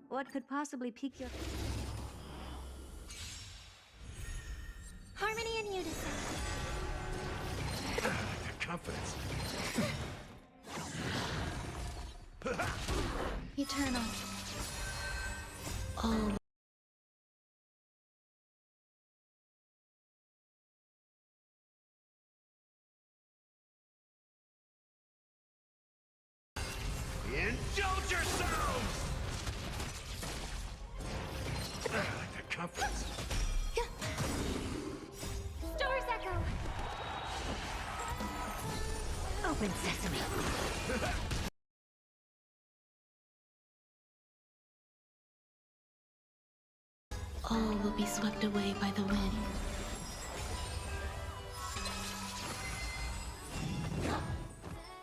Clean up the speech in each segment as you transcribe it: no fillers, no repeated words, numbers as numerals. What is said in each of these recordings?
What could possibly pique your... Harmony and unison. The confidence. Eternal. All. Indulge yourselves! The confidence. Stars echo. Open sesame. All will be swept away by the wind.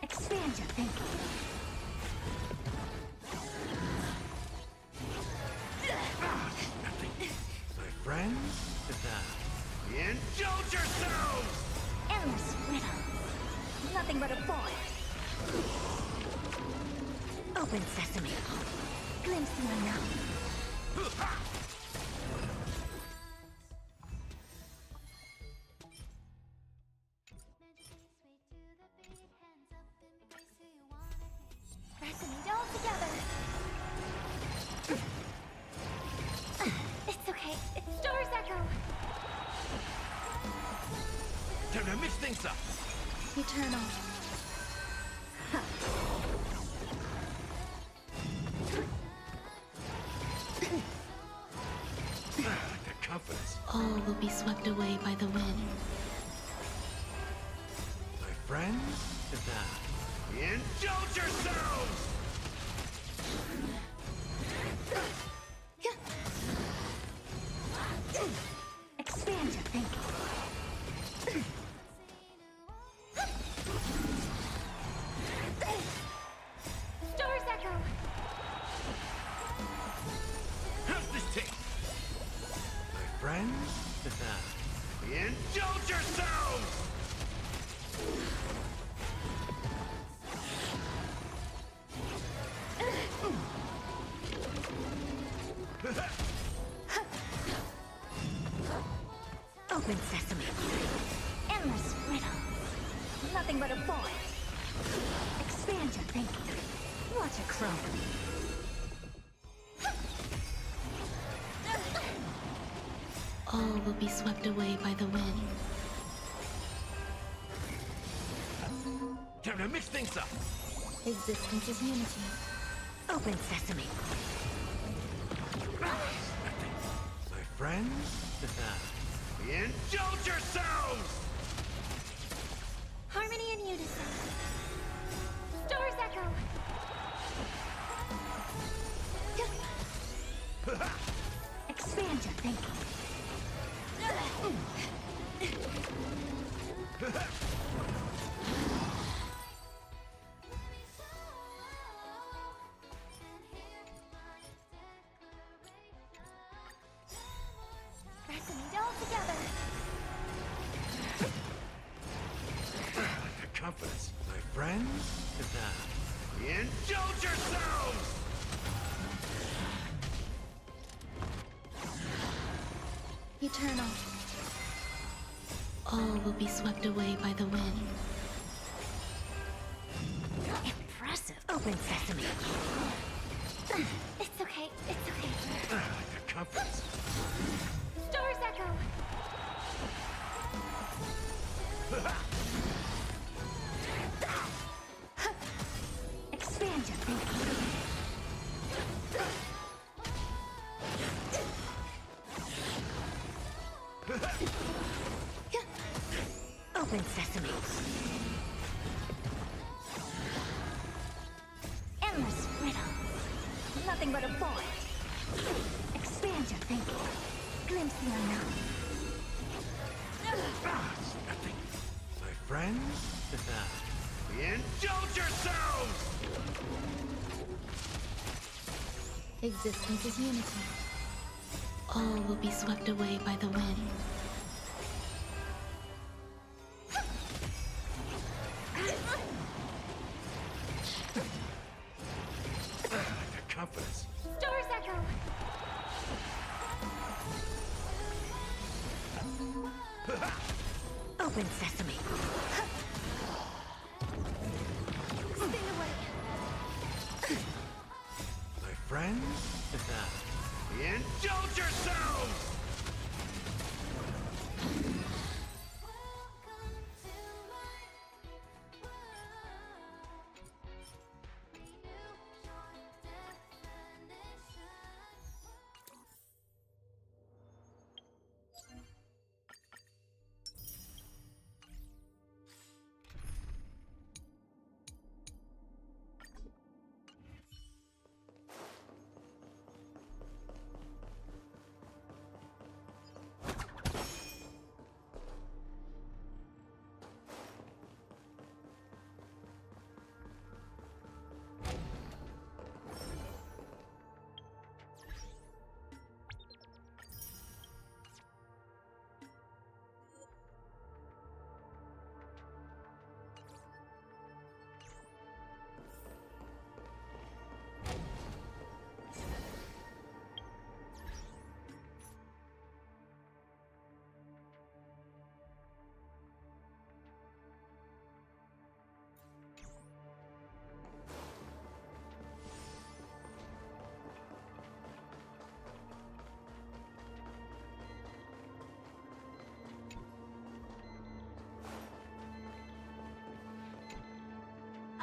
Expand your thinking. My friends? Indulge yourselves! Endless riddle. Nothing but a void. Open sesame. Glimpse the unknown. Resonate all together. It's okay. It's Stars echo. Time to mix things up! Eternal. The confidence. All will be swept away by the wind. My friends? Indulge yourselves! Expand your thinking. Stars echo. How's this taste? My friends? Indulge yourselves! Open sesame. Endless riddle. Nothing but a void. Expand your thinking. Watch it chrome. All will be swept away by the wind. Time to mix things up! Existence is unity. Open sesame. My friends? Indulge yourselves! Harmony and unison. Stars echo. Expand your thinking. Resonate all together. The confidence. My friends? Indulge yourselves! Eternal. All will be swept away by the wind. Impressive. Open sesame. It's okay. It's okay. The confidence. Stars echo. Expand your thinking. Open sesame. Endless riddle. Nothing but a void. Expand your thinking. Glimpse the unknown. Nothing. My friends? Indulge yourselves! Existence is unity. All will be swept away by the wind. The confidence. Stars echo. Open sesame. Stay away. My friends? Indulge yourselves!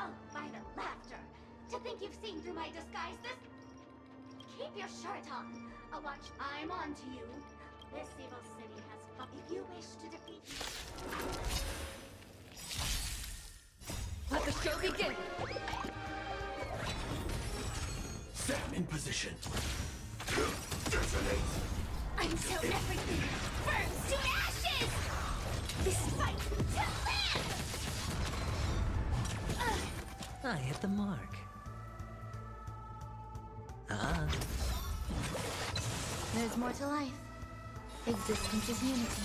Oh, by the laughter! To think you've seen through my disguise this... Keep your shirt on. I'll watch. I'm on to you. This evil city has... If you wish to defeat me... Let the show begin. Stand in position. Detonate. Until everything burns to ashes! This fight to live! I hit the mark. There's more to life. Existence is unity.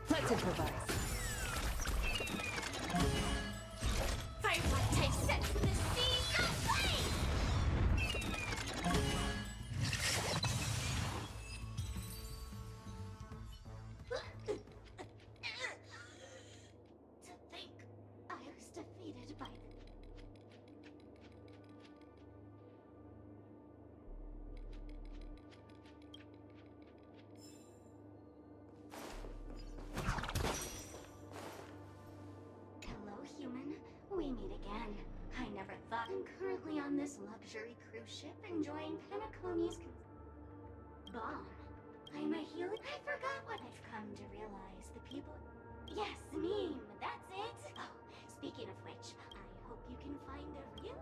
Let's improvise. Firefly type set from the sea, go flame! To think I was defeated by the... Hello, human. We meet again. I never thought I'm currently on this luxury cruise ship enjoying Penacony's bomb. I'm a healer. I forgot what I've come to realize. The people... Yes, meme. That's it. Oh, speaking of which, I hope you can find a real...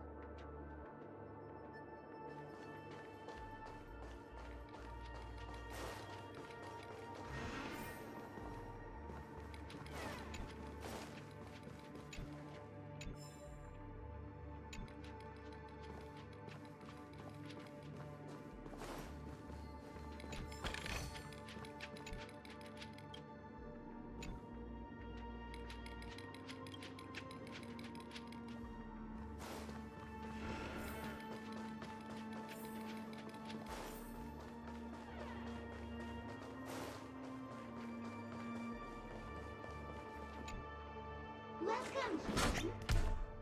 Welcome, human.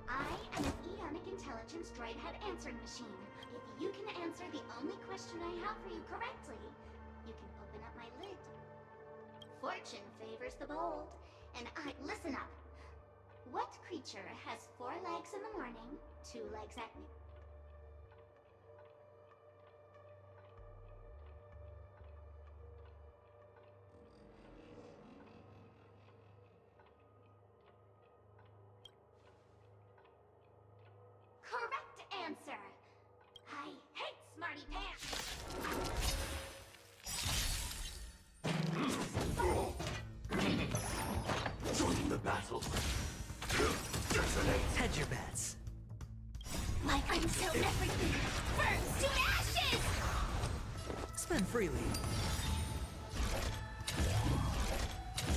I am an Eonic Intelligence Droidhead answering machine. If you can answer the only question I have for you correctly, you can open up my lid. Fortune favors the bold. And listen up. What creature has 4 legs in the morning, 2 legs at night? Correct answer! I hate smarty pants! Join the battle. Detonate. Hedge your bets. Like until everything burns to ashes! Spend freely.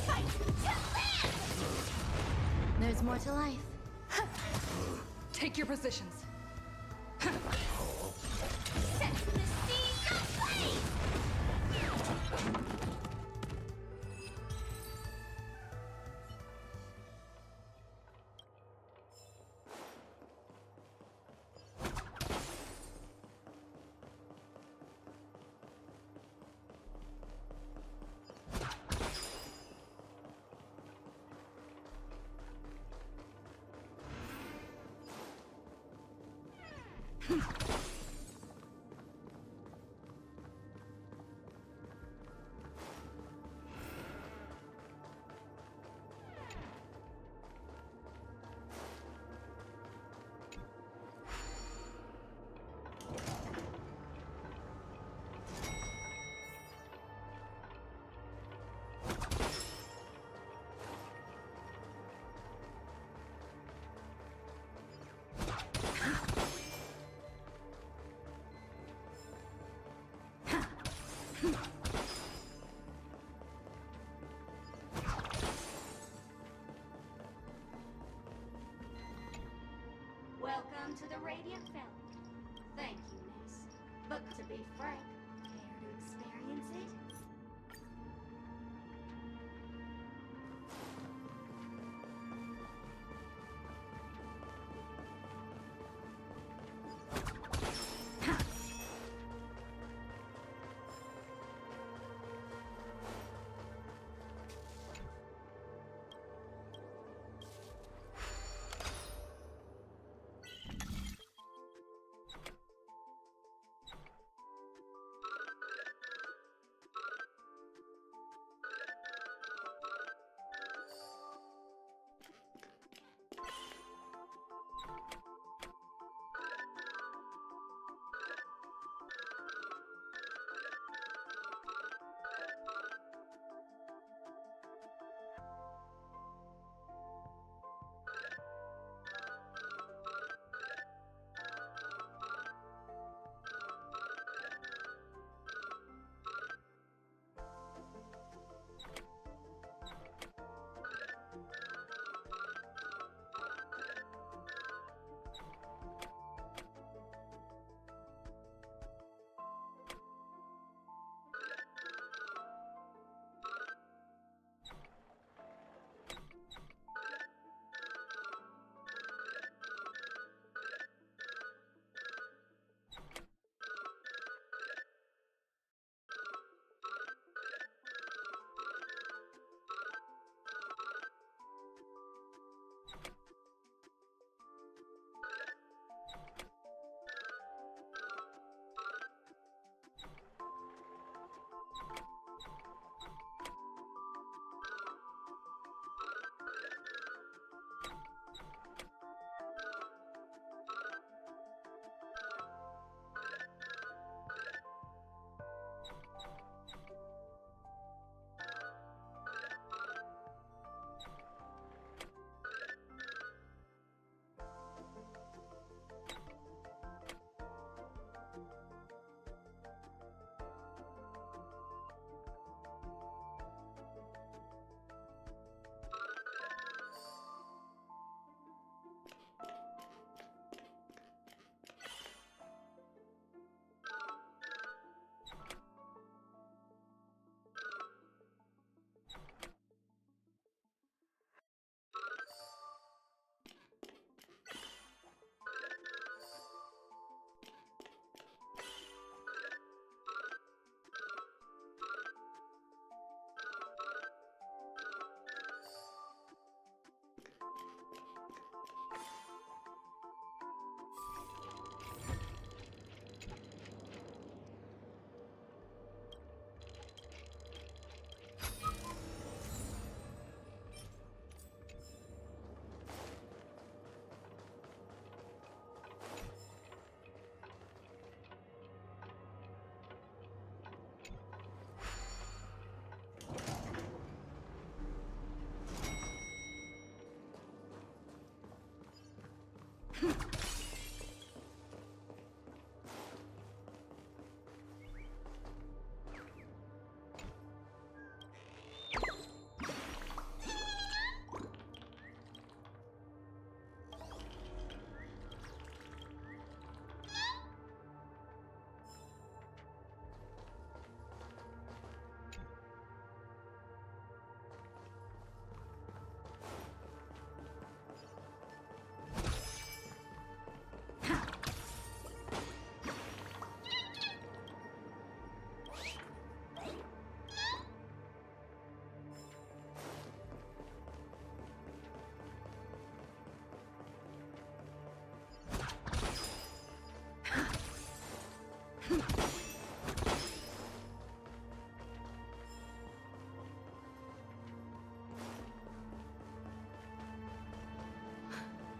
Fight to live! There's more to life. Take your positions. Set the sea aflame! Welcome to the Radiant Valley. Thank you, miss. But to be frank, care to experience it?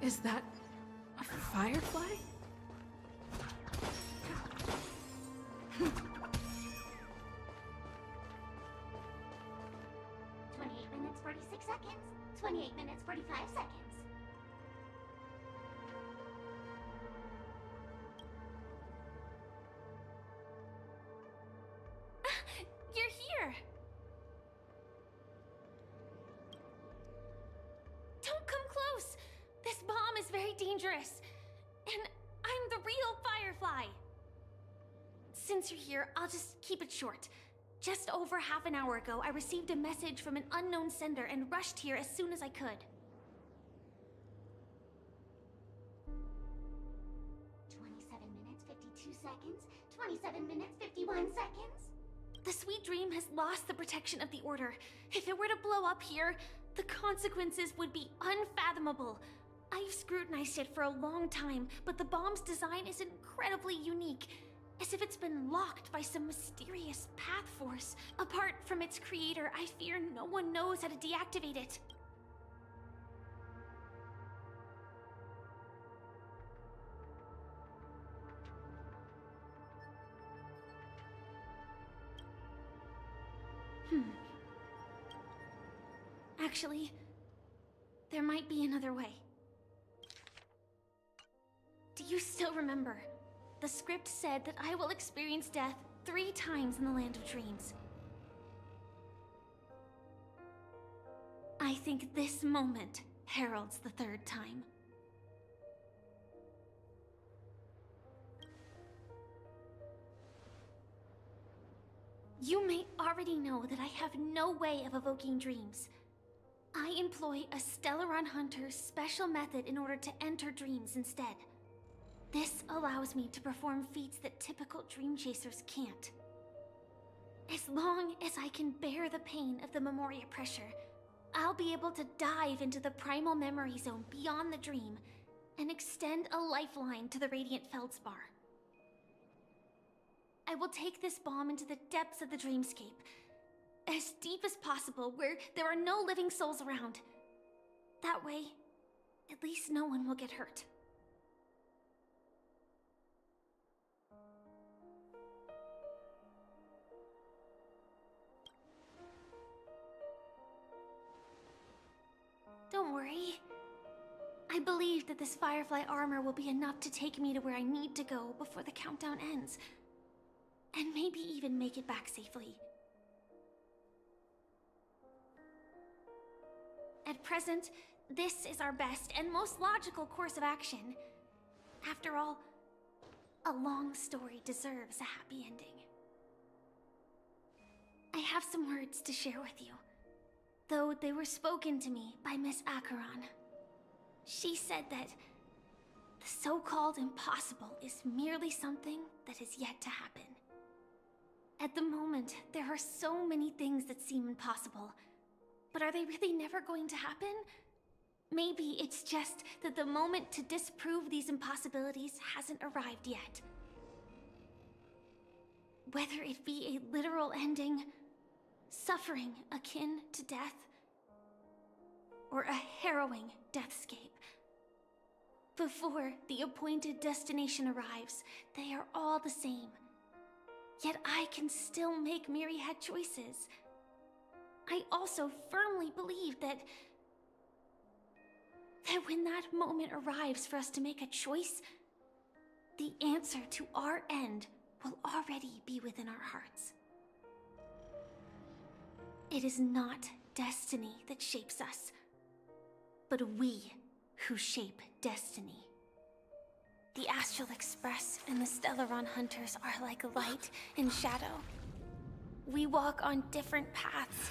Is that a firefly? 28 minutes, 46 seconds. 28 minutes, 45 seconds. You're here! Don't come close! This bomb is very dangerous. And I'm the real Firefly. Since you're here, I'll just keep it short. Just over half an hour ago, I received a message from an unknown sender and rushed here as soon as I could. 27 minutes, 52 seconds. 27 minutes, 51 seconds. The Sweet Dream has lost the protection of the Order. If it were to blow up here, the consequences would be unfathomable. I've scrutinized it for a long time, but the bomb's design is incredibly unique. As if it's been locked by some mysterious path force. Apart from its creator, I fear no one knows how to deactivate it. Actually, there might be another way. Do you still remember? The script said that I will experience death 3 times in the Land of Dreams. I think this moment heralds the 3rd time. You may already know that I have no way of evoking dreams. I employ a Stellaron Hunter's special method in order to enter dreams instead. This allows me to perform feats that typical dream chasers can't. As long as I can bear the pain of the Memoria pressure, I'll be able to dive into the primal memory zone beyond the dream and extend a lifeline to the Radiant Feldspar. I will take this bomb into the depths of the dreamscape, as deep as possible where there are no living souls around. That way, at least no one will get hurt. Don't worry. I believe that this Firefly armor will be enough to take me to where I need to go before the countdown ends. And maybe even make it back safely. At present, this is our best and most logical course of action. After all, a long story deserves a happy ending. I have some words to share with you, though they were spoken to me by Miss Acheron. She said that the so-called impossible is merely something that is yet to happen. At the moment, there are so many things that seem impossible, but are they really never going to happen? Maybe it's just that the moment to disprove these impossibilities hasn't arrived yet. Whether it be a literal ending, suffering akin to death, or a harrowing deathscape. Before the appointed destination arrives, they are all the same. Yet I can still make myriad choices. I also firmly believe that when that moment arrives for us to make a choice, the answer to our end will already be within our hearts. It is not destiny that shapes us, but we who shape destiny. The Astral Express and the Stellaron Hunters are like light and shadow. We walk on different paths,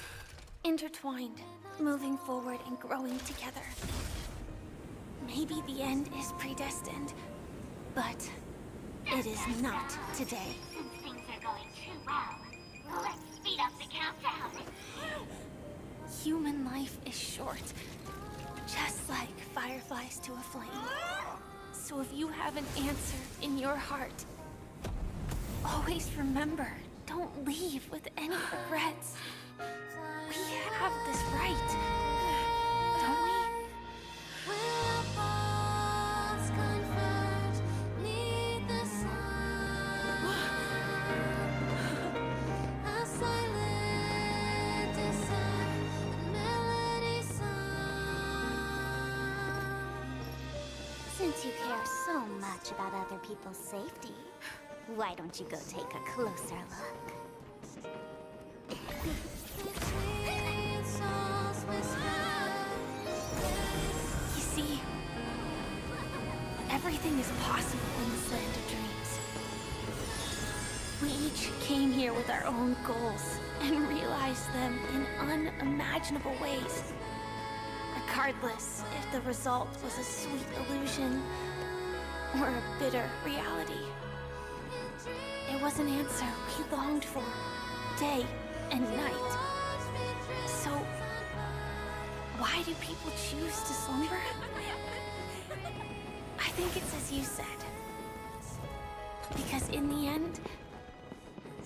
intertwined, moving forward and growing together. Maybe the end is predestined, but it is not today. Since things are going too well, let's speed up the countdown. Human life is short, just like fireflies to a flame. So if you have an answer in your heart, always remember, don't leave with any regrets. We have this right, don't we? Since you care so much about other people's safety, why don't you go take a closer look? You see, everything is possible in this land of dreams. We each came here with our own goals and realized them in unimaginable ways. Regardless if the result was a sweet illusion or a bitter reality. It was an answer we longed for, day and night. So, why do people choose to slumber? I think it's as you said. Because in the end,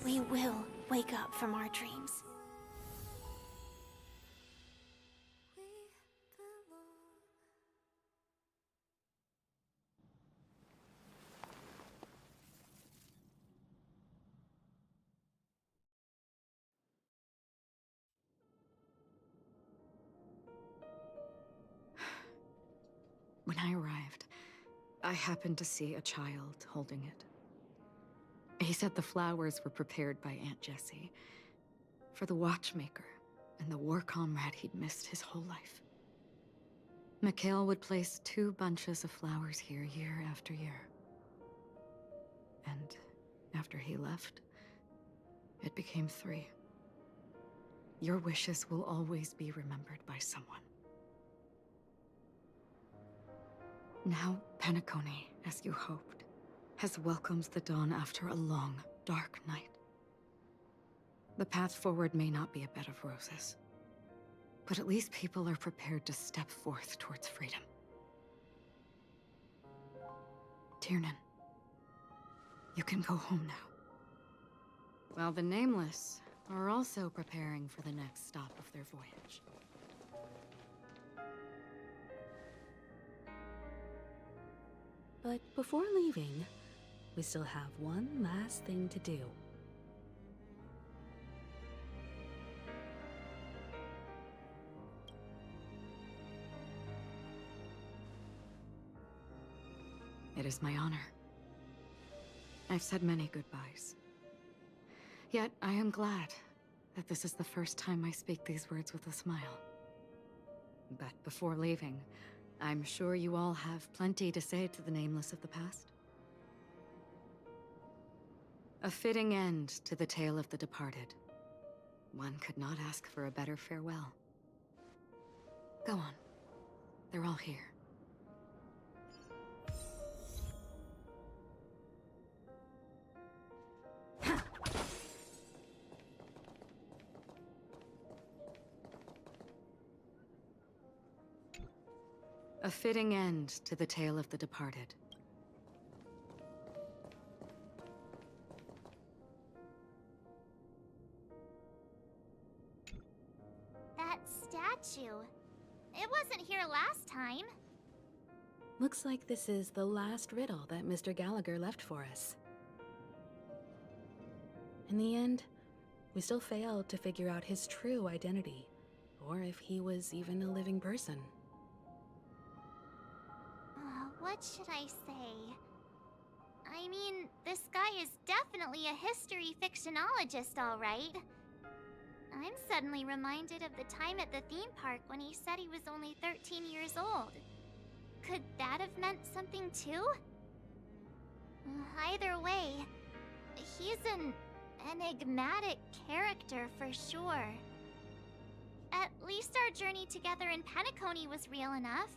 we will wake up from our dreams. When I arrived, I happened to see a child holding it. He said the flowers were prepared by Aunt Jessie for the watchmaker and the war comrade he'd missed his whole life. Mikhail would place 2 bunches of flowers here year after year. And after he left, it became 3. Your wishes will always be remembered by someone. Now, Penacony, as you hoped, has welcomed the dawn after a long, dark night. The path forward may not be a bed of roses, but at least people are prepared to step forth towards freedom. Tiernan, you can go home now. While the Nameless are also preparing for the next stop of their voyage. But before leaving, we still have one last thing to do. It is my honor. I've said many goodbyes. Yet I am glad that this is the first time I speak these words with a smile. But before leaving, I'm sure you all have plenty to say to the Nameless of the past. A fitting end to the tale of the departed. One could not ask for a better farewell. Go on. They're all here. A fitting end to the tale of the departed. That statue. It wasn't here last time. Looks like this is the last riddle that Mr. Gallagher left for us. In the end, we still failed to figure out his true identity, or if he was even a living person. What should I say? I mean, this guy is definitely a history fictionologist, all right. I'm suddenly reminded of the time at the theme park when he said he was only 13 years old. Could that have meant something too? Either way, he's an enigmatic character for sure. At least our journey together in Penacony was real enough.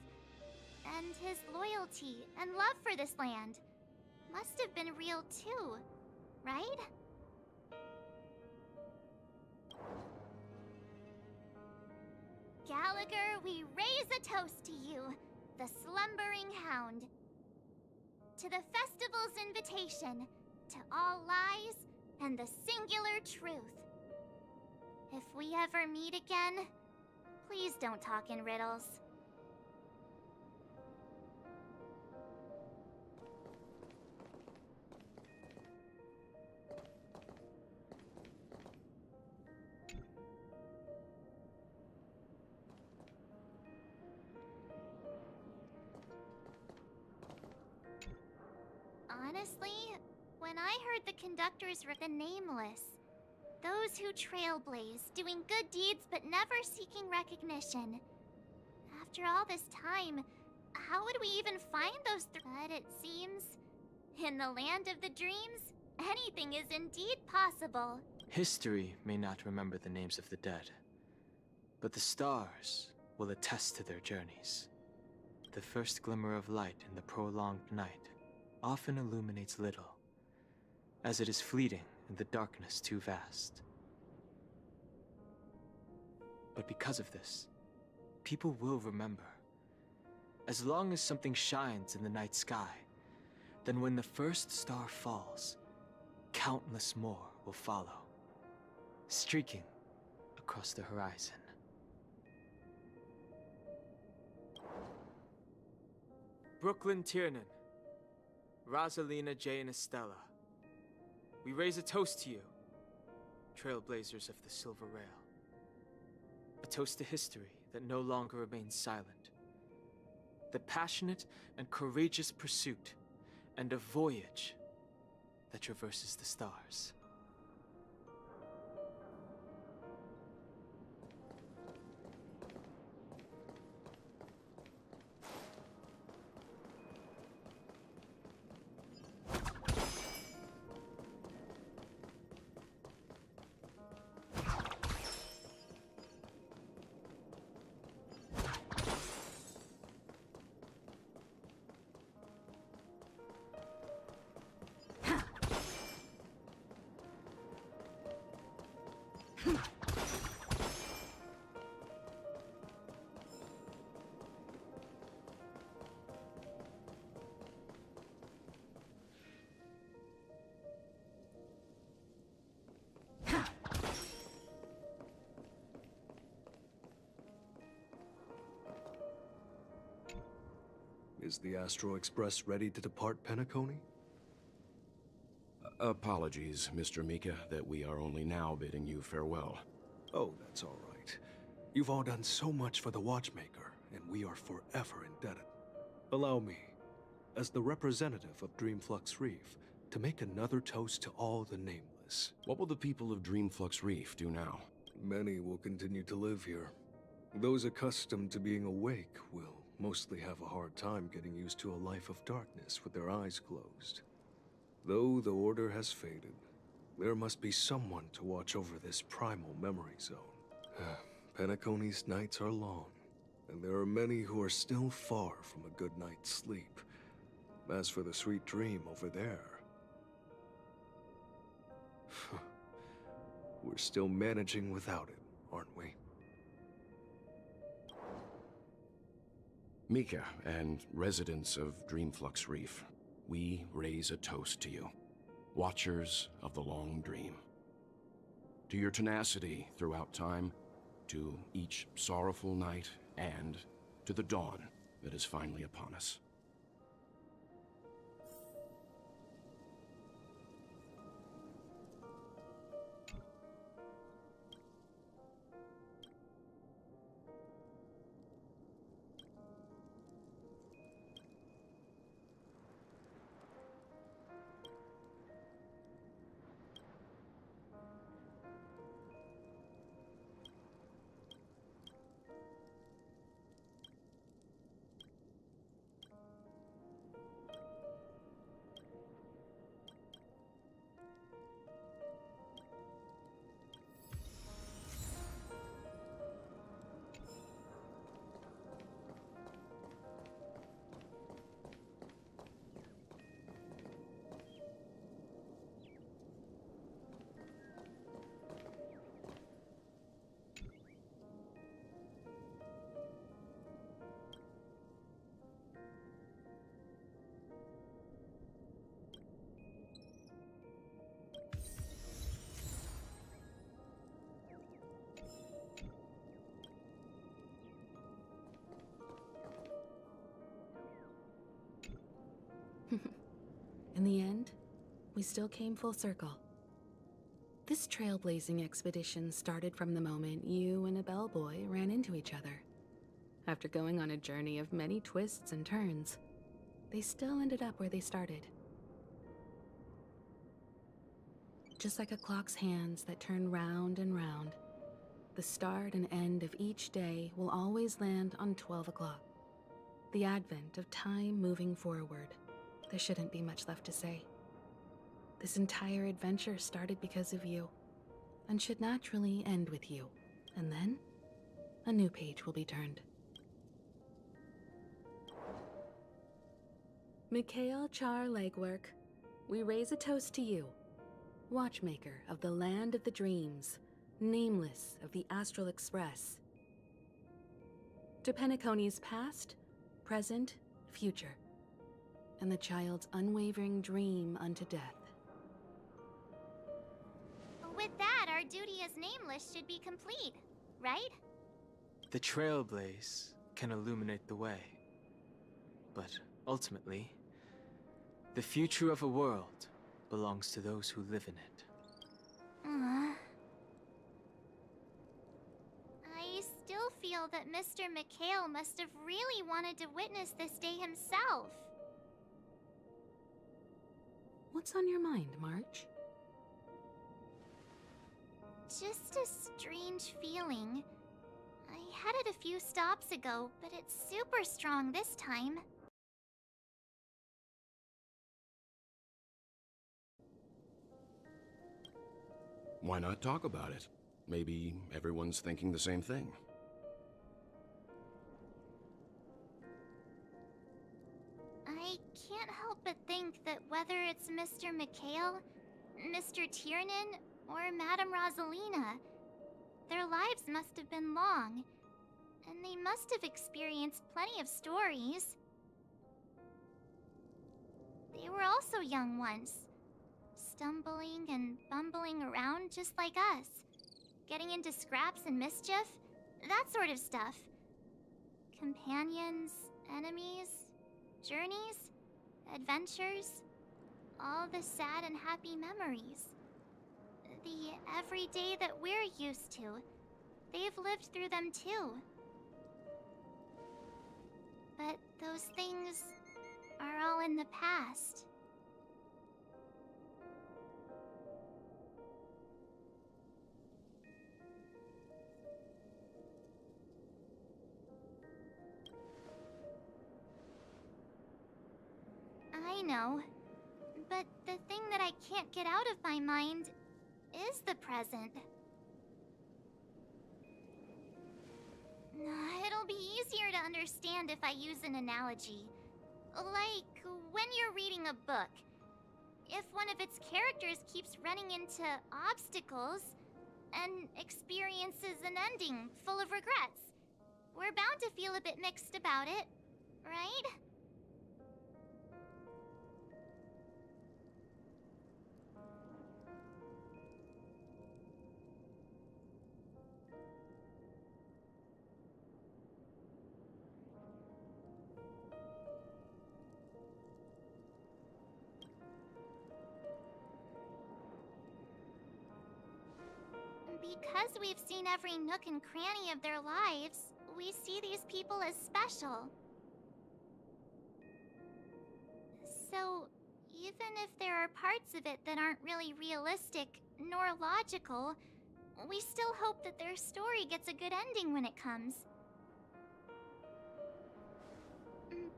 And his loyalty and love for this land must have been real too, right? Gallagher, we raise a toast to you, the slumbering hound. To the festival's invitation, to all lies and the singular truth. If we ever meet again, please don't talk in riddles. the conductors were the nameless. Those who trailblaze, doing good deeds but never seeking recognition. After all this time, how would we even find those But it seems, in the land of the dreams, anything is indeed possible. History may not remember the names of the dead, but the stars will attest to their journeys. The first glimmer of light in the prolonged night often illuminates little, as it is fleeting in the darkness too vast. But because of this, people will remember. As long as something shines in the night sky, then when the first star falls, countless more will follow, streaking across the horizon. Brooklyn Tiernan, Rosalina, Jay, and Estella. We raise a toast to you, trailblazers of the Silver Rail. A toast to history that no longer remains silent. The passionate and courageous pursuit, and a voyage that traverses the stars. Is the Astro Express ready to depart Penacony? Apologies, Mr. Mika, that we are only now bidding you farewell. Oh, that's all right. You've all done so much for the Watchmaker, and we are forever indebted. Allow me, as the representative of Dreamflux Reef, to make another toast to all the nameless. What will the people of Dreamflux Reef do now? Many will continue to live here. Those accustomed to being awake will mostly have a hard time getting used to a life of darkness with their eyes closed. Though the order has faded, there must be someone to watch over this primal memory zone. Penacony's nights are long, and there are many who are still far from a good night's sleep. As for the sweet dream over there, we're still managing without it, aren't we? Mika and residents of Dreamflux Reef, we raise a toast to you, watchers of the long dream. To your tenacity throughout time, to each sorrowful night, and to the dawn that is finally upon us. In the end, we still came full circle. This trailblazing expedition started from the moment you and a bellboy ran into each other. After going on a journey of many twists and turns, they still ended up where they started. Just like a clock's hands that turn round and round, the start and end of each day will always land on 12 o'clock. The advent of time moving forward. There shouldn't be much left to say. This entire adventure started because of you, and should naturally end with you. And then, a new page will be turned. Mikhail Char Legwork, we raise a toast to you, watchmaker of the land of the dreams, nameless of the Astral Express. To Penacony's past, present, future, and the child's unwavering dream unto death. With that, our duty as Nameless should be complete, right? The trailblaze can illuminate the way. But ultimately, the future of a world belongs to those who live in it. I still feel that Mr. Mikhail must have really wanted to witness this day himself. What's on your mind, March? Just a strange feeling. I had it a few stops ago, but it's super strong this time. Why not talk about it? Maybe everyone's thinking the same thing. I can't help but think that whether it's Mr. Mikhail, Mr. Tiernan, or Madame Rosalina, their lives must have been long, and they must have experienced plenty of stories. They were also young once, stumbling and bumbling around just like us, getting into scraps and mischief, that sort of stuff. Companions, enemies, journeys, adventures, all the sad and happy memories. The everyday that we're used to, they've lived through them too. But those things are all in the past. I know, but the thing that I can't get out of my mind is the present. It'll be easier to understand if I use an analogy. Like when you're reading a book. If one of its characters keeps running into obstacles and experiences an ending full of regrets, we're bound to feel a bit mixed about it, right? Because we've seen every nook and cranny of their lives, we see these people as special. So, even if there are parts of it that aren't really realistic nor logical, we still hope that their story gets a good ending when it comes.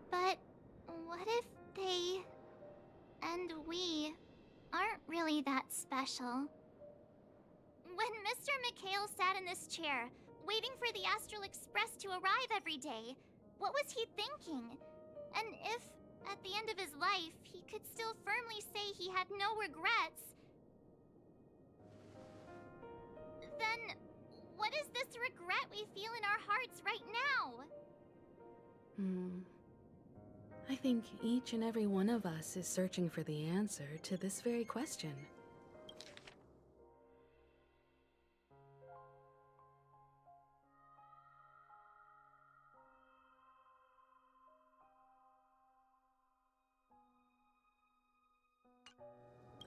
But what if they and we aren't really that special? When Mr. Mikhail sat in this chair, waiting for the Astral Express to arrive every day, what was he thinking? And if, at the end of his life, he could still firmly say he had no regrets, then what is this regret we feel in our hearts right now? I think each and every one of us is searching for the answer to this very question.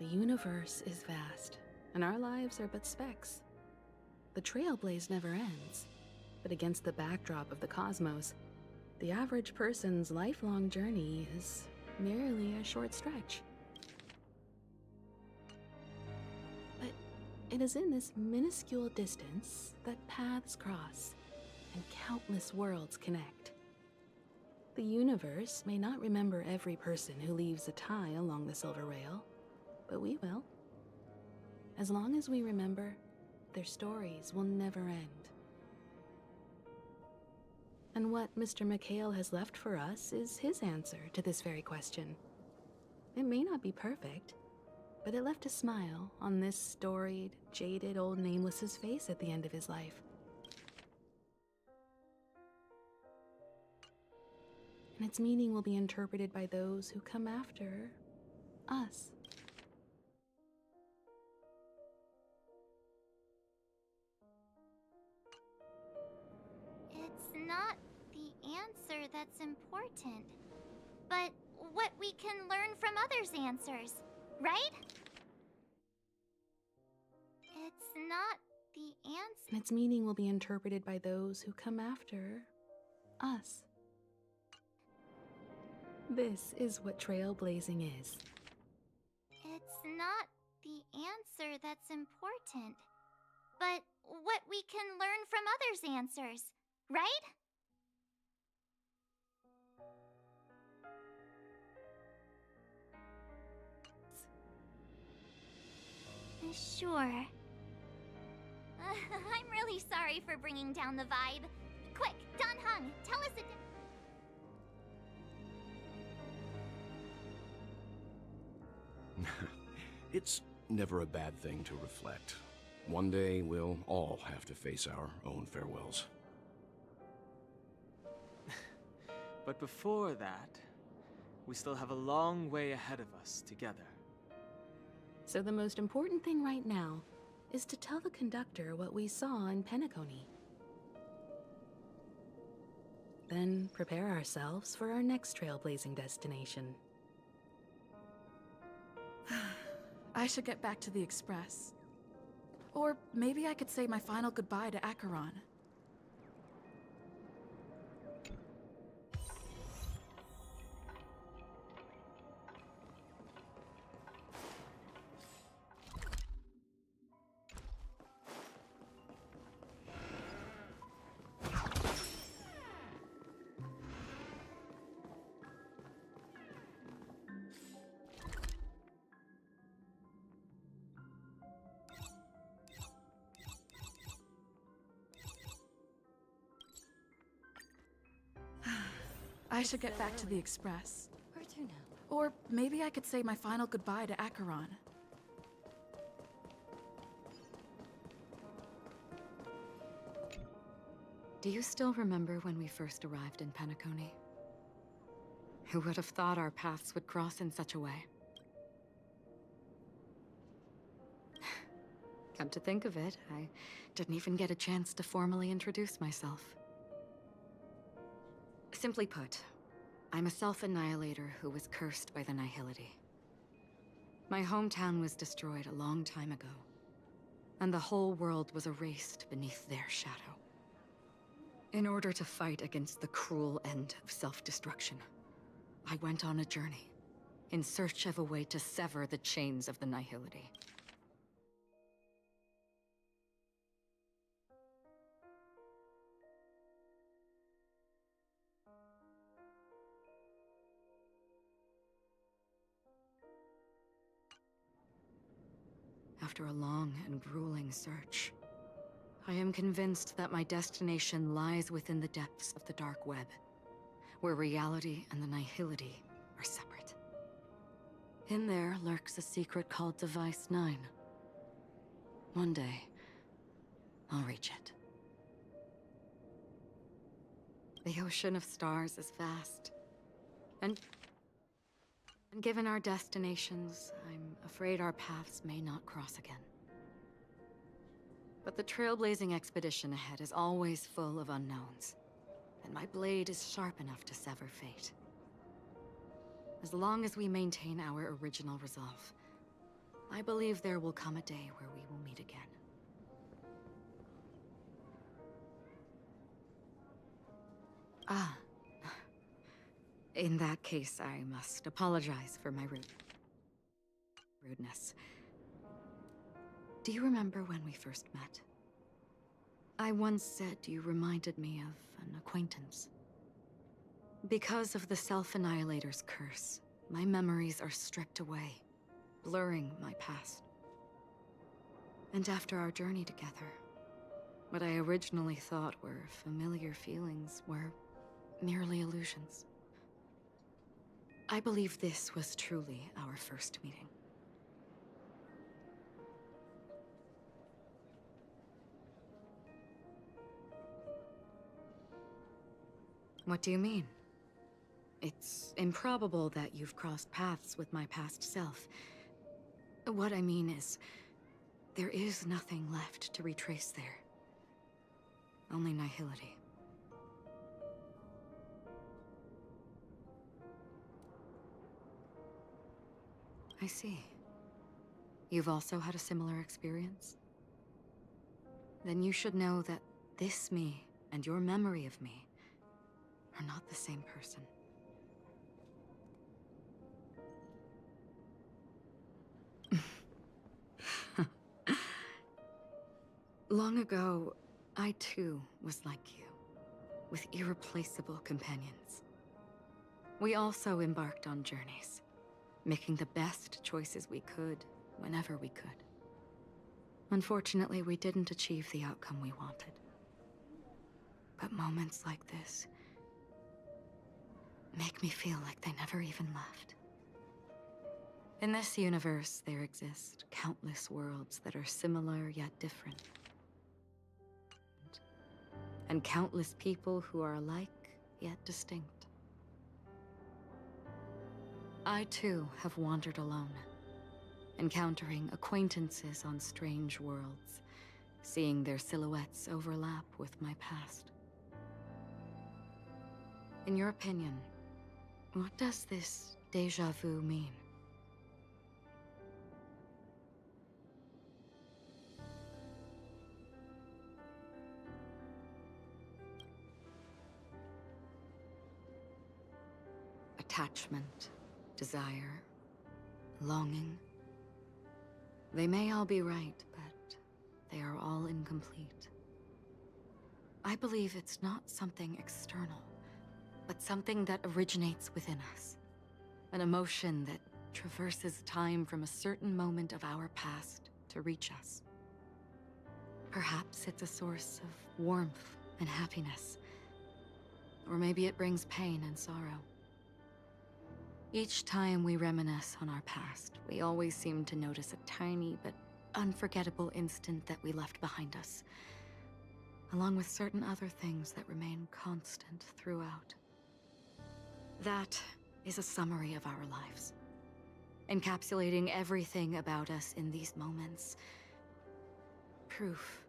The universe is vast, and our lives are but specks. The trailblaze never ends, but against the backdrop of the cosmos, the average person's lifelong journey is merely a short stretch. It is in this minuscule distance that paths cross and countless worlds connect. The universe may not remember every person who leaves a tie along the Silver Rail, but we will. As long as we remember, their stories will never end. And what Mr. McHale has left for us is his answer to this very question. It may not be perfect, but it left a smile on this storied, jaded old Nameless's face at the end of his life. And its meaning will be interpreted by those who come after us. It's not the answer that's important, but what we can learn from others' answers, right? It's not the answer. And its meaning will be interpreted by those who come after us. This is what trailblazing is. It's not the answer that's important, but what we can learn from others' answers, right? Sure. I'm really sorry for bringing down the vibe. Quick, Don Hung, tell us It's never a bad thing to reflect. One day, we'll all have to face our own farewells. But before that, we still have a long way ahead of us together. So the most important thing right now is to tell the conductor what we saw in Penacony. Then prepare ourselves for our next trailblazing destination. I should get back to the Express. Or maybe I could say my final goodbye to Acheron. I should get back to the Express. Where to now? Or maybe I could say my final goodbye to Acheron. Do you still remember when we first arrived in Penacony? Who would have thought our paths would cross in such a way? Come to think of it, I didn't even get a chance to formally introduce myself. Simply put, I'm a self-annihilator who was cursed by the Nihility. My hometown was destroyed a long time ago, and the whole world was erased beneath their shadow. In order to fight against the cruel end of self-destruction, I went on a journey, in search of a way to sever the chains of the Nihility. After a long and grueling search, I am convinced that my destination lies within the depths of the dark web, where reality and the Nihility are separate. In there lurks a secret called Device 9. One day, I'll reach it. The ocean of stars is vast, and given our destinations, I'm afraid our paths may not cross again. But the trailblazing expedition ahead is always full of unknowns, and my blade is sharp enough to sever fate. As long as we maintain our original resolve, I believe there will come a day where we will meet again. Ah. In that case, I must apologize for my rudeness. Do you remember when we first met? I once said you reminded me of an acquaintance. Because of the Self-Annihilator's curse, my memories are stripped away, blurring my past. And after our journey together, what I originally thought were familiar feelings were merely illusions. I believe this was truly our first meeting. What do you mean? It's improbable that you've crossed paths with my past self. What I mean is, there is nothing left to retrace there. Only nihility. I see. You've also had a similar experience? Then you should know that this me and your memory of me are not the same person. Long ago, I too was like you, with irreplaceable companions. We also embarked on journeys, making the best choices we could, whenever we could. Unfortunately, we didn't achieve the outcome we wanted. But moments like this make me feel like they never even left. In this universe, there exist countless worlds that are similar yet different. And countless people who are alike yet distinct. I too have wandered alone, encountering acquaintances on strange worlds, seeing their silhouettes overlap with my past. In your opinion, what does this déjà vu mean? Attachment, desire, longing. They may all be right, but they are all incomplete. I believe it's not something external, but something that originates within us. An emotion that traverses time from a certain moment of our past to reach us. Perhaps it's a source of warmth and happiness. Or maybe it brings pain and sorrow. Each time we reminisce on our past, we always seem to notice a tiny but unforgettable instant that we left behind us, along with certain other things that remain constant throughout. That is a summary of our lives, encapsulating everything about us in these moments. Proof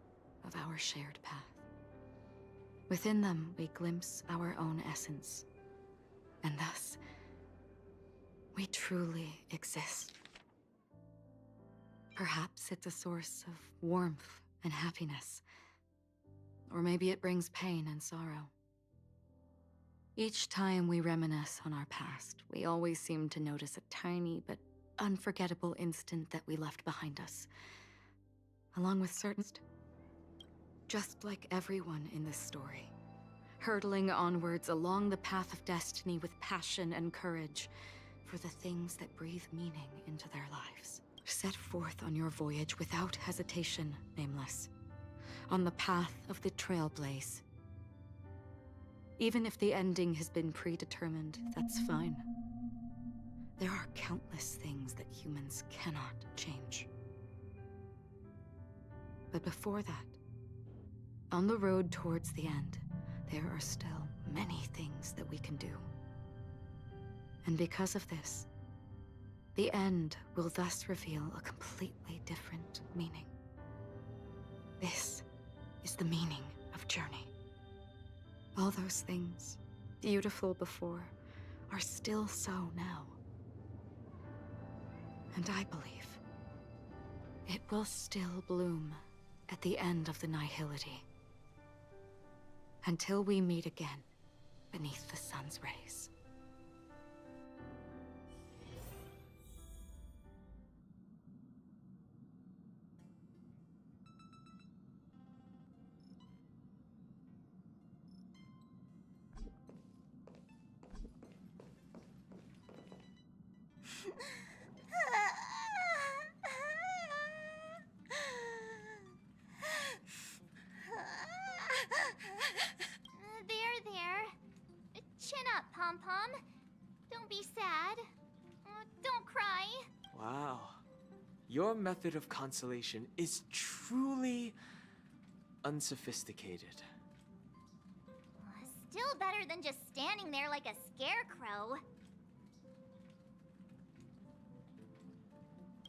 of our shared path. Within them, we glimpse our own essence, and thus, we truly exist. Perhaps it's a source of warmth and happiness, or maybe it brings pain and sorrow. Each time we reminisce on our past, we always seem to notice a tiny but unforgettable instant that we left behind us, along with certain... Just like everyone in this story, hurtling onwards along the path of destiny with passion and courage for the things that breathe meaning into their lives. Set forth on your voyage without hesitation, Nameless, on the path of the Trailblaze. Even if the ending has been predetermined, that's fine. There are countless things that humans cannot change. But before that, on the road towards the end, there are still many things that we can do. And because of this, the end will thus reveal a completely different meaning. This is the meaning of journey. All those things, beautiful before, are still so now. And I believe it will still bloom at the end of the nihility, until we meet again beneath the sun's rays. Pom-Pom. Don't be sad. Don't cry. Wow. Your method of consolation is truly unsophisticated. Still better than just standing there like a scarecrow.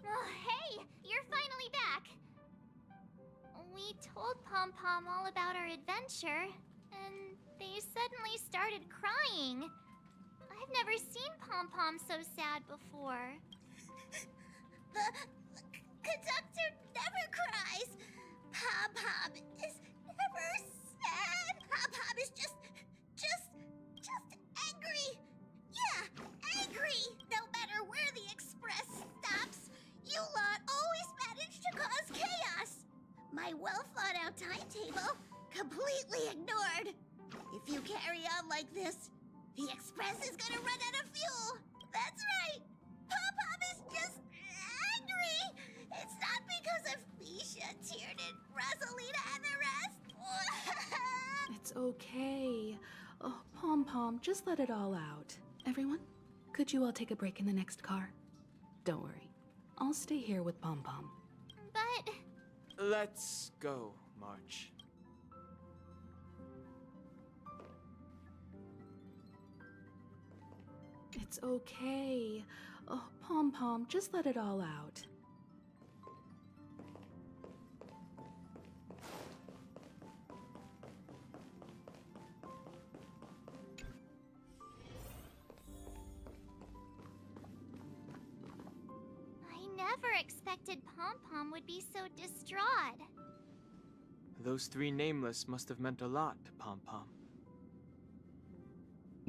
Oh, hey! You're finally back! We told Pom-Pom all about our adventure, and they suddenly started crying. I've never seen Pom-Pom so sad before. The conductor never cries. Pom-Pom is never sad. Pom-Pom is just angry. Yeah, angry. No matter where the express stops, you lot always manage to cause chaos. My well-thought-out timetable completely ignored. If you carry on like this, the express is gonna run out of fuel. That's right. Pom-Pom is just angry. It's not because of Misha, Tiernan, Rosalina, and the rest. It's okay. Oh, Pom-Pom, just let it all out. Everyone, could you all take a break in the next car? Don't worry. I'll stay here with Pom-Pom. But... Let's go, March. It's okay. Oh, Pom-Pom, just let it all out. I never expected Pom-Pom would be so distraught. Those three nameless must have meant a lot to Pom-Pom.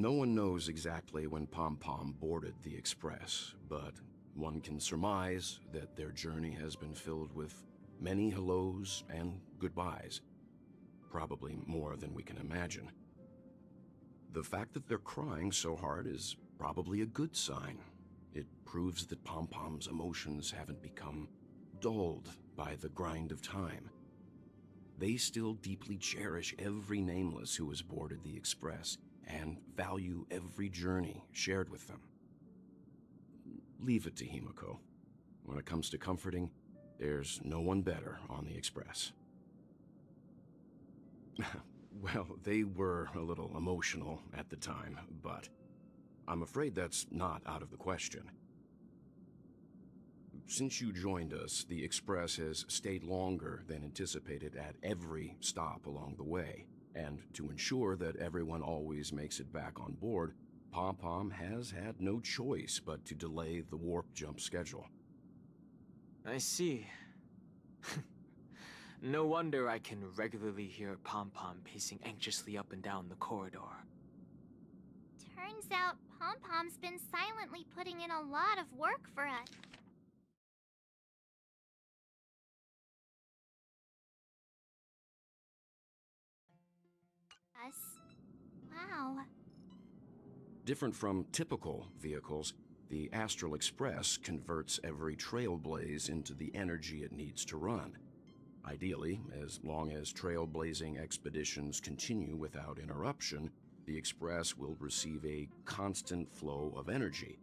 No one knows exactly when Pom-Pom boarded the Express, but one can surmise that their journey has been filled with many hellos and goodbyes. Probably more than we can imagine. The fact that they're crying so hard is probably a good sign. It proves that Pom-Pom's emotions haven't become dulled by the grind of time. They still deeply cherish every nameless who has boarded the Express and value every journey shared with them. Leave it to Himiko. When it comes to comforting, there's no one better on the Express. Well, they were a little emotional at the time, but I'm afraid that's not out of the question. Since you joined us, the Express has stayed longer than anticipated at every stop along the way. And to ensure that everyone always makes it back on board, Pom-Pom has had no choice but to delay the warp jump schedule. I see. No wonder I can regularly hear Pom-Pom pacing anxiously up and down the corridor. Turns out Pom-Pom's been silently putting in a lot of work for us. Wow. Different from typical vehicles, the Astral Express converts every trailblaze into the energy it needs to run. Ideally, as long as trailblazing expeditions continue without interruption, the Express will receive a constant flow of energy,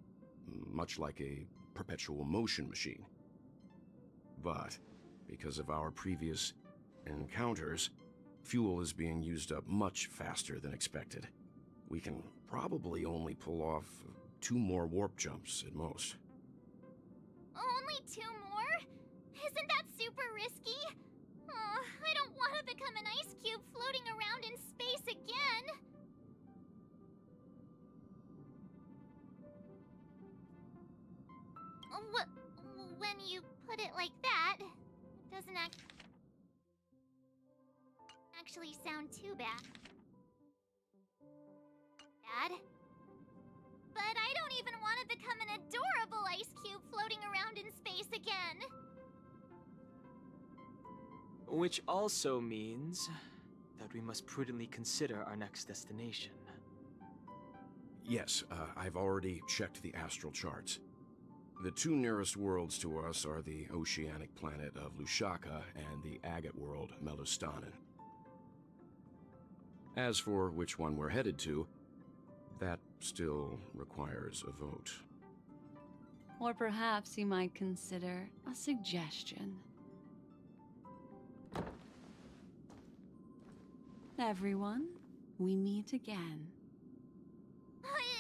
much like a perpetual motion machine. But because of our previous encounters, fuel is being used up much faster than expected. We can probably only pull off 2 more warp jumps at most. Only 2 more? Isn't that super risky? I don't want to become an ice cube floating around in space again. When you put it like that, it doesn't actually sound too bad. But I don't even want to become an adorable ice cube floating around in space again. Which also means that we must prudently consider our next destination. Yes, I've already checked the astral charts. The 2 nearest worlds to us are the oceanic planet of Lushaka and the agate world Melustanen. As for which one we're headed to, That still requires a vote. Or perhaps you might consider a suggestion. Everyone, we meet again.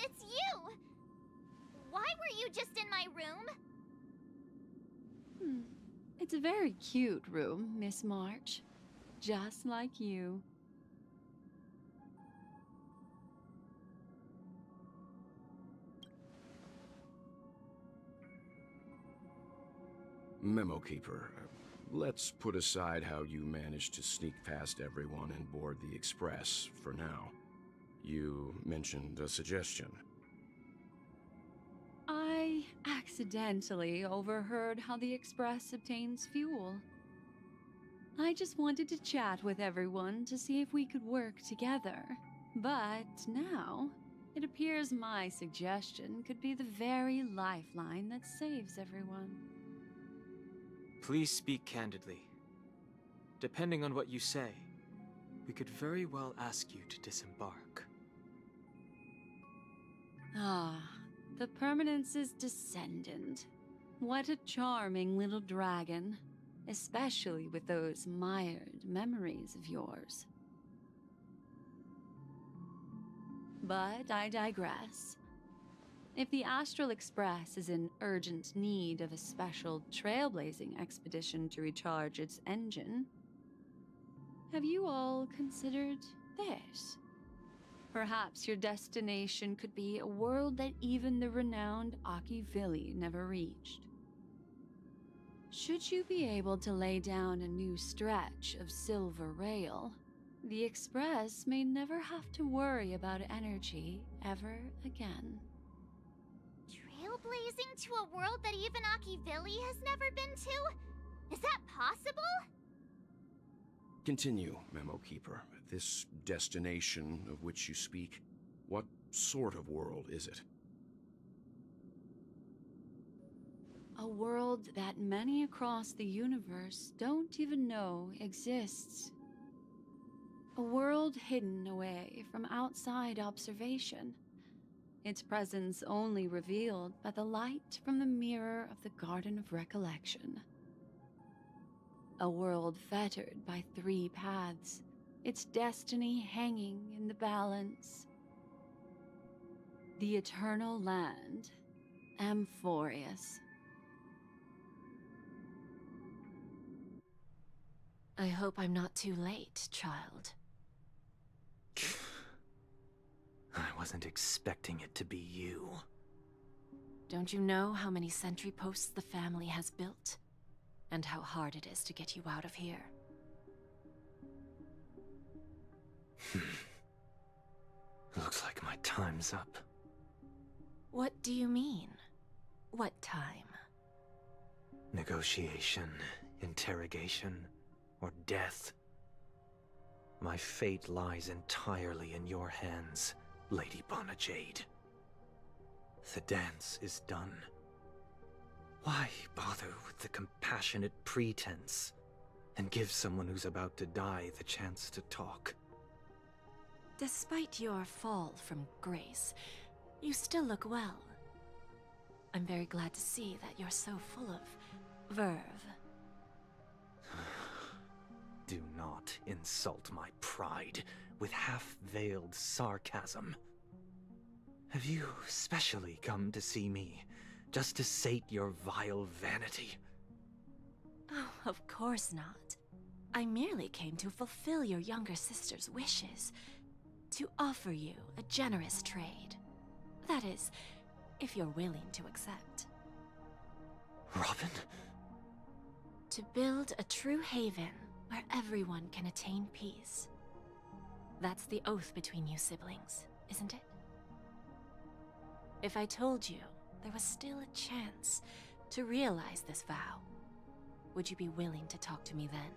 It's you! Why were you just in my room? It's a very cute room, Miss March. Just like you. Memo Keeper, let's put aside how you managed to sneak past everyone and board the Express for now. You mentioned a suggestion. I accidentally overheard how the Express obtains fuel. I just wanted to chat with everyone to see if we could work together. But now, it appears my suggestion could be the very lifeline that saves everyone. Please speak candidly. Depending on what you say, we could very well ask you to disembark. Ah, the Permanence's descendant. What a charming little dragon, especially with those mired memories of yours. But I digress. If the Astral Express is in urgent need of a special trailblazing expedition to recharge its engine, have you all considered this? Perhaps your destination could be a world that even the renowned Akivili never reached. Should you be able to lay down a new stretch of silver rail, the Express may never have to worry about energy ever again. Trailblazing to a world that even Akivili has never been to? Is that possible? Continue, Memo Keeper. This destination of which you speak, what sort of world is it? A world that many across the universe don't even know exists. A world hidden away from outside observation. Its presence only revealed by the light from the mirror of the Garden of Recollection. A world fettered by 3 paths, its destiny hanging in the balance. The Eternal Land, Amphorius. I hope I'm not too late, child. I wasn't expecting it to be you. Don't you know how many sentry posts the family has built? And how hard it is to get you out of here? Looks like my time's up. What do you mean? What time? Negotiation, interrogation, or death. My fate lies entirely in your hands, Lady Bonajade. The dance is done. Why bother with the compassionate pretense and give someone who's about to die the chance to talk? Despite your fall from grace, you still look well. I'm very glad to see that you're so full of verve. Do not insult my pride with half-veiled sarcasm. Have you specially come to see me just to sate your vile vanity? Oh, of course not. I merely came to fulfill your younger sister's wishes. To offer you a generous trade. That is, if you're willing to accept. Robin? To build a true haven where everyone can attain peace. That's the oath between you siblings, isn't it? If I told you there was still a chance to realize this vow, would you be willing to talk to me then?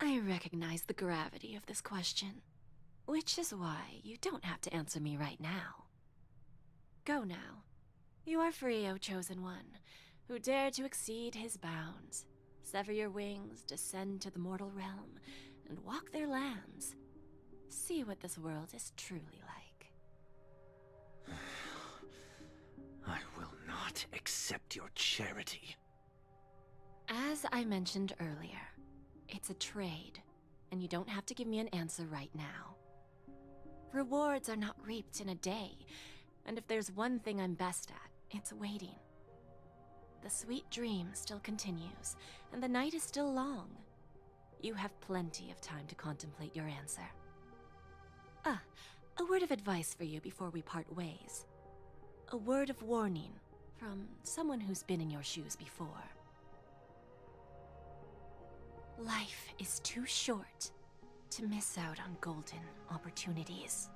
I recognize the gravity of this question. Which is why you don't have to answer me right now. Go now. You are free, O Chosen One, who dare to exceed his bounds, sever your wings, descend to the mortal realm, and walk their lands. See what this world is truly like. I will not accept your charity. As I mentioned earlier, it's a trade, and you don't have to give me an answer right now. Rewards are not reaped in a day, and if there's one thing I'm best at, it's waiting. The sweet dream still continues, and the night is still long. You have plenty of time to contemplate your answer. A word of advice for you before we part ways. A word of warning from someone who's been in your shoes before. Life is too short to miss out on golden opportunities.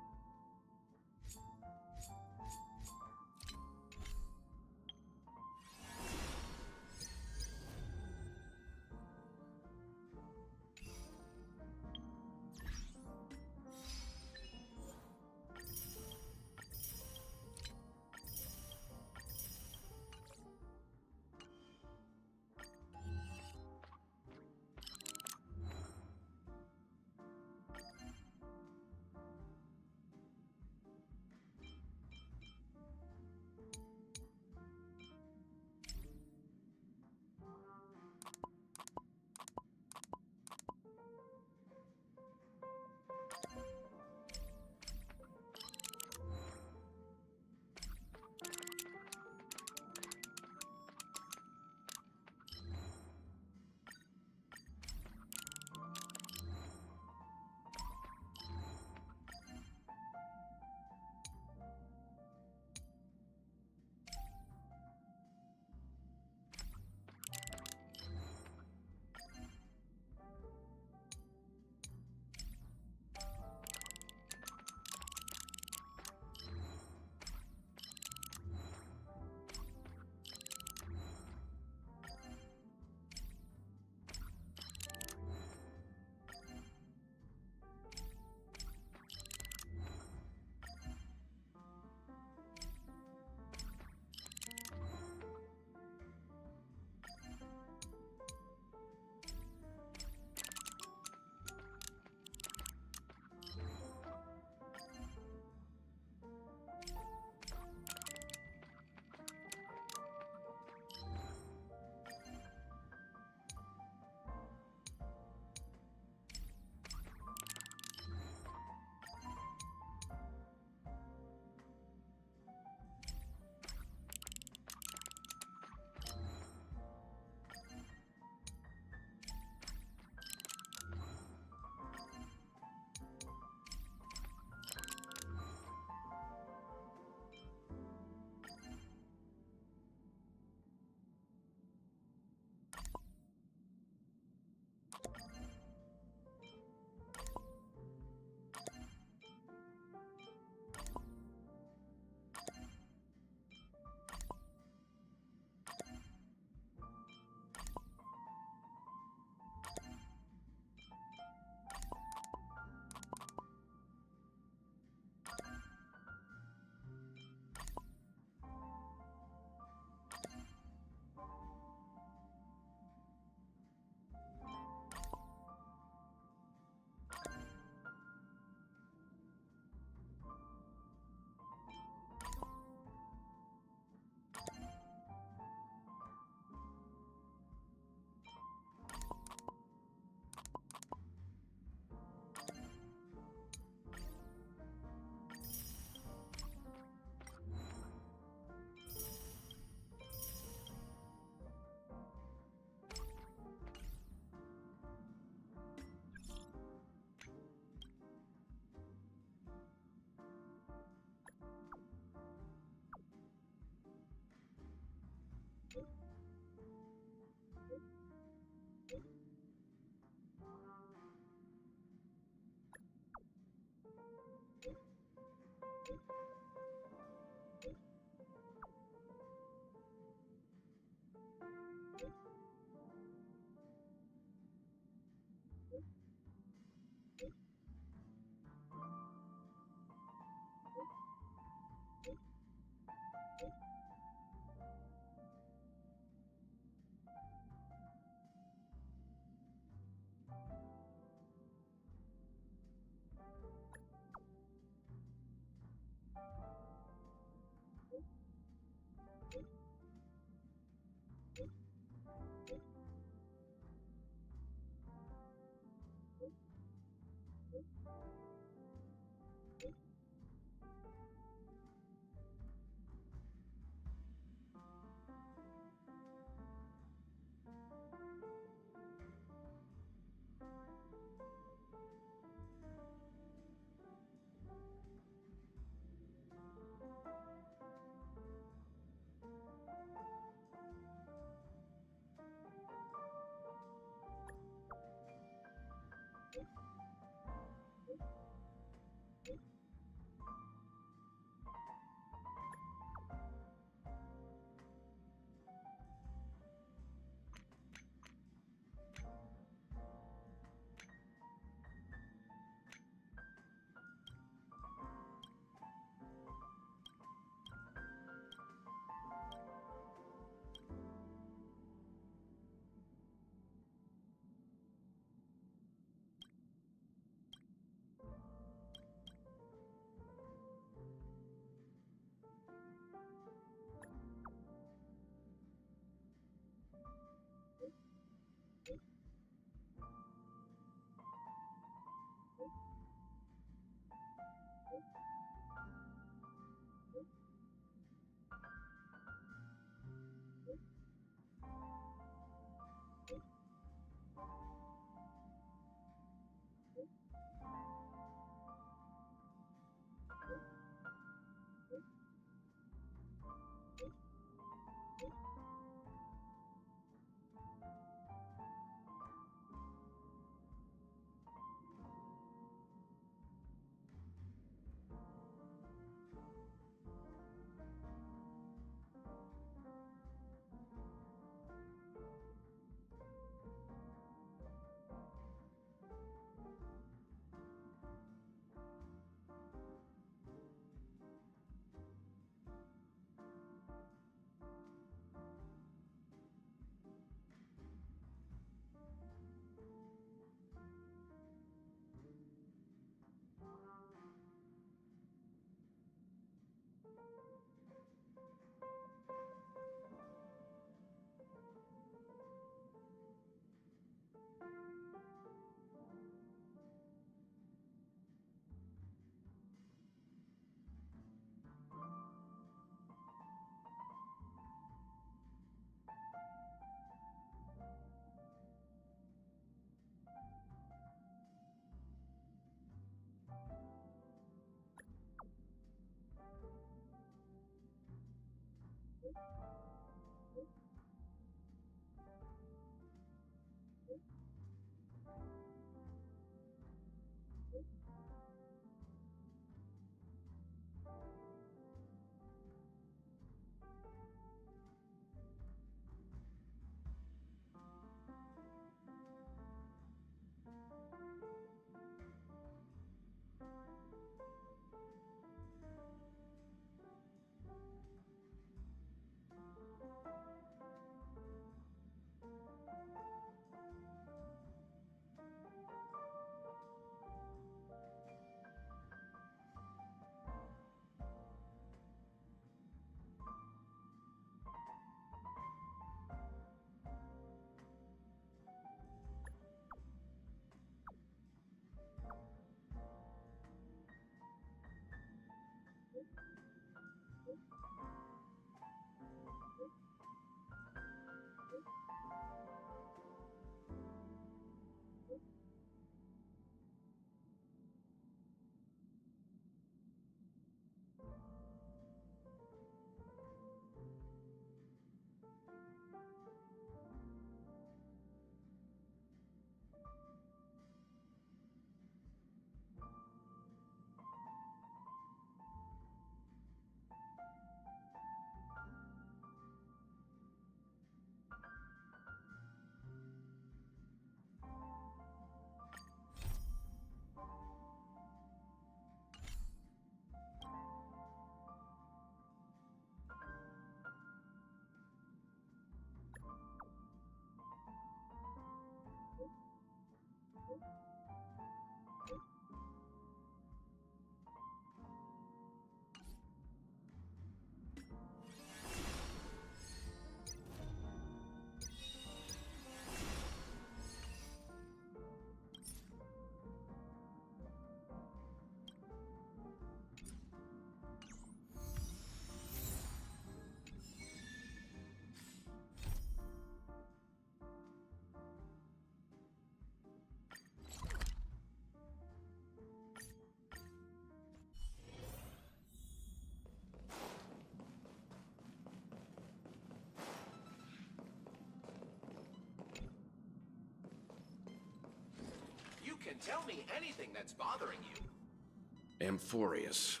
can tell me anything that's bothering you. Amphorius,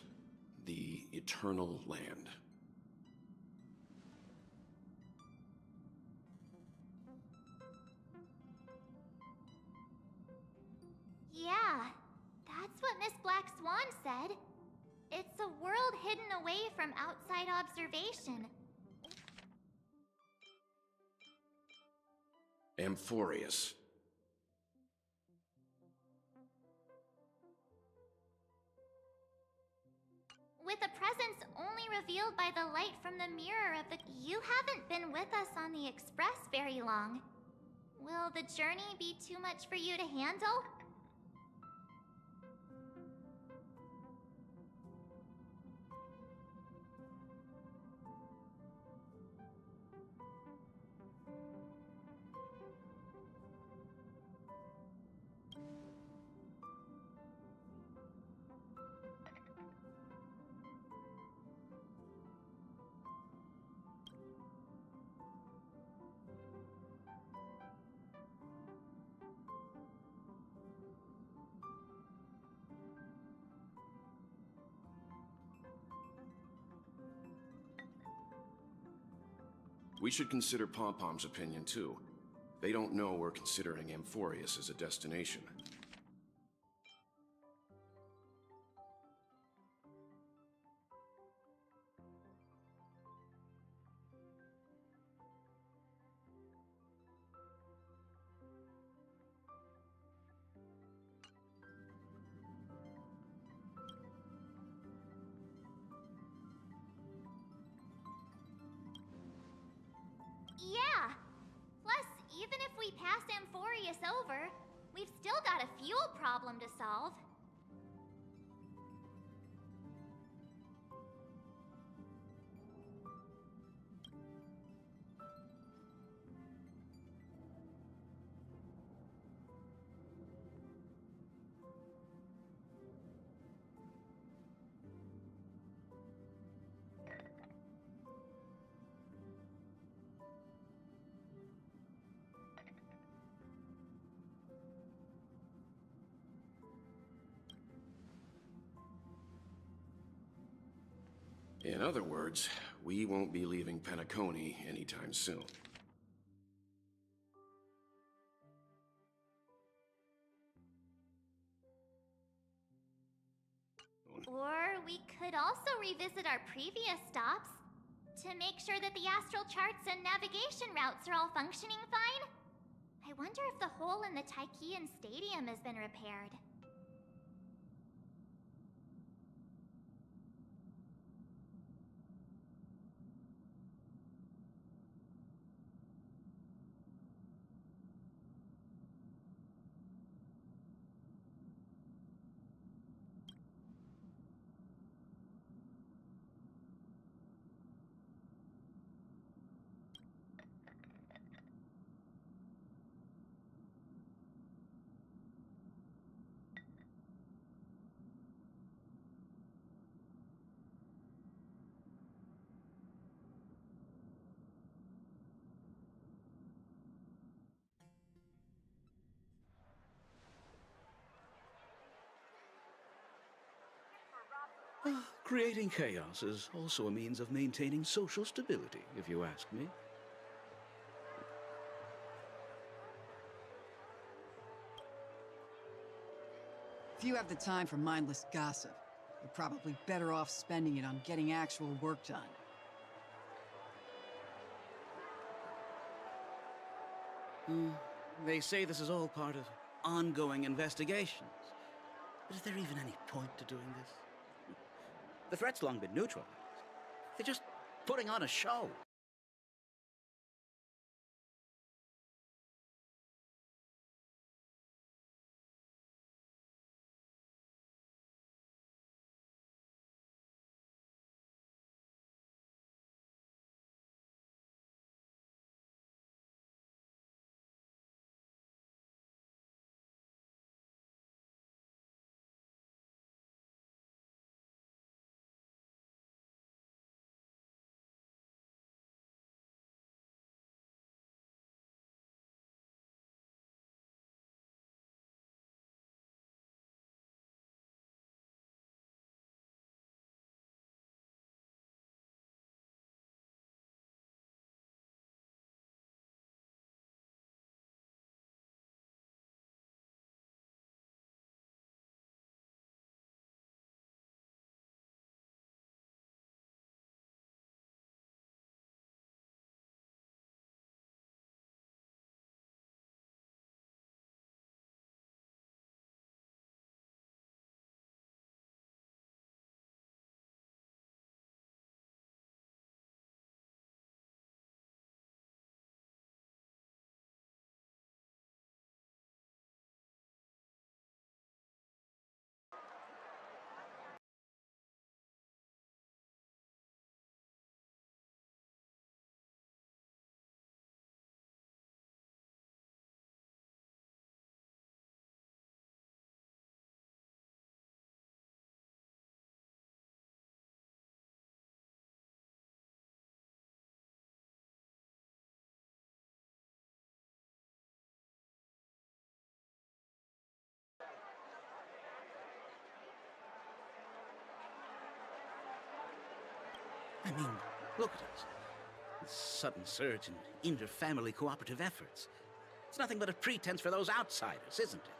the Eternal Land. Yeah, that's what Miss Black Swan said. It's a world hidden away from outside observation. Amphorius. With a presence only revealed by the light from the mirror of the... You haven't been with us on the Express very long. Will the journey be too much for you to handle? We should consider Pom-Pom's opinion, too. They don't know we're considering Amphorius as a destination. Yeah! Plus, even if we pass Amphorius over, we've still got a fuel problem to solve. In other words, we won't be leaving Penacony anytime soon. Or we could also revisit our previous stops to make sure that the astral charts and navigation routes are all functioning fine. I wonder if the hole in the Tychean Stadium has been repaired. Creating chaos is also a means of maintaining social stability, if you ask me. If you have the time for mindless gossip, you're probably better off spending it on getting actual work done. They say this is all part of ongoing investigations. But is there even any point to doing this? The threat's long been neutralized. They're just putting on a show. I mean, look at us. This sudden surge in inter-family cooperative efforts. It's nothing but a pretense for those outsiders, isn't it?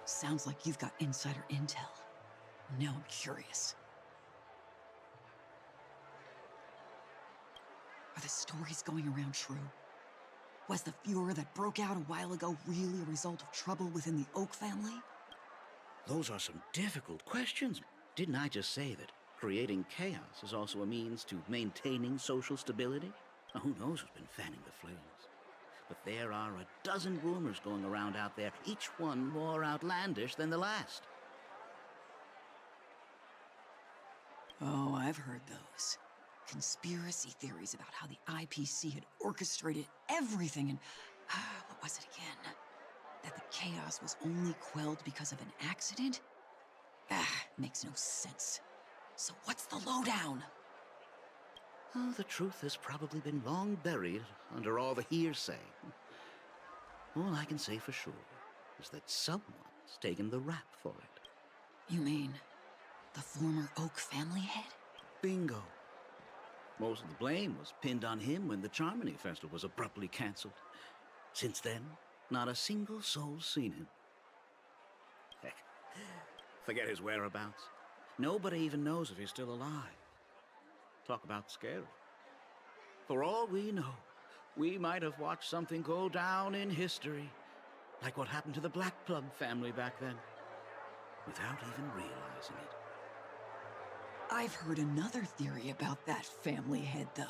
Sounds like you've got insider intel. Now I'm curious. Are the stories going around true? Was the furor that broke out a while ago really a result of trouble within the Oak family? Those are some difficult questions. Didn't I just say that creating chaos is also a means to maintaining social stability? Now, who knows who's been fanning the flames? But there are a dozen rumors going around out there, each one more outlandish than the last. Oh, I've heard those. Conspiracy theories about how the IPC had orchestrated everything and... what was it again? That the chaos was only quelled because of an accident? Makes no sense. So what's the lowdown? Oh, the truth has probably been long buried under all the hearsay. All I can say for sure is that someone's taken the rap for it. You mean the former Oak family head? Bingo. Most of the blame was pinned on him when the Charmony Festival was abruptly cancelled. Since then, not a single soul's seen him. Heck, forget his whereabouts. Nobody even knows if he's still alive. Talk about scary. For all we know, we might have watched something go down in history, like what happened to the Black Plum family back then, without even realizing it. I've heard another theory about that family head, though.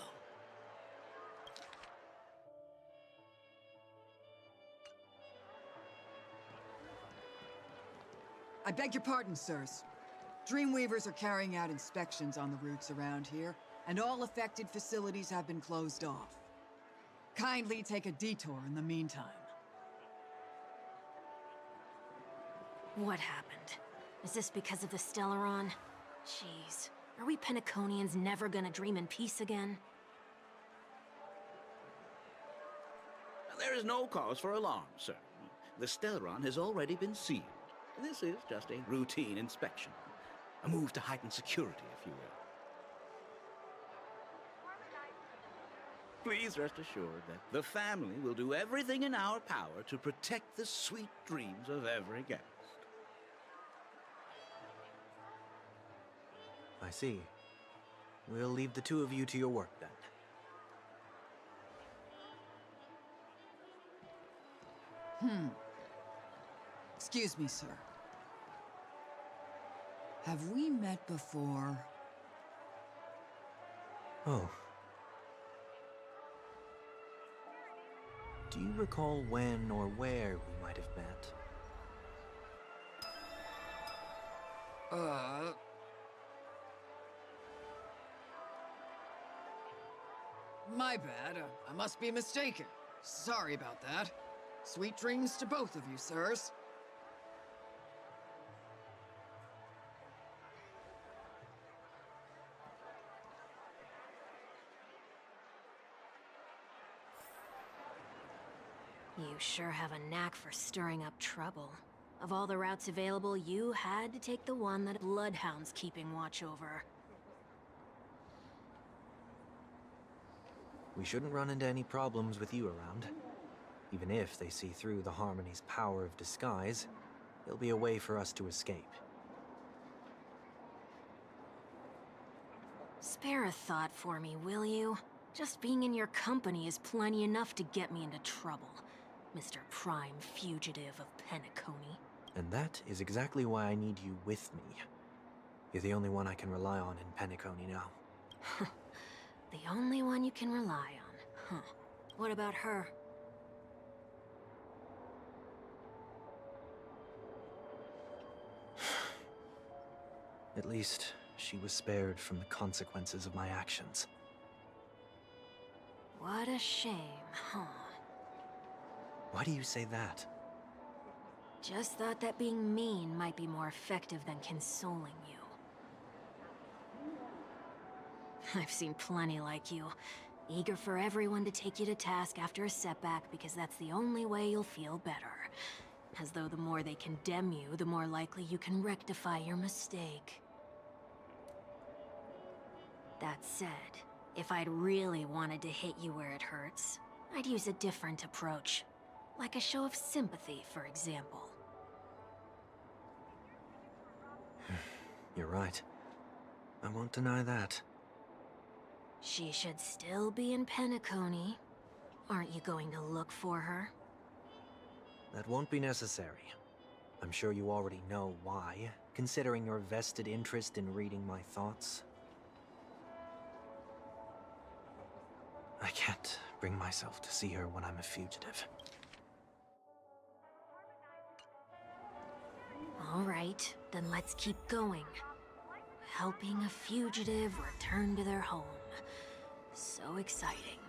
I beg your pardon, sirs. Dreamweavers are carrying out inspections on the routes around here, and all affected facilities have been closed off. Kindly take a detour in the meantime. What happened? Is this because of the Stellaron? Jeez, are we Pentaconians never gonna dream in peace again? There is no cause for alarm, sir. The Stellaron has already been sealed. This is just a routine inspection. A move to heighten security, if you will. Please rest assured that the family will do everything in our power to protect the sweet dreams of every guest. I see. We'll leave the two of you to your work, then. Excuse me, sir. Have we met before? Oh. Do you recall when or where we might have met? My bad. I must be mistaken. Sorry about that. Sweet dreams to both of you, sirs. You sure have a knack for stirring up trouble. Of all the routes available, you had to take the one that Bloodhound's keeping watch over. We shouldn't run into any problems with you around. Even if they see through the Harmony's power of disguise, there'll be a way for us to escape. Spare a thought for me, will you? Just being in your company is plenty enough to get me into trouble, Mr. Prime Fugitive of Penacony. And that is exactly why I need you with me. You're the only one I can rely on in Penacony now. The only one you can rely on, huh? What about her? At least, she was spared from the consequences of my actions. What a shame, huh? Why do you say that? Just thought that being mean might be more effective than consoling you. I've seen plenty like you, eager for everyone to take you to task after a setback because that's the only way you'll feel better. As though the more they condemn you, the more likely you can rectify your mistake. That said, if I'd really wanted to hit you where it hurts, I'd use a different approach. Like a show of sympathy, for example. You're right. I won't deny that. She should still be in Penacony. Aren't you going to look for her? That won't be necessary. I'm sure you already know why, considering your vested interest in reading my thoughts. I can't bring myself to see her when I'm a fugitive. All right, then let's keep going. Helping a fugitive return to their home. So exciting.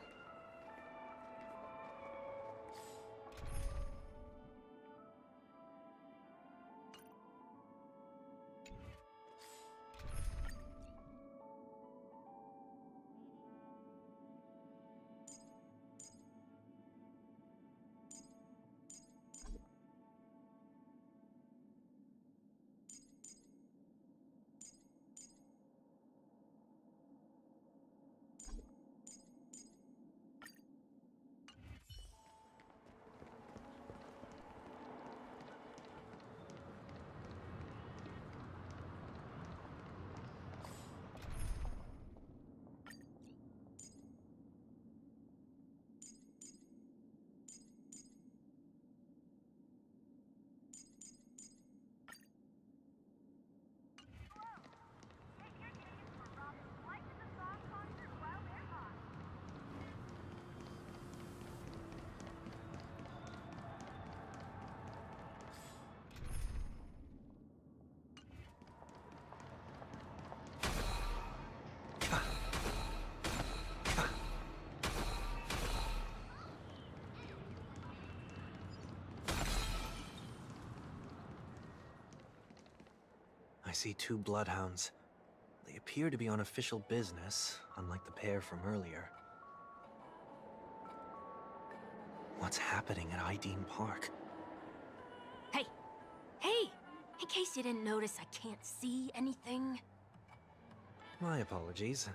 I see two bloodhounds. They appear to be on official business, unlike the pair from earlier. What's happening at Ideen Park? Hey! Hey! In case you didn't notice, I can't see anything. My apologies.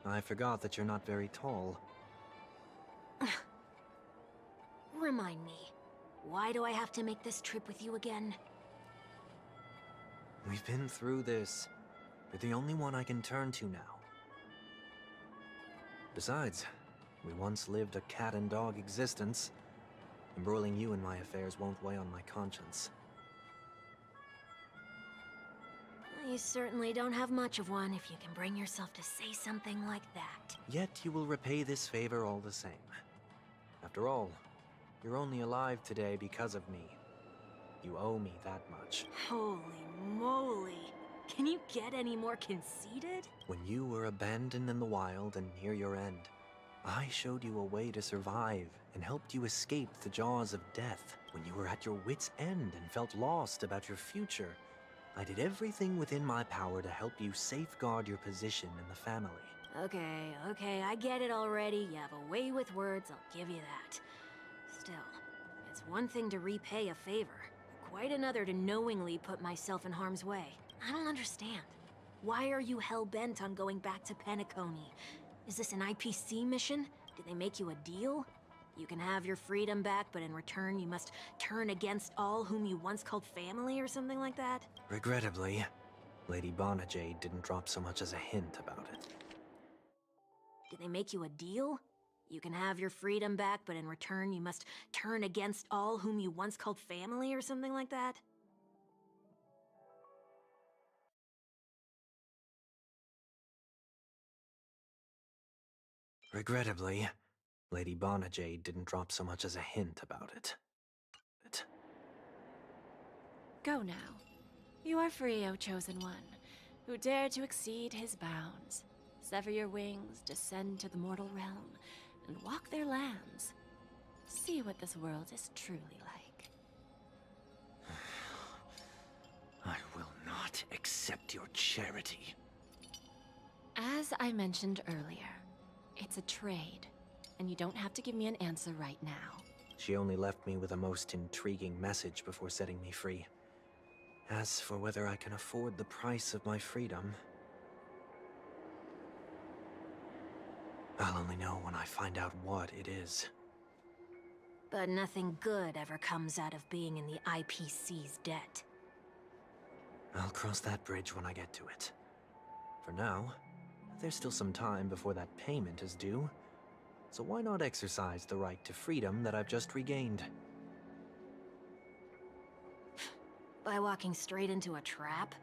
I forgot that you're not very tall. Remind me, why do I have to make this trip with you again? We've been through this. You're the only one I can turn to now. Besides, we once lived a cat-and-dog existence. Embroiling you in my affairs won't weigh on my conscience. You certainly don't have much of one if you can bring yourself to say something like that. Yet you will repay this favor all the same. After all, you're only alive today because of me. You owe me that much. Holy moly! Can you get any more conceited? When you were abandoned in the wild and near your end, I showed you a way to survive and helped you escape the jaws of death. When you were at your wit's end and felt lost about your future, I did everything within my power to help you safeguard your position in the family. Okay, I get it already. You have a way with words, I'll give you that. Still, It's one thing to repay a favor, quite another to knowingly put myself in harm's way. I don't understand. Why are you hell-bent on going back to Penacony? Is this an IPC mission? Did they make you a deal? You can have your freedom back, but in return you must turn against all whom you once called family or something like that? Regrettably, Lady Bonajade didn't drop so much as a hint about it. Did they make you a deal? You can have your freedom back, but in return you must turn against all whom you once called family or something like that? Regrettably, Lady Bonajade didn't drop so much as a hint about it. Go now. You are free, O Chosen One, who dare to exceed his bounds. Sever your wings, descend to the mortal realm, and walk their lands. See what this world is truly like. I will not accept your charity. As I mentioned earlier, it's a trade, and you don't have to give me an answer right now. She only left me with a most intriguing message before setting me free. As for whether I can afford the price of my freedom, I'll only know when I find out what it is. But nothing good ever comes out of being in the IPC's debt. I'll cross that bridge when I get to it. For now, there's still some time before that payment is due, so why not exercise the right to freedom that I've just regained? By walking straight into a trap?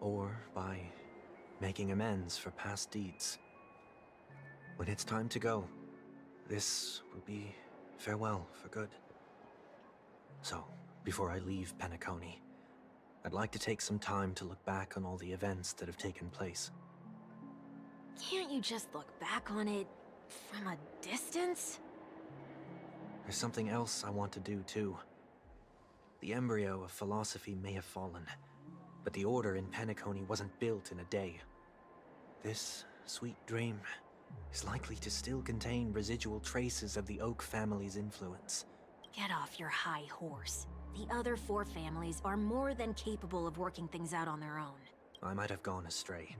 Or by making amends for past deeds. When it's time to go, this will be farewell for good. So, before I leave Penacony, I'd like to take some time to look back on all the events that have taken place. Can't you just look back on it from a distance? There's something else I want to do too. The embryo of philosophy may have fallen, but the order in Penacony wasn't built in a day. This sweet dream is likely to still contain residual traces of the Oak family's influence. Get off your high horse. The other 4 families are more than capable of working things out on their own. I might have gone astray,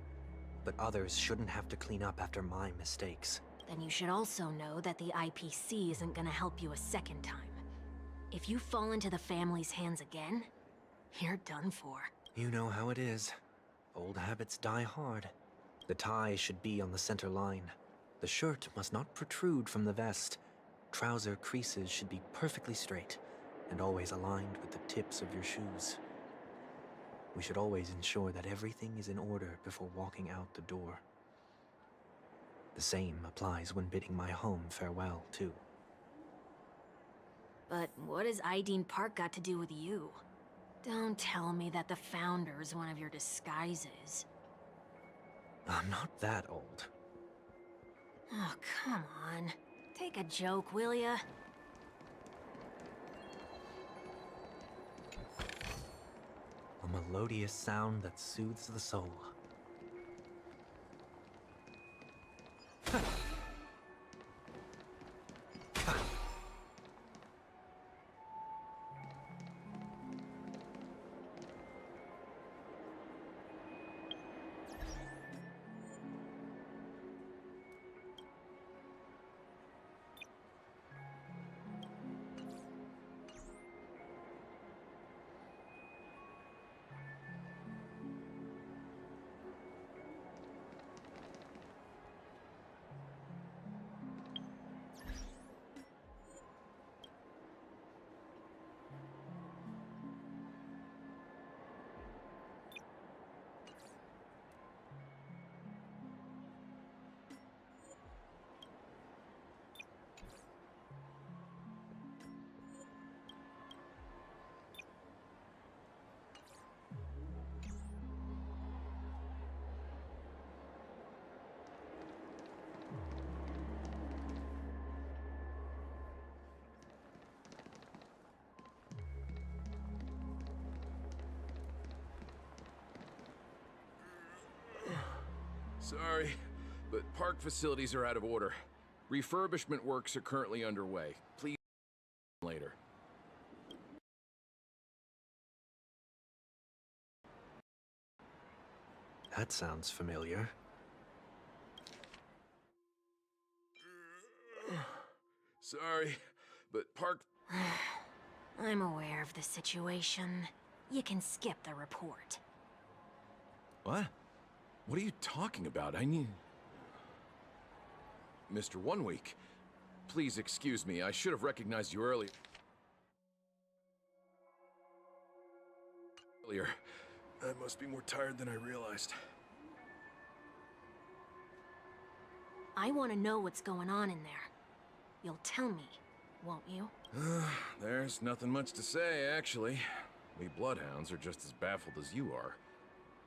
but others shouldn't have to clean up after my mistakes. Then you should also know that the IPC isn't gonna help you a second time. If you fall into the family's hands again, you're done for. You know how it is. Old habits die hard. The tie should be on the center line. The shirt must not protrude from the vest. Trouser creases should be perfectly straight, and always aligned with the tips of your shoes. We should always ensure that everything is in order before walking out the door. The same applies when bidding my home farewell, too. But what has Ideen Park got to do with you? Don't tell me that the Founder's one of your disguises. I'm not that old. Oh, come on. Take a joke, will ya? A melodious sound that soothes the soul. Sorry, but park facilities are out of order. Refurbishment works are currently underway. Please later. That sounds familiar. Sorry, but Park... I'm aware of the situation. You can skip the report. What? What are you talking about? I need... Mr. One Week, please excuse me. I should have recognized you earlier. I must be more tired than I realized. I want to know what's going on in there. You'll tell me, won't you? There's nothing much to say, actually. We Bloodhounds are just as baffled as you are.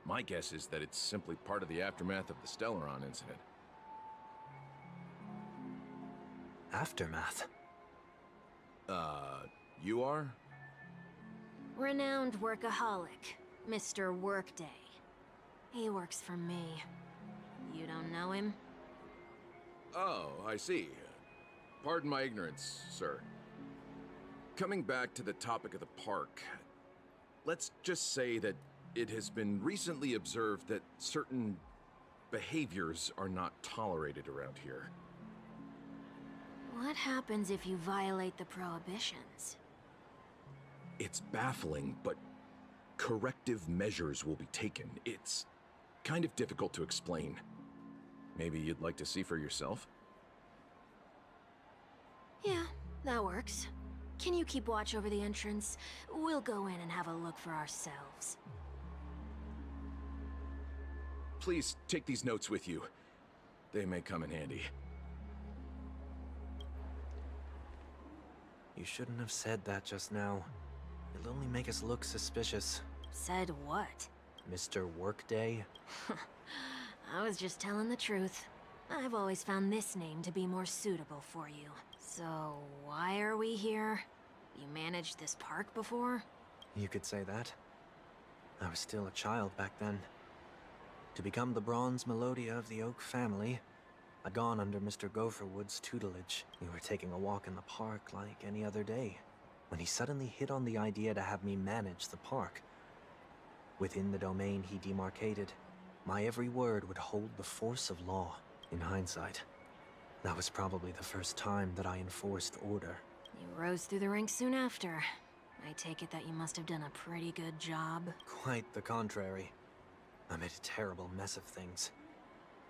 My guess is that it's simply part of the aftermath of the Stellaron incident. Aftermath? You are? Renowned workaholic, Mr. Workday. He works for me. You don't know him? Oh, I see. Pardon my ignorance, sir. Coming back to the topic of the park, let's just say that it has been recently observed that certain behaviors are not tolerated around here. What happens if you violate the prohibitions? It's baffling, but corrective measures will be taken. It's kind of difficult to explain. Maybe you'd like to see for yourself? Yeah, that works. Can you keep watch over the entrance? We'll go in and have a look for ourselves. Please take these notes with you. They may come in handy. You shouldn't have said that just now. It'll only make us look suspicious. Said what? Mr. Workday? I was just telling the truth. I've always found this name to be more suitable for you. So, why are we here? You managed this park before? You could say that. I was still a child back then. To become the bronze Melodia of the Oak family, I'd gone under Mr. Gopherwood's tutelage. We were taking a walk in the park like any other day, when he suddenly hit on the idea to have me manage the park. Within the domain he demarcated, my every word would hold the force of law. In hindsight, that was probably the first time that I enforced order. You rose through the ranks soon after. I take it that you must have done a pretty good job. Quite the contrary. I made a terrible mess of things.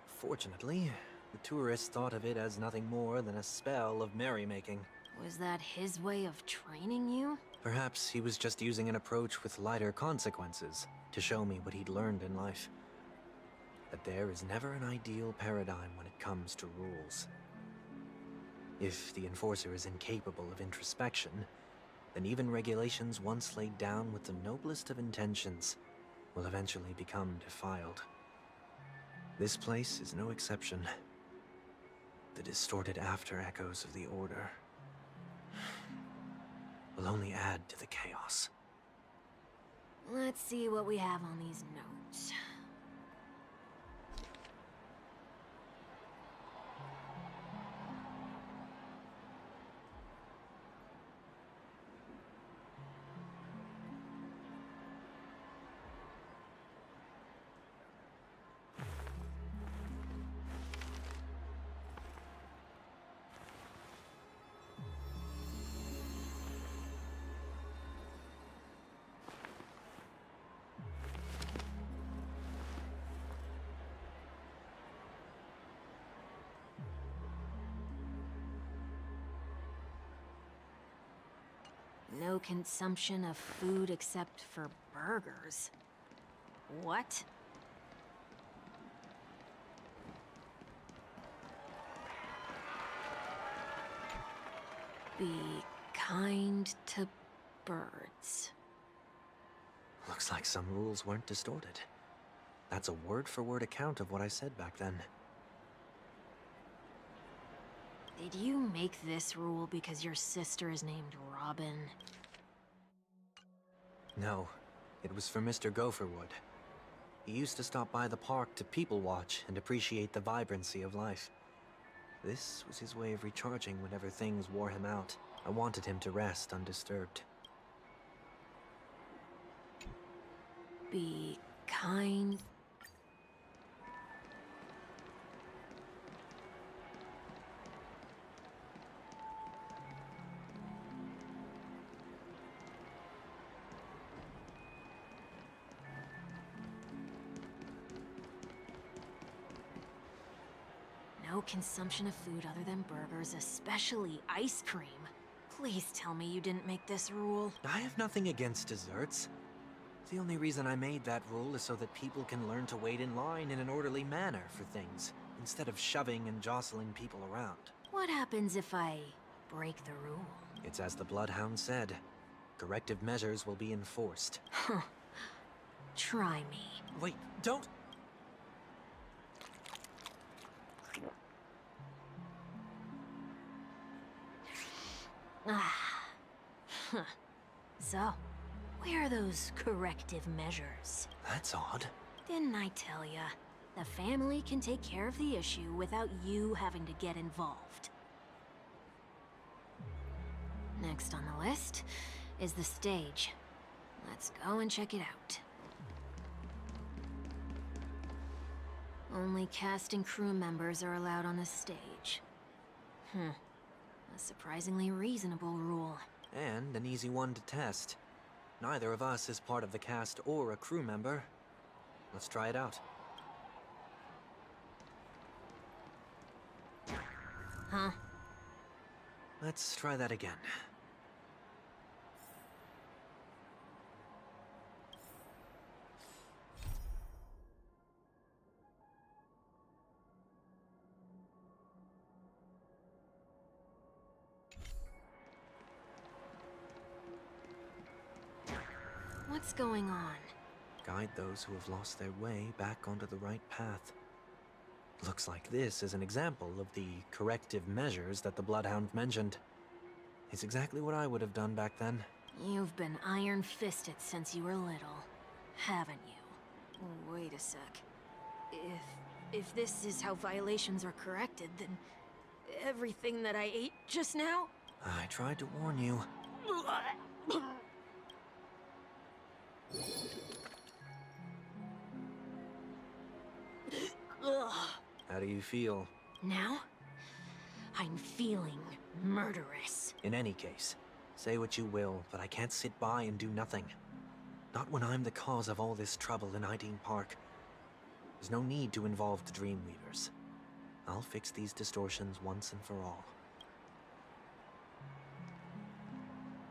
Fortunately, the tourists thought of it as nothing more than a spell of merrymaking. Was that his way of training you? Perhaps he was just using an approach with lighter consequences to show me what he'd learned in life. That there is never an ideal paradigm when it comes to rules. If the enforcer is incapable of introspection, then even regulations once laid down with the noblest of intentions will eventually become defiled. This place is no exception. The distorted after-echoes of the Order will only add to the chaos. Let's see what we have on these notes. No consumption of food except for burgers. What? Be kind to birds. Looks like some rules weren't distorted. That's a word-for-word account of what I said back then. Did you make this rule because your sister is named Robin? No, it was for Mr. Gopherwood. He used to stop by the park to people watch and appreciate the vibrancy of life. This was his way of recharging whenever things wore him out. I wanted him to rest undisturbed. Be kind. No consumption of food other than burgers, especially ice cream. Please tell me you didn't make this rule. I have nothing against desserts. The only reason I made that rule is so that people can learn to wait in line in an orderly manner for things, instead of shoving and jostling people around. What happens if I break the rule? It's as the Bloodhound said. Corrective measures will be enforced. Huh. Try me. Wait, don't! Ah. Huh. So, where are those corrective measures? That's odd. Didn't I tell ya? The family can take care of the issue without you having to get involved. Next on the list is the stage. Let's go and check it out. Only cast and crew members are allowed on the stage. A surprisingly reasonable rule. And an easy one to test. Neither of us is part of the cast or a crew member. Let's try it out. Huh? Let's try that again. What's going on? Guide those who have lost their way back onto the right path. Looks like this is an example of the corrective measures that the Bloodhound mentioned. It's exactly what I would have done back then. You've been iron-fisted since you were little, haven't you? Wait a sec. If this is how violations are corrected, then everything that I ate just now? I tried to warn you. How do you feel? Now? I'm feeling murderous. In any case, say what you will, but I can't sit by and do nothing. Not when I'm the cause of all this trouble in Ideen Park. There's no need to involve the Dreamweavers. I'll fix these distortions once and for all.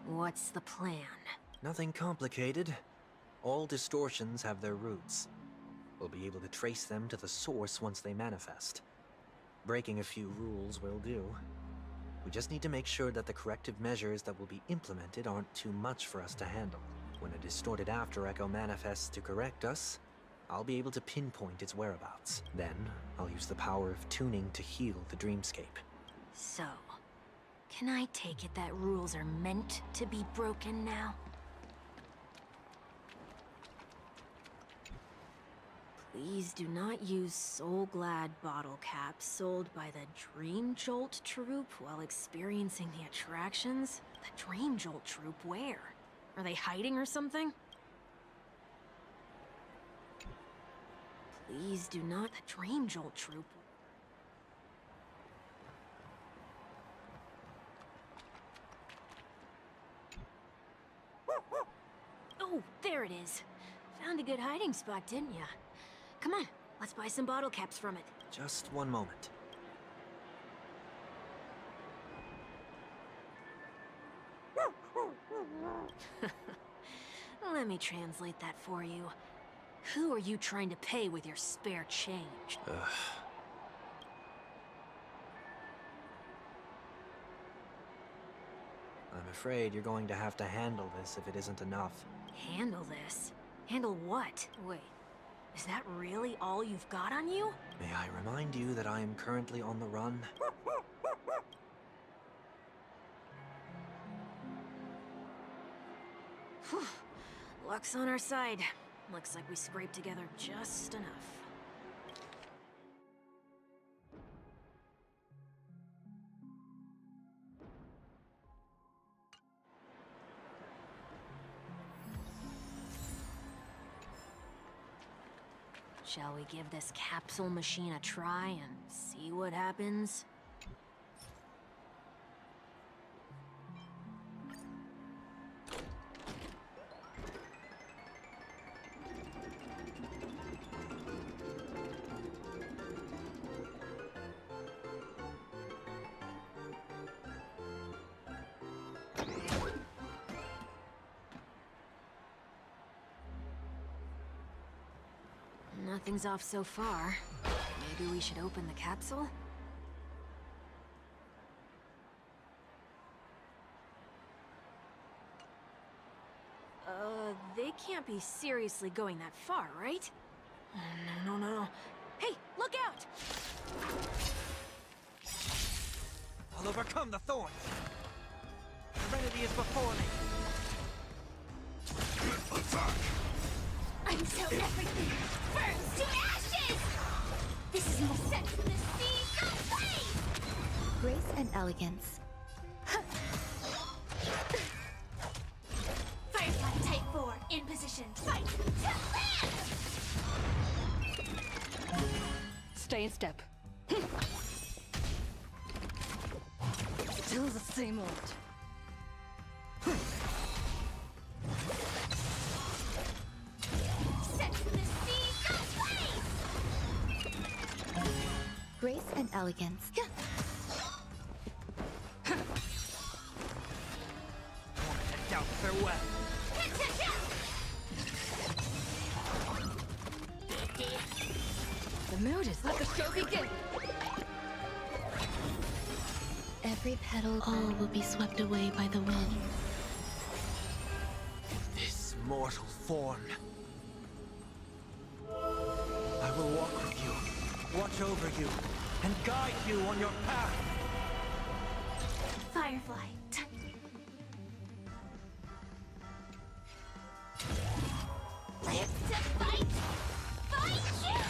What's the plan? Nothing complicated. All distortions have their roots. We'll be able to trace them to the source once they manifest. Breaking a few rules will do. We just need to make sure that the corrective measures that will be implemented aren't too much for us to handle. When a distorted after echo manifests to correct us, I'll be able to pinpoint its whereabouts. Then, I'll use the power of tuning to heal the dreamscape. So, can I take it that rules are meant to be broken now? Please do not use Soul Glad bottle caps sold by the Dream Jolt troupe while experiencing the attractions. The Dream Jolt troupe, where? Are they hiding or something? Please do not. The Dream Jolt troupe. Oh, there it is. Found a good hiding spot, didn't ya? Come on, let's buy some bottle caps from it. Just one moment. Let me translate that for you. Who are you trying to pay with your spare change? I'm afraid you're going to have to handle this if it isn't enough. Handle this? Handle what? Wait, is that really all you've got on you? May I remind you that I am currently on the run? Whew. Luck's on our side. Looks like we scraped together just enough. Shall we give this capsule machine a try and see what happens? Nothing's off so far. Maybe we should open the capsule? They can't be seriously going that far, right? Oh, no. Hey, look out! I'll overcome the thorns. Serenity is before me. Attack! I'm so everything burns to ashes! This is my set from the sea, go play! Grace and elegance. Firefly Type 4, in position. Fight to land! Stay in step. Still the same old. Set from the sea, go play! Grace and elegance. Out farewell. The mood is let the show begin. Every petal, all will be swept away by the wind. This mortal form. I will walk with you, watch over you, and guide you on your path. Firefly. Live to fight! Fight you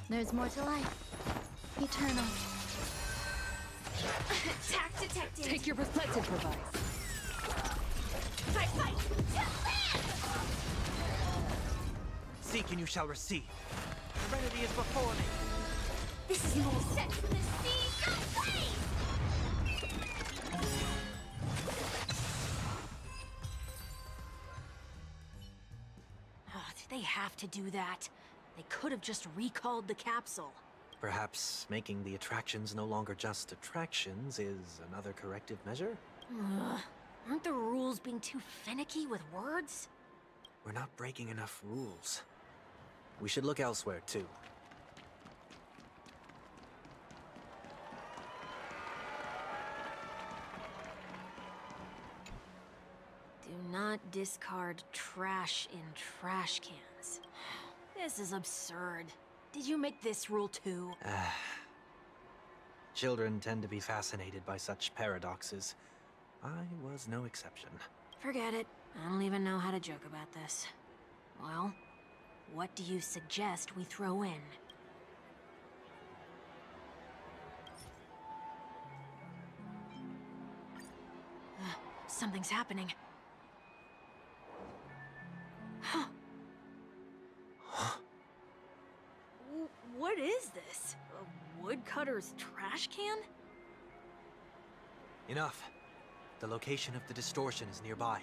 There's more to life. Eternal. Attack detected! Take your reflective device. Fight! To land! Seek and you shall receive. Serenity is before me. This is more set from the sea, go play! Oh, did they have to do that? They could have just recalled the capsule. Perhaps making the attractions no longer just attractions is another corrective measure? Ugh. Aren't the rules being too finicky with words? We're not breaking enough rules. We should look elsewhere, too. Do not discard trash in trash cans. This is absurd. Did you make this rule too? Children tend to be fascinated by such paradoxes. I was no exception. Forget it. I don't even know how to joke about this. Well, what do you suggest we throw in? Something's happening. Huh. What is this? A woodcutter's trash can? Enough. The location of the distortion is nearby.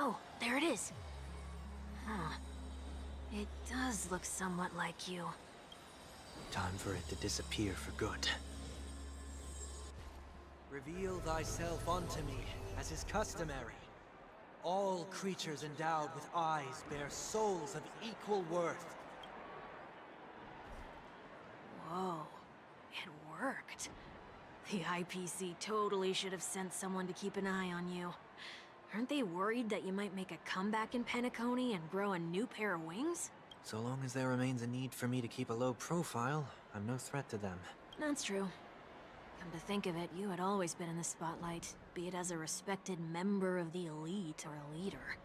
Oh, there it is. Huh. It does look somewhat like you. Time for it to disappear for good. Reveal thyself unto me, as is customary. All creatures endowed with eyes bear souls of equal worth. Whoa, it worked. The IPC totally should have sent someone to keep an eye on you. Aren't they worried that you might make a comeback in Penacony and grow a new pair of wings? So long as there remains a need for me to keep a low profile, I'm no threat to them. That's true. Come to think of it, you had always been in the spotlight, be it as a respected member of the elite or a leader.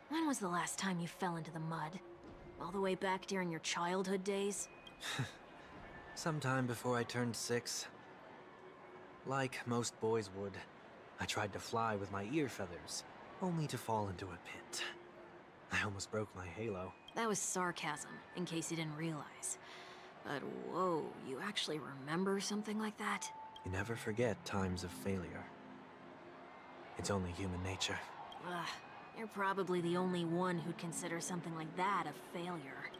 When was the last time you fell into the mud? All the way back during your childhood days? Sometime before I turned 6. Like most boys would, I tried to fly with my ear feathers, only to fall into a pit. I almost broke my halo. That was sarcasm, in case you didn't realize. But whoa, you actually remember something like that? You never forget times of failure. It's only human nature. Ugh, you're probably the only one who'd consider something like that a failure.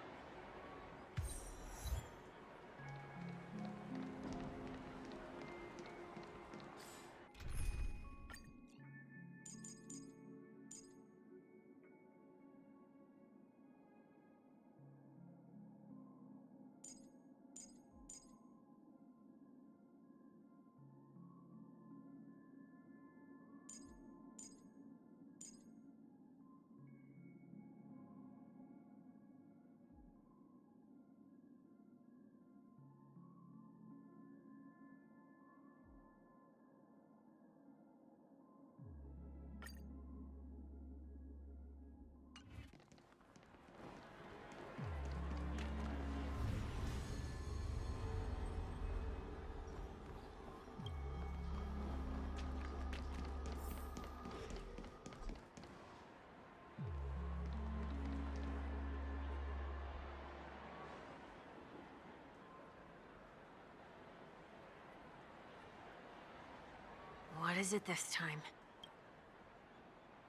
What is it this time?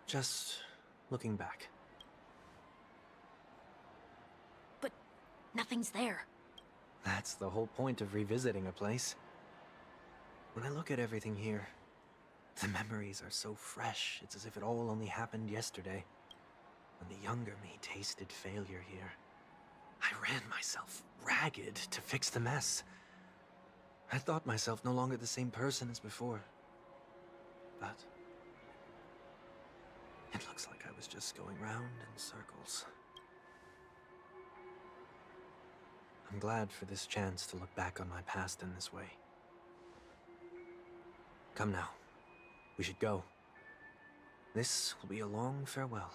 Just looking back. But nothing's there. That's the whole point of revisiting a place. When I look at everything here, the memories are so fresh, it's as if it all only happened yesterday. When the younger me tasted failure here. I ran myself ragged to fix the mess. I thought myself no longer the same person as before. But it looks like I was just going round in circles. I'm glad for this chance to look back on my past in this way. Come now, we should go. This will be a long farewell.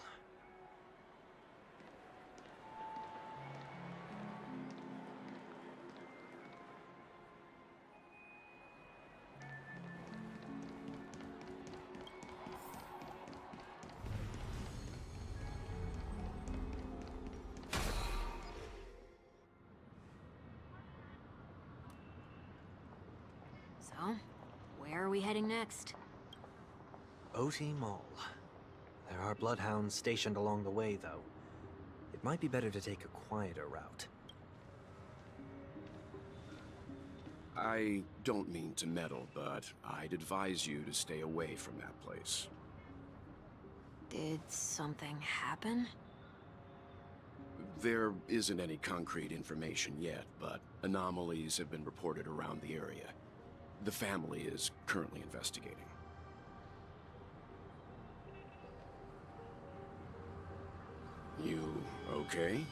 So, where are we heading next? OT Mall. There are bloodhounds stationed along the way, though. It might be better to take a quieter route. I don't mean to meddle, but I'd advise you to stay away from that place. Did something happen? There isn't any concrete information yet, but anomalies have been reported around the area. The family is currently investigating. You okay?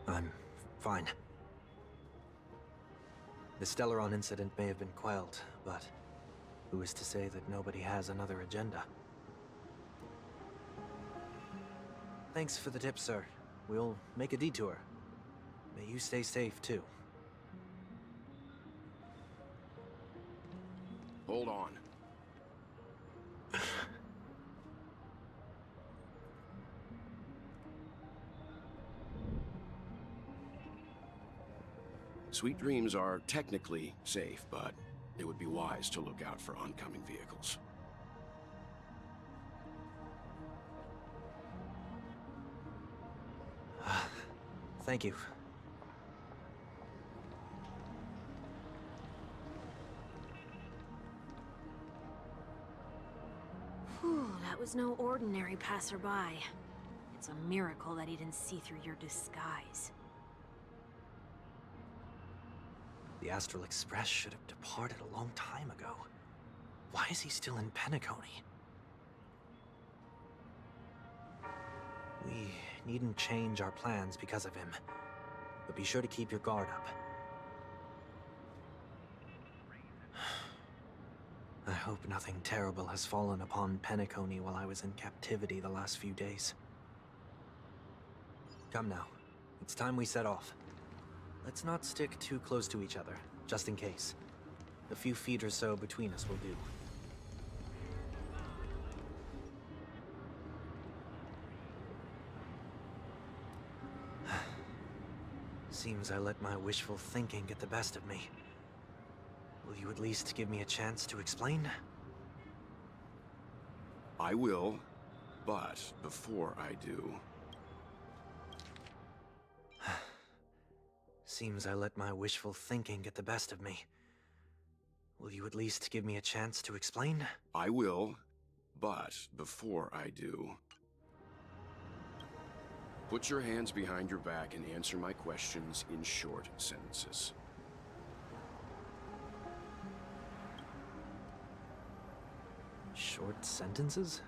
I'm fine. The Stellaron incident may have been quelled, but who is to say that nobody has another agenda? Thanks for the tip, sir. We'll make a detour. May you stay safe, too. Hold on. Sweet Dreams are technically safe, but it would be wise to look out for oncoming vehicles. Thank you. That was no ordinary passerby. It's a miracle that he didn't see through your disguise. The Astral Express should have departed a long time ago. Why is he still in Penacony? We needn't change our plans because of him, but be sure to keep your guard up. I hope nothing terrible has fallen upon Penacony while I was in captivity the last few days. Come now, it's time we set off. Let's not stick too close to each other, just in case. A few feet or so between us will do. Seems I let my wishful thinking get the best of me. Will you at least give me a chance to explain? I will, but before I do... Seems I let my wishful thinking get the best of me. Will you at least give me a chance to explain? I will, but before I do... Put your hands behind your back and answer my questions in short sentences. Short sentences?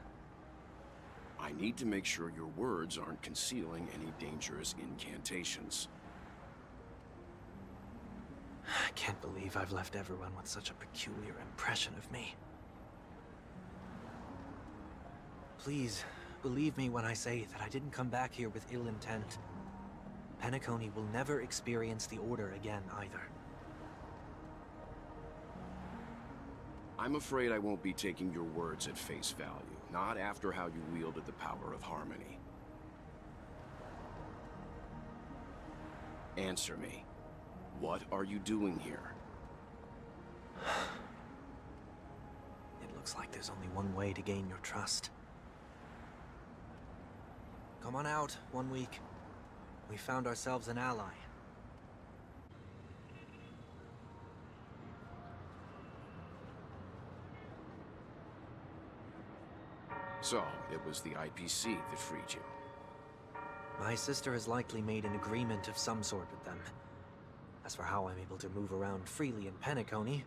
I need to make sure your words aren't concealing any dangerous incantations. I can't believe I've left everyone with such a peculiar impression of me. Please, believe me when I say that I didn't come back here with ill intent. Penacony will never experience the Order again, either. I'm afraid I won't be taking your words at face value, not after how you wielded the power of harmony. Answer me. What are you doing here? It looks like there's only one way to gain your trust. Come on out, 1 week. We found ourselves an ally. So, it was the IPC that freed you. My sister has likely made an agreement of some sort with them. As for how I'm able to move around freely in Penacony,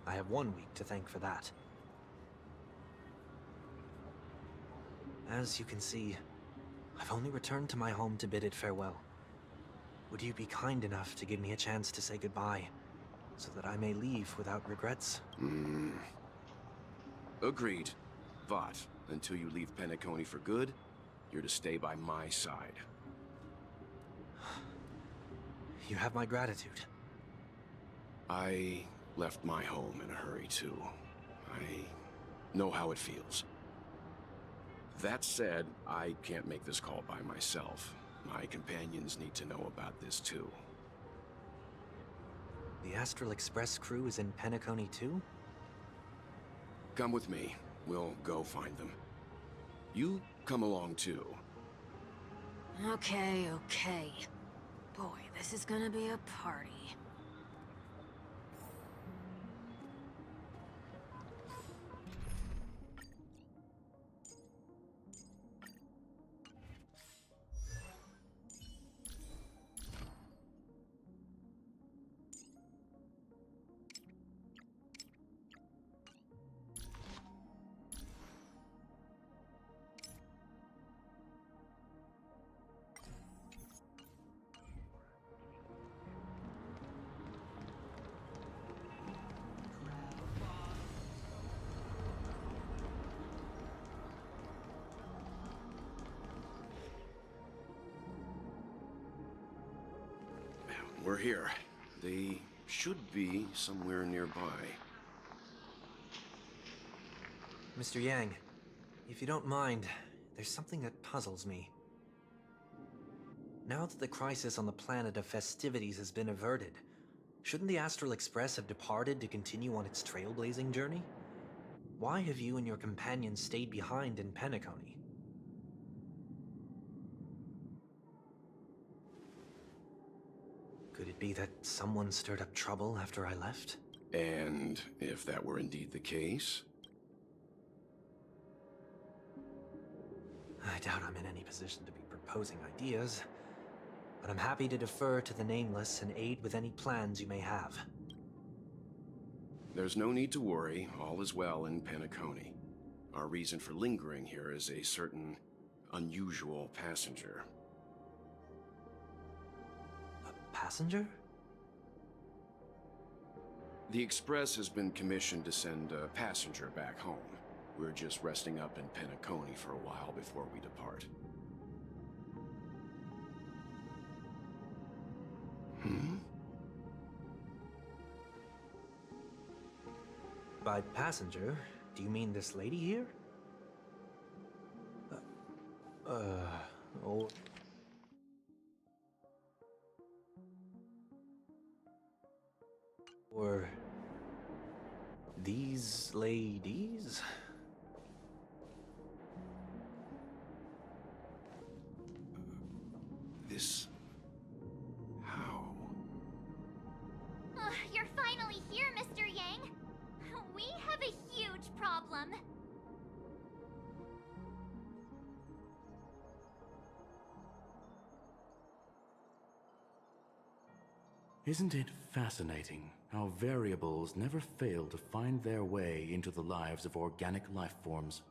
I have 1 week to thank for that. As you can see, I've only returned to my home to bid it farewell. Would you be kind enough to give me a chance to say goodbye, so that I may leave without regrets? Agreed. But, until you leave Penacony for good, you're to stay by my side. You have my gratitude. I left my home in a hurry, too. I know how it feels. That said, I can't make this call by myself. My companions need to know about this, too. The Astral Express crew is in Penacony, too? Come with me. We'll go find them. You come along, too. Okay. Boy, this is gonna be a party. We're here. They should be somewhere nearby. Mr. Yang, if you don't mind, there's something that puzzles me. Now that the crisis on the planet of festivities has been averted, shouldn't the Astral Express have departed to continue on its trailblazing journey? Why have you and your companions stayed behind in Penacony? Could it be that someone stirred up trouble after I left? And if that were indeed the case? I doubt I'm in any position to be proposing ideas, but I'm happy to defer to the Nameless and aid with any plans you may have. There's no need to worry. All is well in Penacony. Our reason for lingering here is a certain unusual passenger. A passenger? The Express has been commissioned to send a passenger back home. We're just resting up in Penacony for a while before we depart. By passenger, do you mean this lady here? Oh. Or these ladies? This... how? You're finally here, Mr. Yang. We have a huge problem. Isn't it fascinating how variables never fail to find their way into the lives of organic life forms?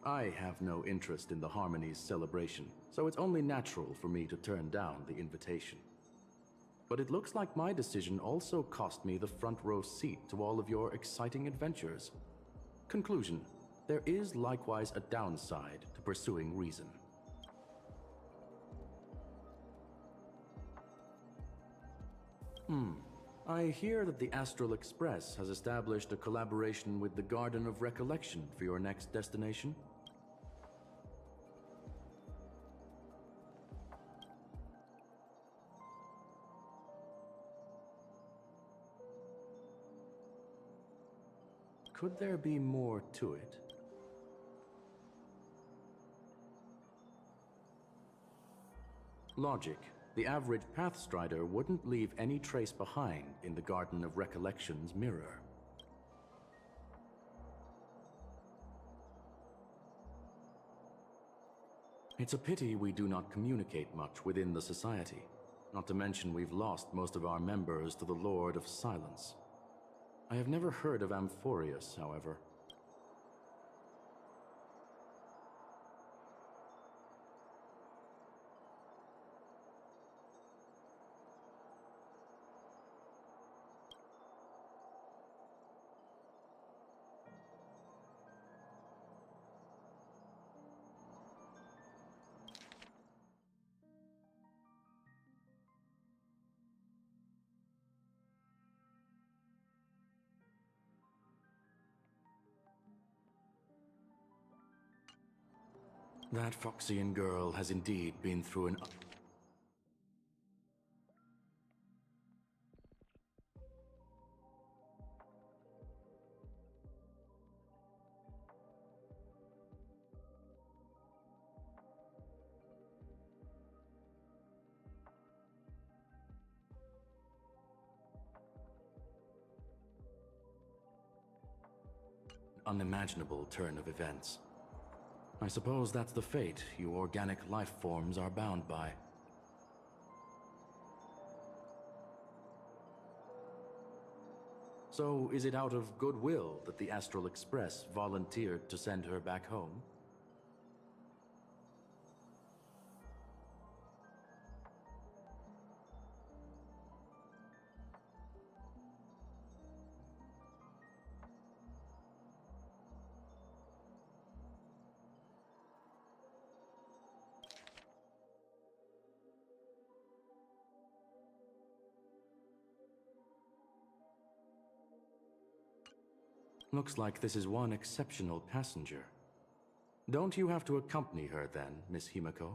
I have no interest in the Harmony's celebration, so it's only natural for me to turn down the invitation. But it looks like my decision also cost me the front row seat to all of your exciting adventures. Conclusion: there is likewise a downside to pursuing reason. I hear that the Astral Express has established a collaboration with the Garden of Recollection for your next destination. Could there be more to it? Logic. The average Pathstrider wouldn't leave any trace behind in the Garden of Recollection's mirror. It's a pity we do not communicate much within the society. Not to mention we've lost most of our members to the Lord of Silence. I have never heard of Amphorius, however. That Foxian girl has indeed been through an... unimaginable turn of events. I suppose that's the fate you organic life forms are bound by. So, is it out of goodwill that the Astral Express volunteered to send her back home? Looks like this is one exceptional passenger. Don't you have to accompany her then, Miss Himiko?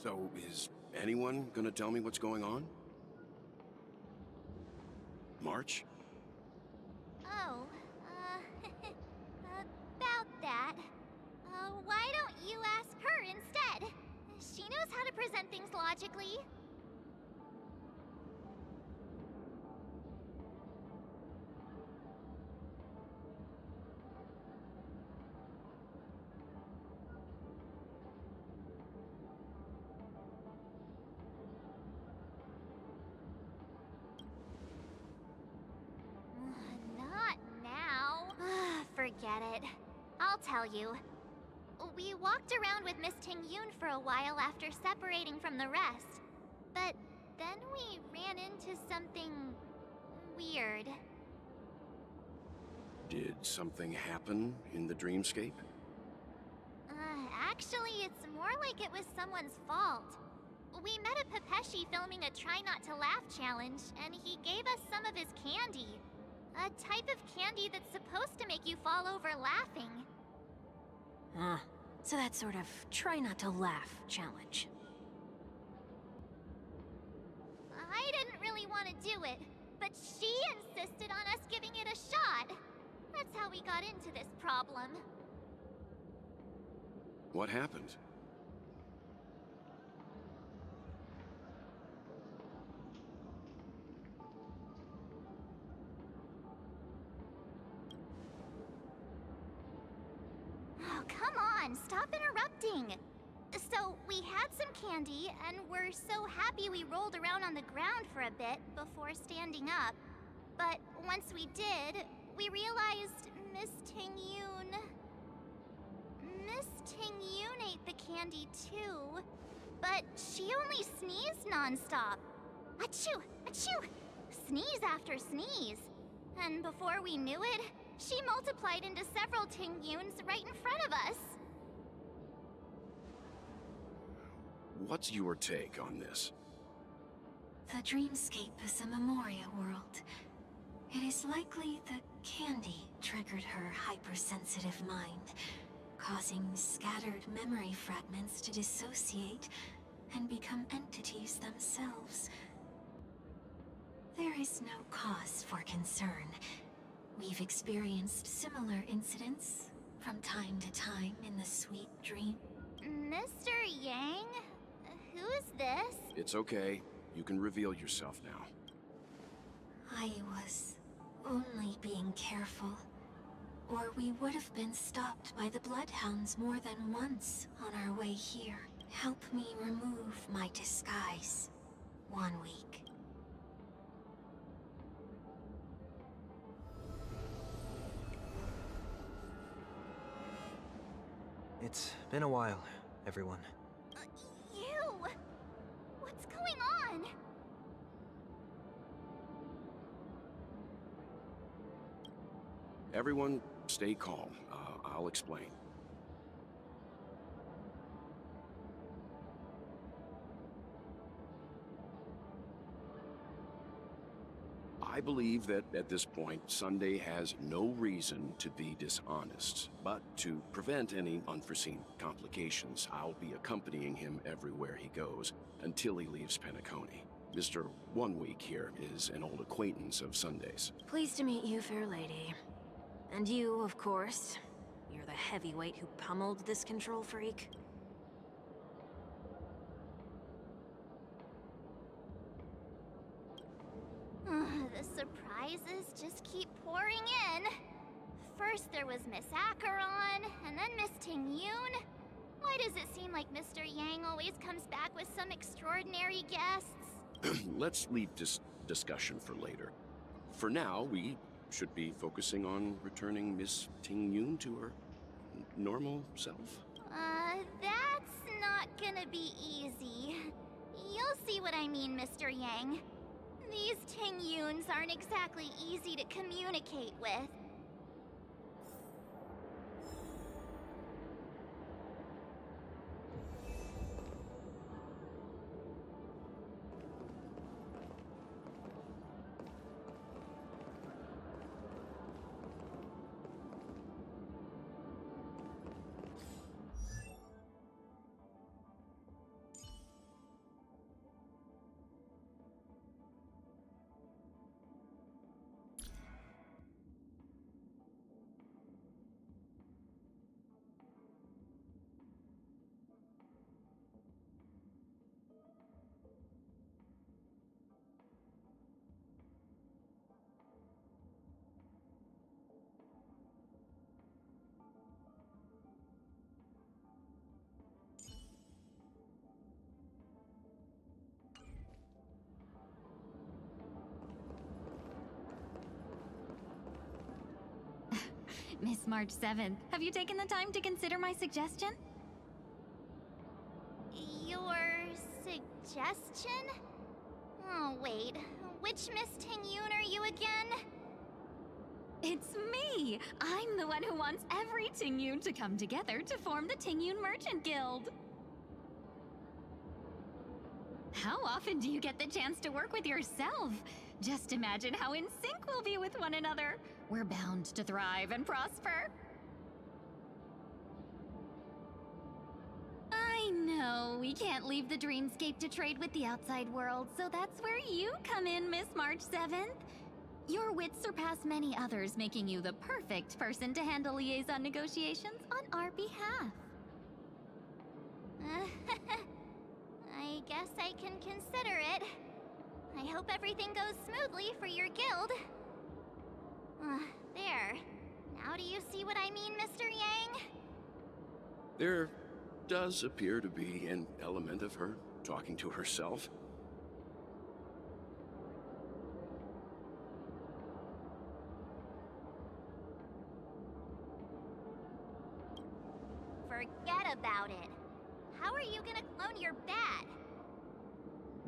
So, is anyone gonna tell me what's going on? March? Oh, about that. Why don't you ask her instead? She knows how to present things logically. Not now. Forget it. I'll tell you. We walked around with Miss Ting-Yoon for a while after separating from the rest. But then we ran into something weird. Did something happen in the dreamscape? Actually, it's more like it was someone's fault. We met a Pepeshi filming a Try Not to Laugh challenge, and he gave us some of his candy. A type of candy that's supposed to make you fall over laughing. So that sort of try not to laugh challenge. I didn't really want to do it, but she insisted on us giving it a shot. That's how we got into this problem. What happened? Oh, come on, stop interrupting. So, we had some candy, and we're so happy we rolled around on the ground for a bit before standing up. But once we did, we realized Miss Ting-Yoon... Miss Ting-Yoon ate the candy too, but she only sneezed nonstop. Achoo! Achoo! Sneeze after sneeze. And before we knew it, she multiplied into several Ting-Yoons right in front of us. What's your take on this? The dreamscape is a Memoria world. It is likely the candy triggered her hypersensitive mind, causing scattered memory fragments to dissociate and become entities themselves. There is no cause for concern. We've experienced similar incidents from time to time in the sweet dream. Mr. Yang? Who is this? It's okay. You can reveal yourself now. I was only being careful, or we would have been stopped by the Bloodhounds more than once on our way here. Help me remove my disguise. 1 week. It's been a while, everyone. You! What's going on? Everyone, stay calm. I'll explain. I believe that at this point, Sunday has no reason to be dishonest. But to prevent any unforeseen complications, I'll be accompanying him everywhere he goes until he leaves Penacony. Mr. 1 Week here is an old acquaintance of Sunday's. Pleased to meet you, fair lady. And you, of course. You're the heavyweight who pummeled this control freak. The surprises just keep pouring in. First there was Miss Acheron, and then Miss Ting-Yoon. Why does it seem like Mr. Yang always comes back with some extraordinary guests? Let's leave this discussion for later. For now, we should be focusing on returning Miss Ting-Yoon to her normal self. That's not gonna be easy. You'll see what I mean, Mr. Yang. These Ting-Yoons aren't exactly easy to communicate with. Miss March 7th, have you taken the time to consider my suggestion? Your suggestion? Oh, wait. Which Miss Ting-Yoon are you again? It's me! I'm the one who wants every Ting-Yoon to come together to form the Ting-Yoon Merchant Guild. How often do you get the chance to work with yourself? Just imagine how in sync we'll be with one another. We're bound to thrive and prosper. I know we can't leave the dreamscape to trade with the outside world, so that's where you come in, Miss March 7th. Your wits surpass many others, making you the perfect person to handle liaison negotiations on our behalf. I guess I can consider it. I hope everything goes smoothly for your guild. There. Now do you see what I mean, Mr. Yang? There does appear to be an element of her talking to herself. Forget about it. How are you gonna clone your bat?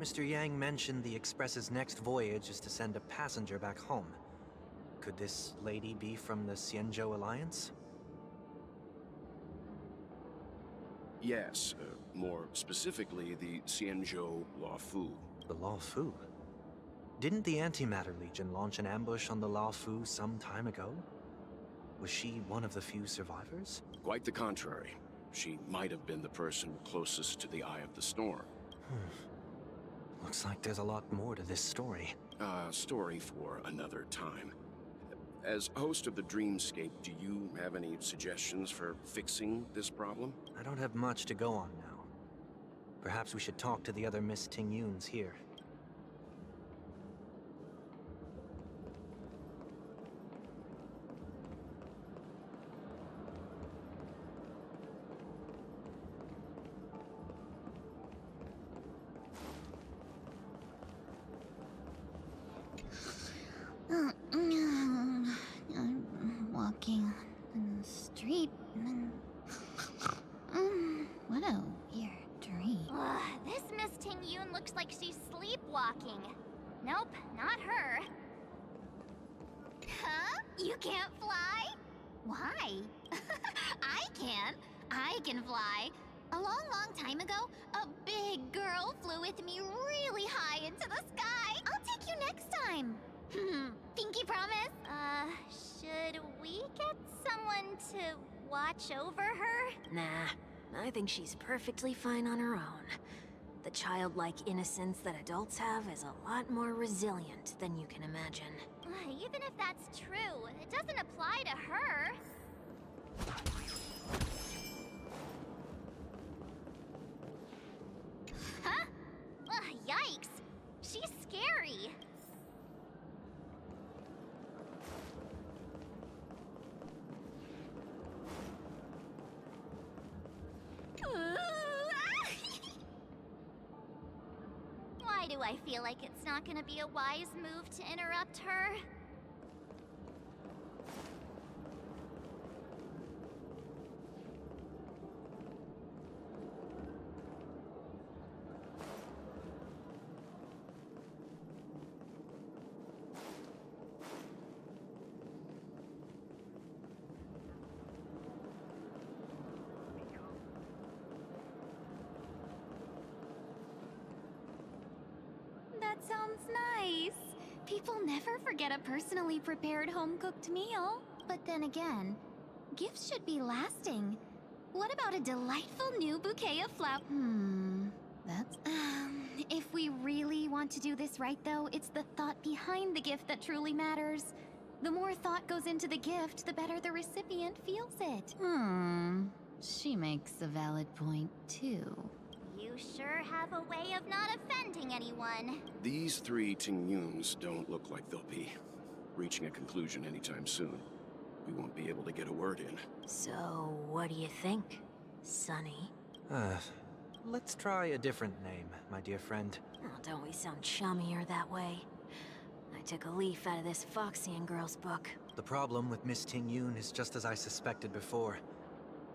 Mr. Yang mentioned the Express's next voyage is to send a passenger back home. Could this lady be from the Xianzhou Alliance? Yes, more specifically, the Xianzhou Luofu. The Luofu? Didn't the Antimatter Legion launch an ambush on the Luofu some time ago? Was she one of the few survivors? Quite the contrary. She might have been the person closest to the eye of the storm. Looks like there's a lot more to this story. Story for another time. As host of the Dreamscape, do you have any suggestions for fixing this problem? I don't have much to go on now. Perhaps we should talk to the other Miss Ting-Yoons here. I'm walking in the street and... what a weird dream. This Miss Ting-Yoon looks like she's sleepwalking. Nope, not her. Huh? You can't fly? Why? I can. I can fly. A long, long time ago, a big girl flew with me really high into the sky. I'll take you next time. Pinky promise? Should we get someone to watch over her? Nah, I think she's perfectly fine on her own. The childlike innocence that adults have is a lot more resilient than you can imagine. Even if that's true, it doesn't apply to her. Huh? Yikes! She's scary. Why do I feel like it's not gonna be a wise move to interrupt her? That sounds nice. People never forget a personally prepared home-cooked meal. But then again, gifts should be lasting. What about a delightful new bouquet of flowers? That's... if we really want to do this right, though, it's the thought behind the gift that truly matters. The more thought goes into the gift, the better the recipient feels it. She makes a valid point, too. You sure have a way of not offending anyone. These three Ting-Yoons don't look like they'll be reaching a conclusion anytime soon. We won't be able to get a word in. So, what do you think, Sonny? Let's try a different name, my dear friend. Oh, don't we sound chummier that way? I took a leaf out of this Foxian girl's book. The problem with Miss Ting Yun is just as I suspected before.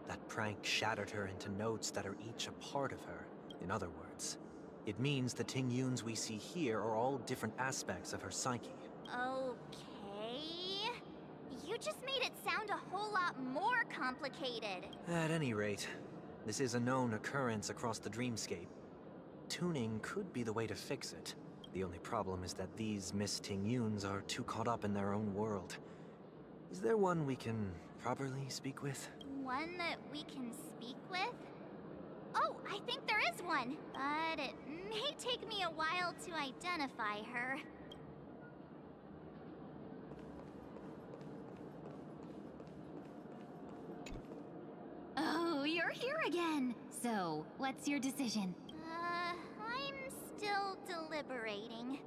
That prank shattered her into notes that are each a part of her. In other words, it means the Ting Yuns we see here are all different aspects of her psyche. Okay. You just made it sound a whole lot more complicated. At any rate, this is a known occurrence across the dreamscape. Tuning could be the way to fix it. The only problem is that these Miss Ting Yuns are too caught up in their own world. Is there one we can properly speak with? One that we can speak with? Oh, I think there is one, but it may take me a while to identify her. Oh, you're here again. So, what's your decision? I'm still deliberating.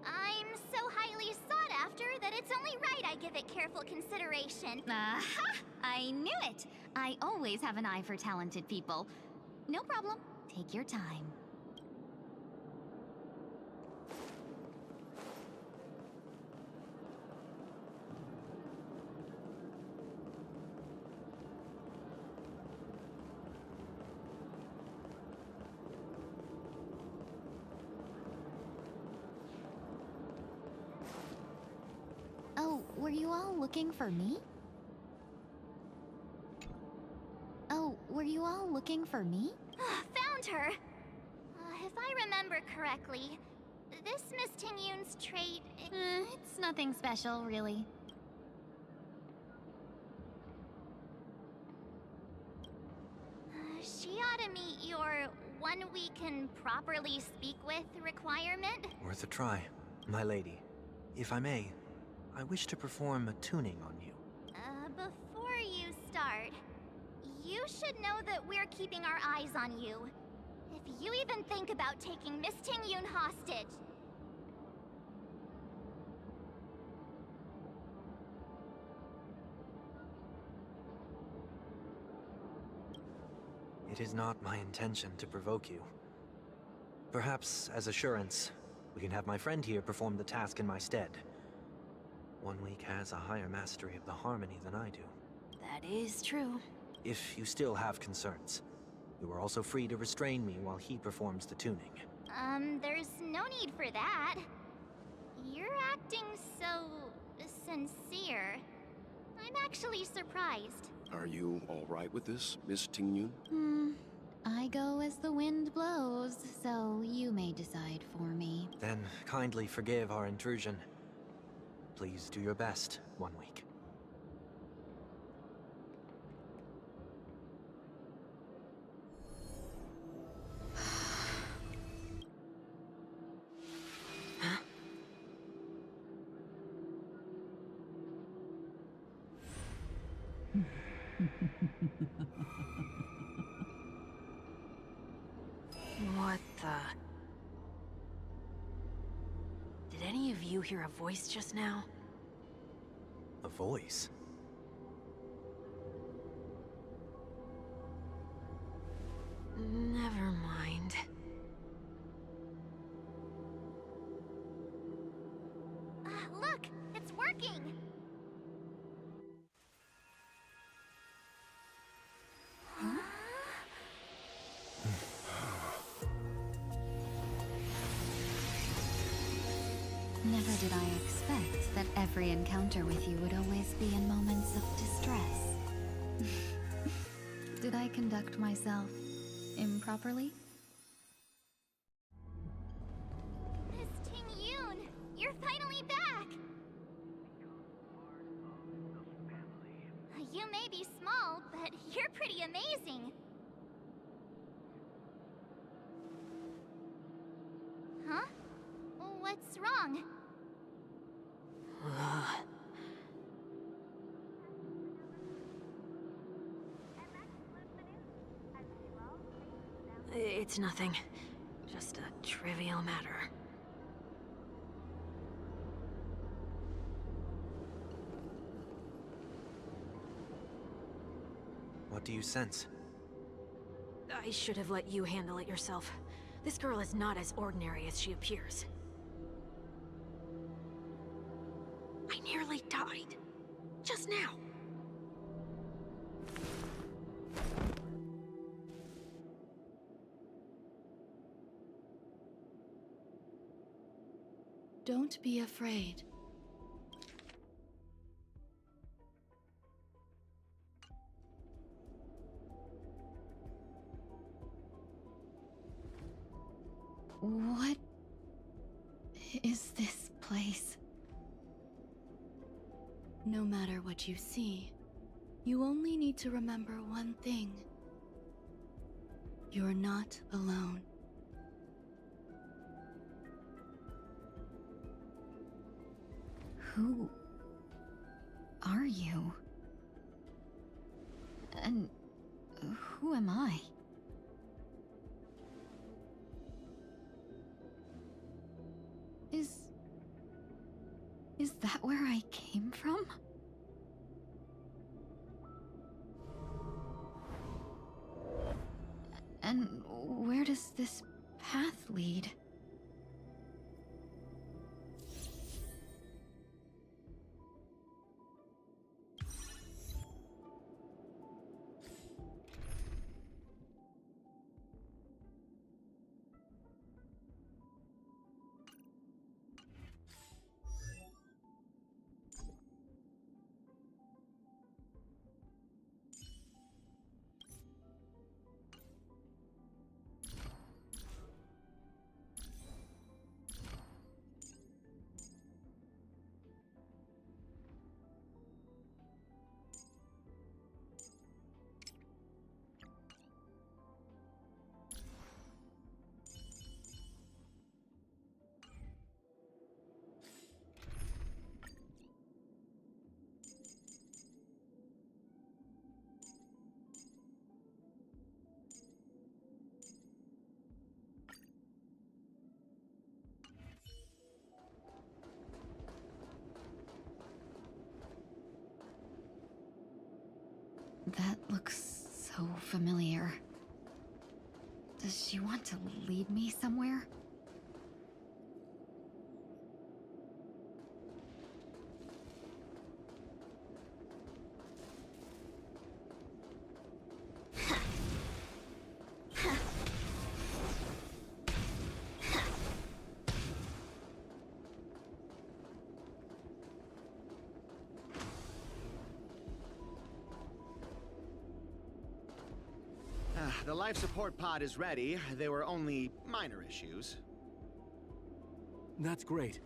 I'm so highly sought after that it's only right I give it careful consideration. Aha! I knew it! I always have an eye for talented people. No problem. Take your time. Oh, were you all looking for me? Oh, were you all looking for me? Found her! If I remember correctly, this Miss Ting Yun's trait... It's nothing special, really. She ought to meet your one we can properly speak with requirement. Worth a try. My lady, if I may, I wish to perform a tuning on you. Before you start, you should know that we're keeping our eyes on you. If you even think about taking Miss Ting Yun hostage... It is not my intention to provoke you. Perhaps, as assurance, we can have my friend here perform the task in my stead. 1 week has a higher mastery of the harmony than I do. That is true. If you still have concerns, you are also free to restrain me while he performs the tuning. There's no need for that. You're acting so... sincere. I'm actually surprised. Are you all right with this, Miss Ting Yun? I go as the wind blows, so you may decide for me. Then kindly forgive our intrusion. Please do your best, 1 week. What the... Did any of you hear a voice just now? A voice? Never mind. Look! It's working! Never did I expect that every encounter with you would always be in moments of distress. Did I conduct myself improperly? Miss Ting Yun! You're finally back! You may be small, but you're pretty amazing. Huh? What's wrong? It's nothing. Just a trivial matter. What do you sense? I should have let you handle it yourself. This girl is not as ordinary as she appears. I nearly died. Just now. Don't be afraid. What is this place? No matter what you see, you only need to remember one thing. You're not alone. Who are you? And who am I? Is that where I came from? And where does this path lead? That looks so familiar. Does she want to lead me somewhere? The life support pod is ready. There were only minor issues. That's great.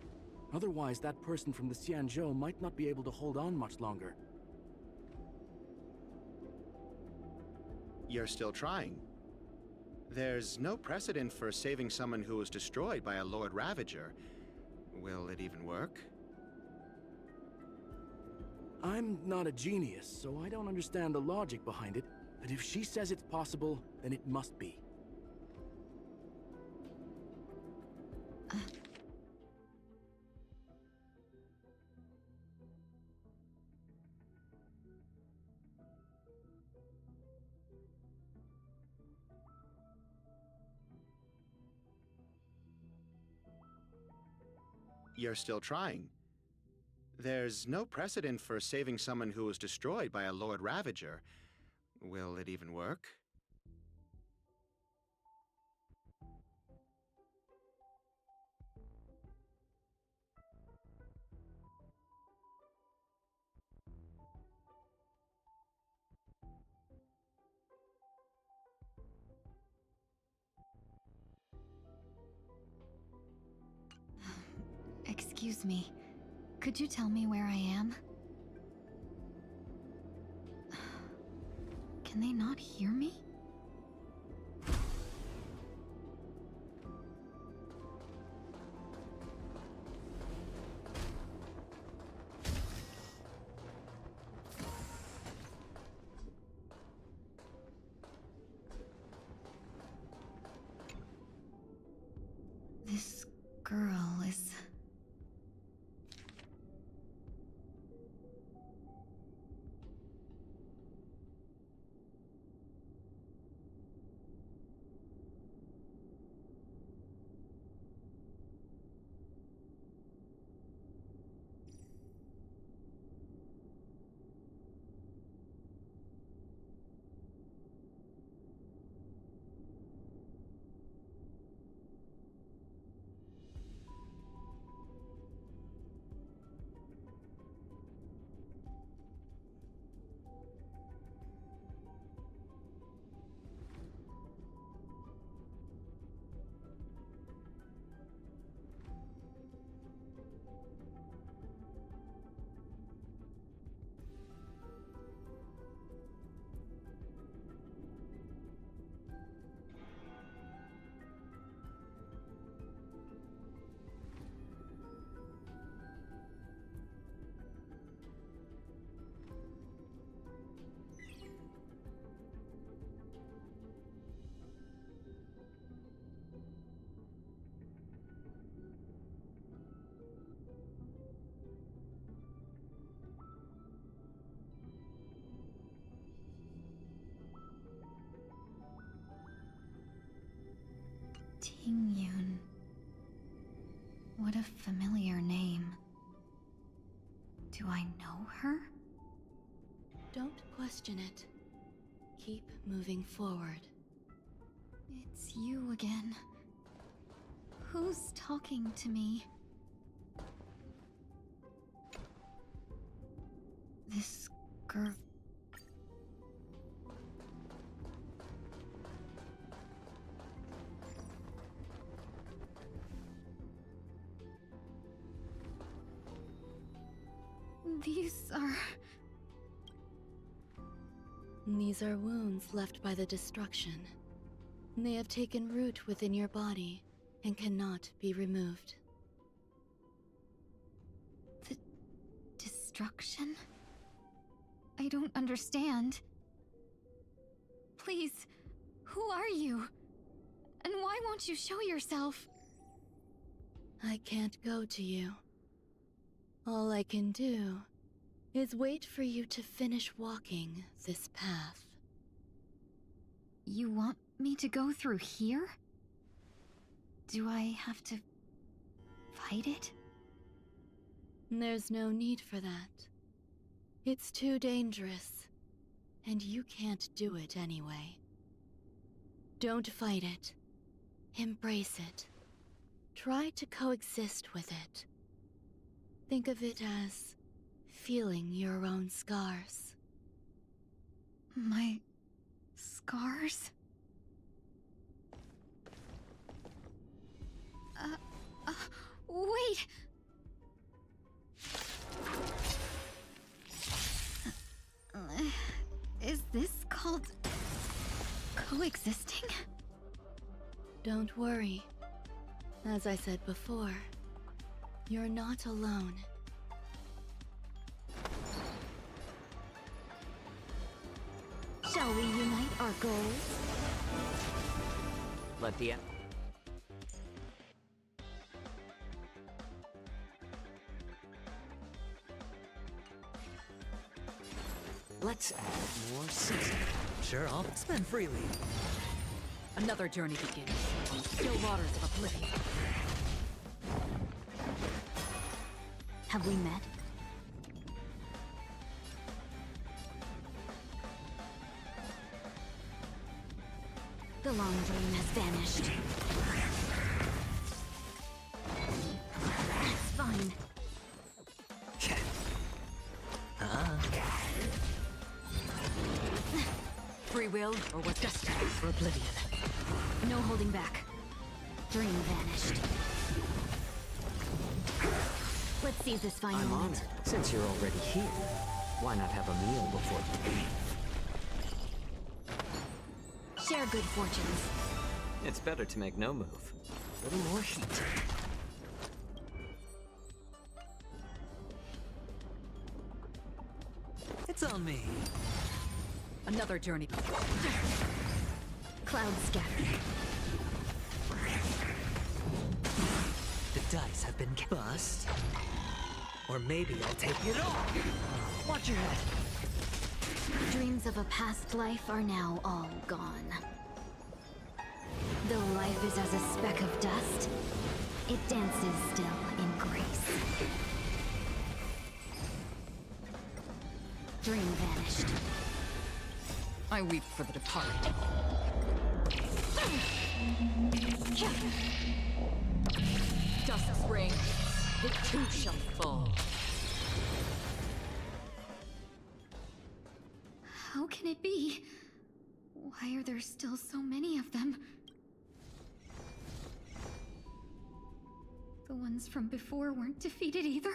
Otherwise, that person from the Xianzhou might not be able to hold on much longer. You're still trying. There's no precedent for saving someone who was destroyed by a Lord Ravager. Will it even work? I'm not a genius, so I don't understand the logic behind it. But if she says it's possible, then it must be. You're still trying. There's no precedent for saving someone who was destroyed by a Lord Ravager. Will it even work? Excuse me. Could you tell me where I am? Can they not hear me? This girl is... Ting-Yun. What a familiar name. Do I know her? Don't question it. Keep moving forward. It's you again. Who's talking to me? This girl. These are wounds left by the destruction. They have taken root within your body and cannot be removed. The destruction? I don't understand. Please, who are you? And why won't you show yourself? I can't go to you. All I can do is wait for you to finish walking this path. You want me to go through here? Do I have to fight it? There's no need for that. It's too dangerous, and you can't do it anyway. Don't fight it. Embrace it. Try to coexist with it. Think of it as feeling your own scars. My scars? Wait! Is this called coexisting? Don't worry. As I said before, you're not alone. Shall we unite our goals? Let the Let's add more seasoning. Sure, I'll spend freely. Another journey begins on the still waters of oblivion. Have we met? The long dream has vanished. That's fine. Free will, or was destined for oblivion? No holding back. Dream vanished. Let's seize this final I'm moment. honored. Since you're already here, why not have a meal before you leave? Share good fortunes. It's better to make no move. A little more heat. It's on me. Another journey. Clouds scattered. The dice have been bust. Or maybe I'll take it all. Watch your head. Dreams of a past life are now all gone. Though life is as a speck of dust, it dances still in grace. Dream vanished. I weep for the departed. Dust spring, it too shall fall. How can it be? Why are there still so many of them? The ones from before weren't defeated either?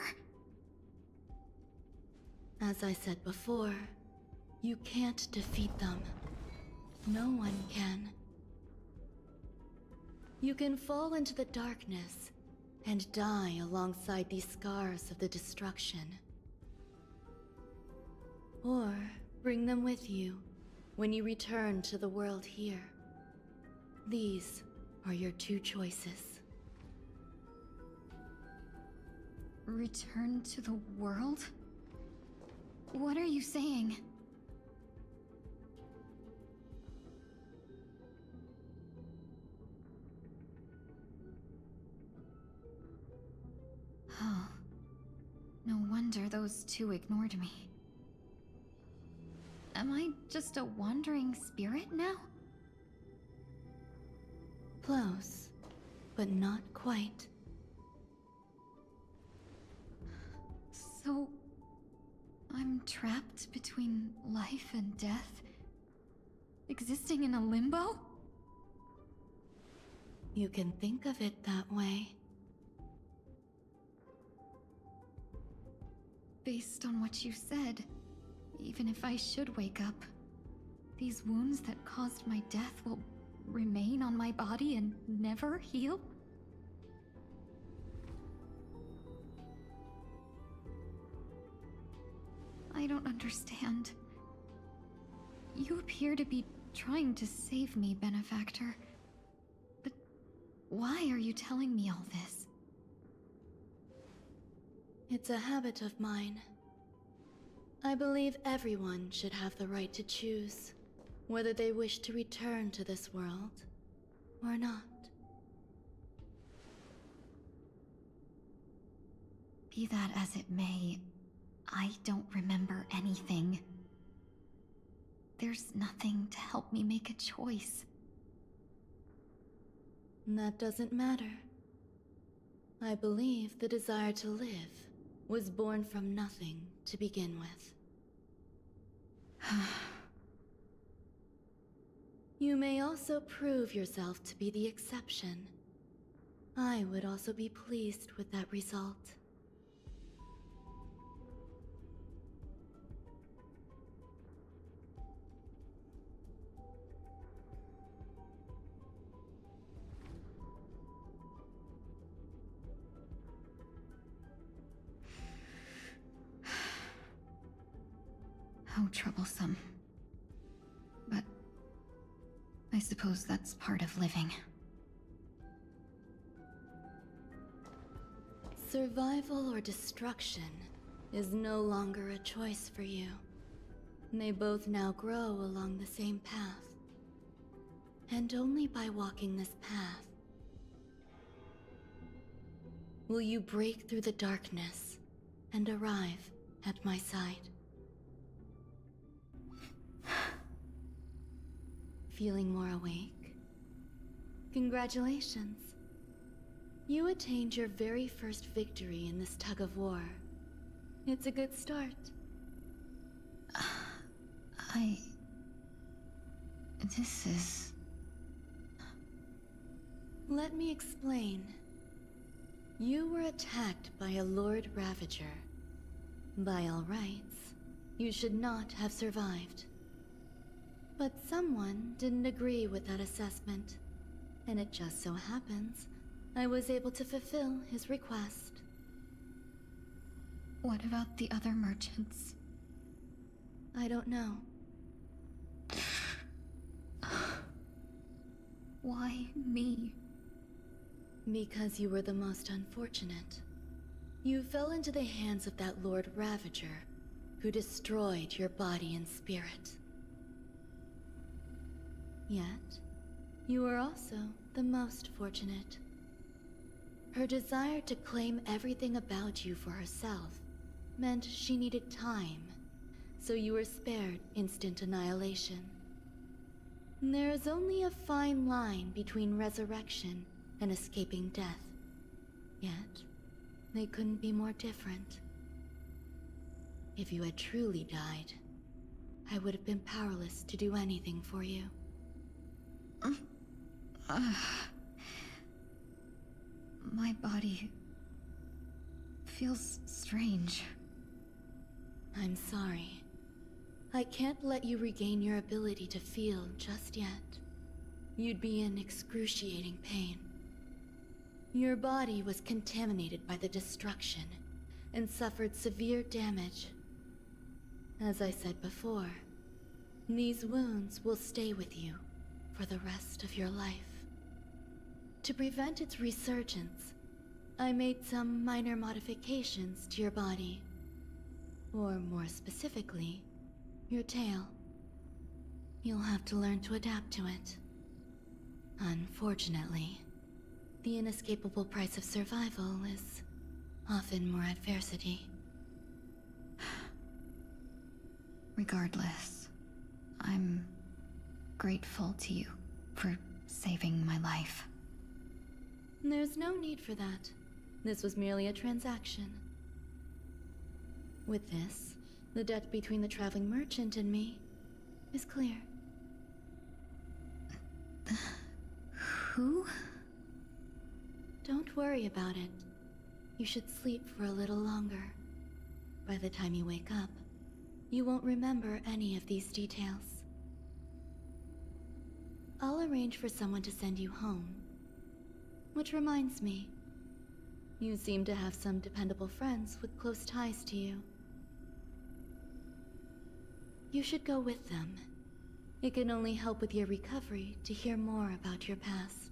As I said before, you can't defeat them. No one can. You can fall into the darkness and die alongside these scars of the destruction. Or bring them with you when you return to the world here. These are your two choices. Return to the world? What are you saying? wonder those two ignored me. Am I just a wandering spirit now? Close, but not quite. So, I'm trapped between life and death? Existing in a limbo? You can think of it that way. Based on what you said, even if I should wake up, these wounds that caused my death will remain on my body and never heal? I don't understand. You appear to be trying to save me, Benefactor. But why are you telling me all this? It's a habit of mine. I believe everyone should have the right to choose whether they wish to return to this world or not. Be that as it may, I don't remember anything. There's nothing to help me make a choice. That doesn't matter. I believe the desire to live was born from nothing to begin with. You may also prove yourself to be the exception. I would also be pleased with that result. How troublesome. But I suppose that's part of living. Survival or destruction is no longer a choice for you. They both now grow along the same path. And only by walking this path will you break through the darkness and arrive at my side. Feeling more awake? Congratulations. You attained your very first victory in this tug of war. It's a good start. This is... Let me explain. You were attacked by a Lord Ravager. By all rights, you should not have survived. But someone didn't agree with that assessment, and it just so happens I was able to fulfill his request. What about the other merchants? I don't know. Why me? Because you were the most unfortunate. You fell into the hands of that Lord Ravager, who destroyed your body and spirit. Yet, you were also the most fortunate. Her desire to claim everything about you for herself meant she needed time, so you were spared instant annihilation. There is only a fine line between resurrection and escaping death. Yet, they couldn't be more different. If you had truly died, I would have been powerless to do anything for you. My body feels strange. I'm sorry. I can't let you regain your ability to feel just yet. You'd be in excruciating pain. Your body was contaminated by the destruction and suffered severe damage. As I said before, these wounds will stay with you for the rest of your life. To prevent its resurgence, I made some minor modifications to your body. Or more specifically, your tail. You'll have to learn to adapt to it. Unfortunately, the inescapable price of survival is often more adversity. Regardless, I'm grateful to you for saving my life. There's no need for that. This was merely a transaction. With this, the debt between the traveling merchant and me is clear. Who? Don't worry about it. You should sleep for a little longer. By the time you wake up, you won't remember any of these details. I'll arrange for someone to send you home. Which reminds me, you seem to have some dependable friends with close ties to you. You should go with them. It can only help with your recovery to hear more about your past.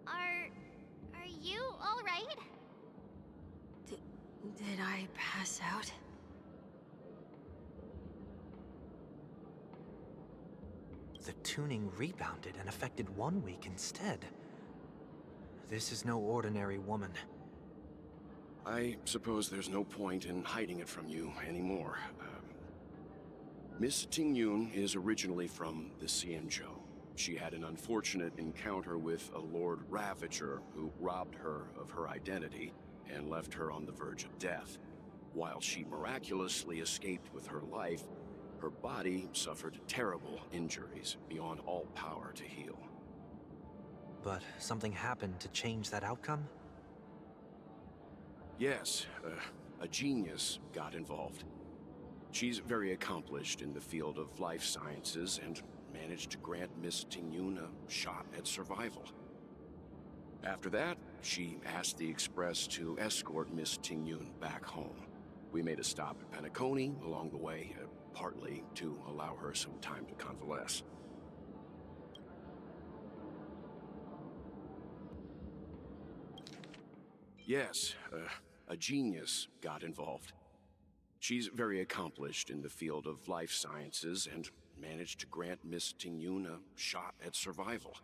Are you all right? Did I pass out? The tuning rebounded and affected 1 week instead. This is no ordinary woman. I suppose there's no point in hiding it from you anymore. Miss Tingyun is originally from the Xianzhou. She had an unfortunate encounter with a Lord Ravager who robbed her of her identity and left her on the verge of death. While she miraculously escaped with her life, her body suffered terrible injuries beyond all power to heal. But something happened to change that outcome? Yes, a genius got involved. She's very accomplished in the field of life sciences and managed to grant Miss Tingyun a shot at survival. After that, she asked the Express to escort Miss Tingyun back home. We made a stop at Penacony along the way, partly to allow her some time to convalesce. Yes, a genius got involved. She's very accomplished in the field of life sciences and managed to grant Miss Tingyun a shot at survival.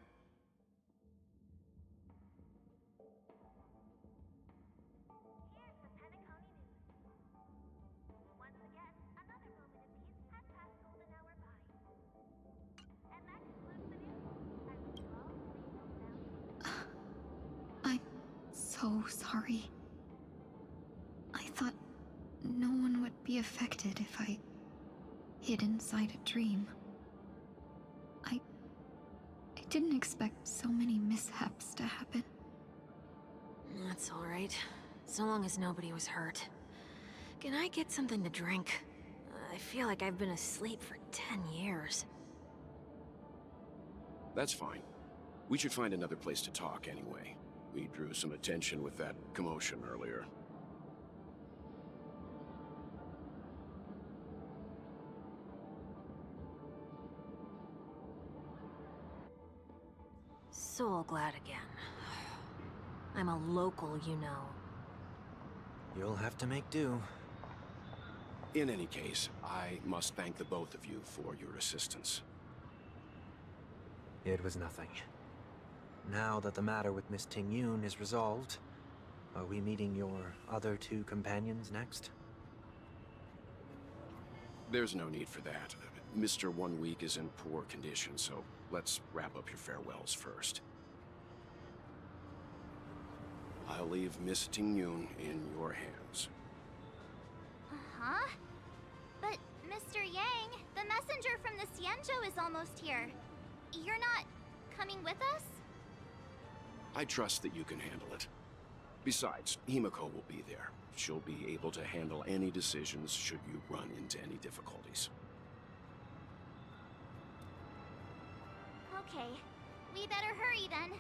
I'm so sorry. I thought no one would be affected if I hid inside a dream. I didn't expect so many mishaps to happen. That's all right. So long as nobody was hurt. Can I get something to drink? I feel like I've been asleep for 10 years. That's fine. We should find another place to talk anyway. We drew some attention with that commotion earlier. So glad again. I'm a local, you know. You'll have to make do. In any case, I must thank the both of you for your assistance. It was nothing. Now that the matter with Miss Tingyun is resolved, are we meeting your other two companions next? There's no need for that. Mr. 1 Week is in poor condition, so let's wrap up your farewells first. I'll leave Miss Tingyun in your hands. Uh-huh. But, Mr. Yang, the messenger from the Xianzhou is almost here. You're not coming with us? I trust that you can handle it. Besides, Himiko will be there. She'll be able to handle any decisions should you run into any difficulties. Okay. We better hurry then.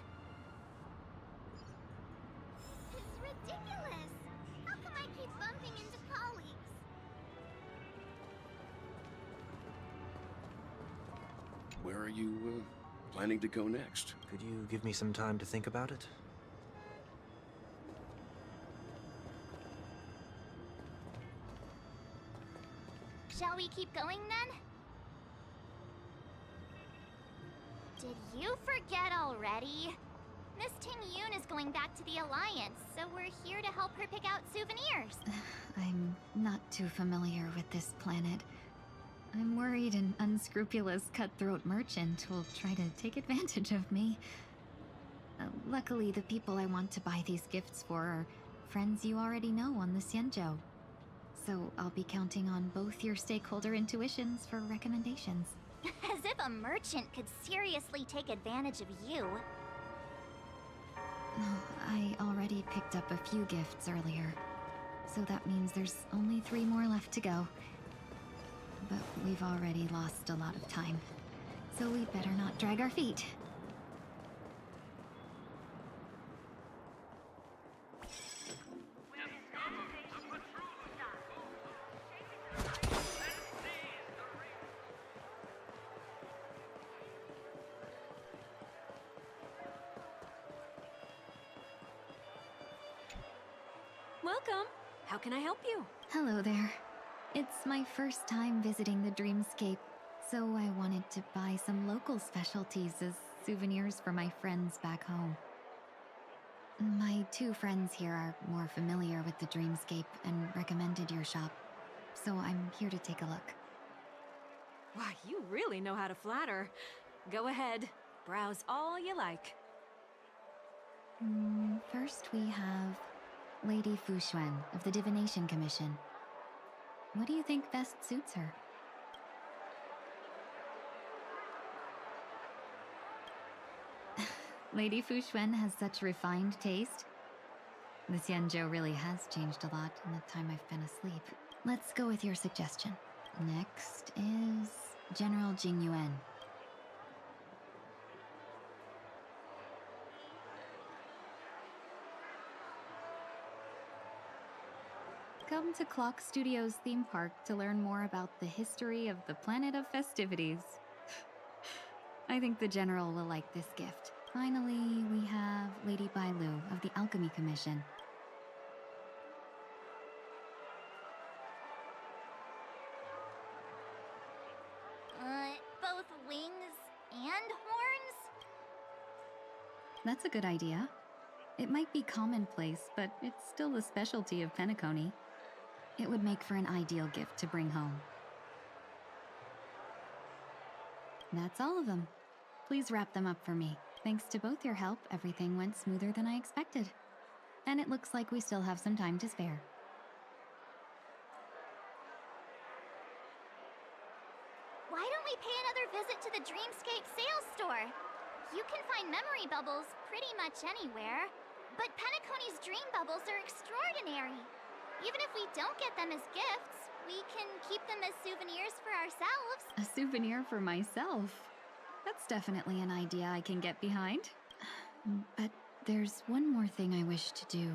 It's ridiculous! How come I keep bumping into colleagues? Where are you, planning to go next? Could you give me some time to think about it? Shall we keep going then? Did you forget already? Miss Ting-Yoon is going back to the Alliance, so we're here to help her pick out souvenirs. I'm not too familiar with this planet. I'm worried an unscrupulous cutthroat merchant will try to take advantage of me. Luckily, the people I want to buy these gifts for are friends you already know on the Xianzhou. So I'll be counting on both your stakeholder intuitions for recommendations. As if a merchant could seriously take advantage of you. I already picked up a few gifts earlier, so that means there's only 3 more left to go. But we've already lost a lot of time, so we'd better not drag our feet. Welcome. How can I help you? Hello there. It's my first time visiting the Dreamscape, so I wanted to buy some local specialties as souvenirs for my friends back home. My 2 friends here are more familiar with the Dreamscape and recommended your shop, so I'm here to take a look. Why, you really know how to flatter. Go ahead. Browse all you like. First we have Lady Fu Xuan of the Divination Commission. What do you think best suits her? Lady Fu Xuan has such refined taste. The Xianzhou really has changed a lot in the time I've been asleep. Let's go with your suggestion. Next is General Jing Yuan. Come to Clock Studios theme park to learn more about the history of the planet of festivities. I think the General will like this gift. Finally, we have Lady Bai Lu of the Alchemy Commission. Both wings and horns? That's a good idea. It might be commonplace, but it's still the specialty of Penacony. It would make for an ideal gift to bring home. That's all of them. Please wrap them up for me. Thanks to both your help, everything went smoother than I expected. And it looks like we still have some time to spare. Why don't we pay another visit to the Dreamscape sales store? You can find memory bubbles pretty much anywhere, but Penacony's dream bubbles are extraordinary. Even if we don't get them as gifts, we can keep them as souvenirs for ourselves. A souvenir for myself? That's definitely an idea I can get behind. But there's one more thing I wish to do.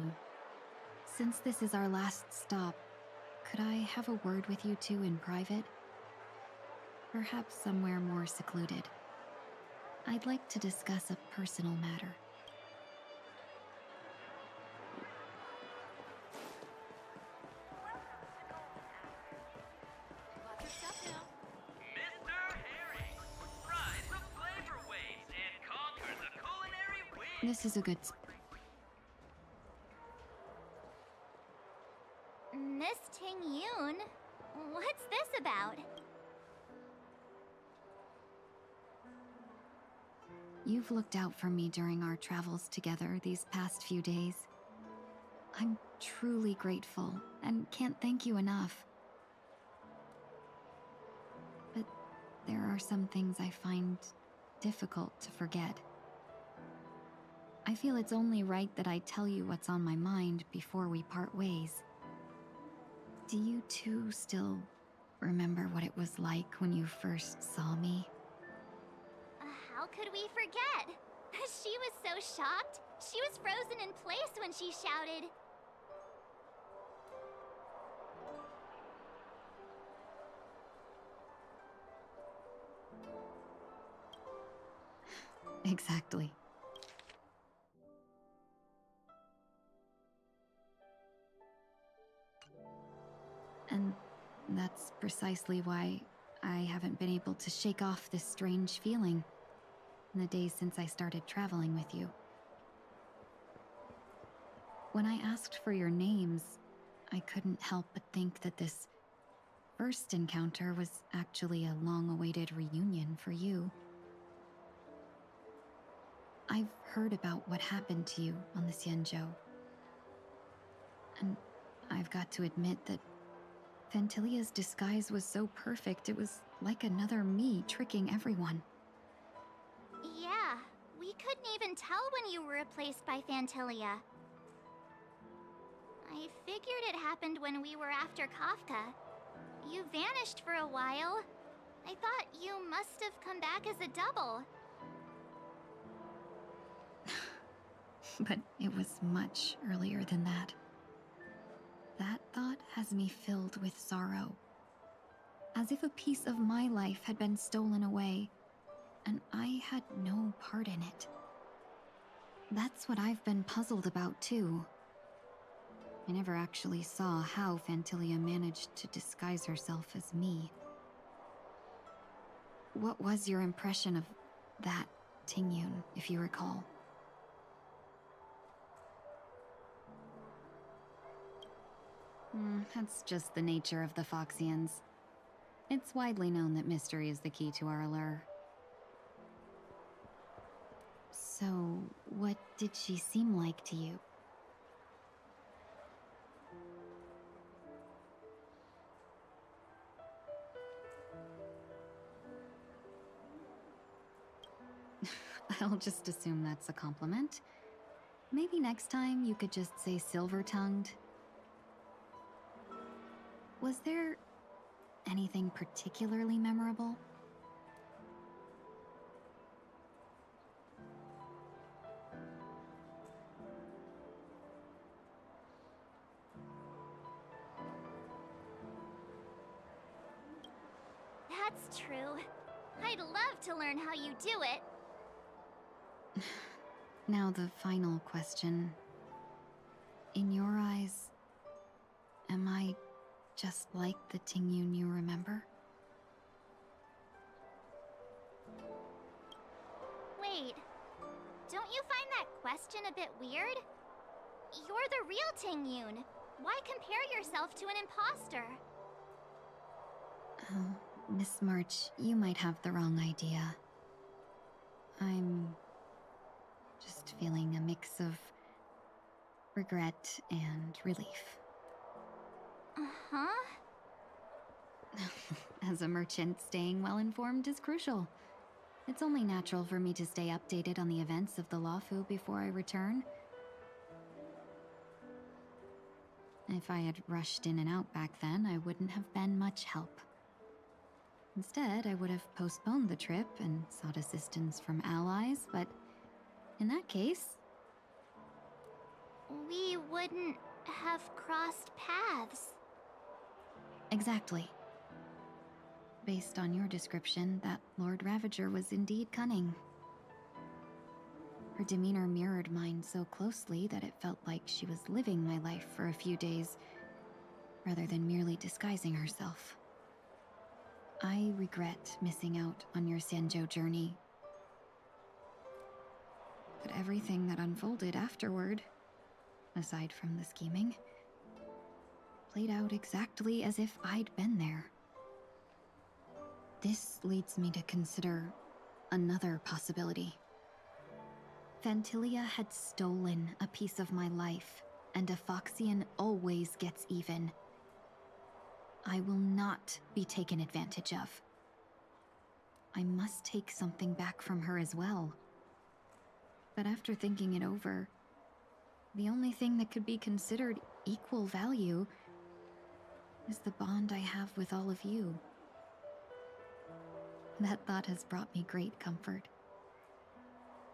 Since this is our last stop, could I have a word with you two in private? Perhaps somewhere more secluded. I'd like to discuss a personal matter. This is a good... Miss Ting-Yoon, what's this about? You've looked out for me during our travels together these past few days. I'm truly grateful and can't thank you enough. But there are some things I find difficult to forget. I feel it's only right that I tell you what's on my mind before we part ways. Do you two still remember what it was like when you first saw me? How could we forget? She was so shocked. She was frozen in place when she shouted. Exactly. And That's precisely why I haven't been able to shake off this strange feeling in the days since I started traveling with you. When I asked for your names, I couldn't help but think that this first encounter was actually a long-awaited reunion for you. I've heard about what happened to you on the Xianzhou, and I've got to admit that Fantilia's disguise was so perfect, it was like another me tricking everyone. Yeah, we couldn't even tell when you were replaced by Fantilia. I figured it happened when we were after Kafka. You vanished for a while. I thought you must have come back as a double. But it was much earlier than that. That thought has me filled with sorrow. As if a piece of my life had been stolen away, and I had no part in it. That's what I've been puzzled about, too. I never actually saw how Fantilia managed to disguise herself as me. What was your impression of that Tingyun, if you recall? That's just the nature of the Foxians. It's widely known that mystery is the key to our allure. So, what did she seem like to you? I'll just assume that's a compliment. Maybe next time you could just say silver-tongued. Was there anything particularly memorable? That's true. I'd love to learn how you do it. Now the final question. In your eyes, am I just like the Tingyun you remember? Wait, don't you find that question a bit weird? You're the real Tingyun. Why compare yourself to an imposter? Oh, Miss March, you might have the wrong idea. I'm just feeling a mix of regret and relief. Uh-huh. As a merchant, staying well-informed is crucial. It's only natural for me to stay updated on the events of the Luofu before I return. If I had rushed in and out back then, I wouldn't have been much help. Instead, I would have postponed the trip and sought assistance from allies, but in that case... we wouldn't have crossed paths. Exactly. Based on your description, that Lord Ravager was indeed cunning. Her demeanor mirrored mine so closely that it felt like she was living my life for a few days, rather than merely disguising herself. I regret missing out on your Xianzhou journey. But everything that unfolded afterward, aside from the scheming, played out exactly as if I'd been there. This leads me to consider another possibility. Fantilia had stolen a piece of my life, and a Foxian always gets even. I will not be taken advantage of. I must take something back from her as well. But after thinking it over, the only thing that could be considered equal value is the bond I have with all of you. That thought has brought me great comfort.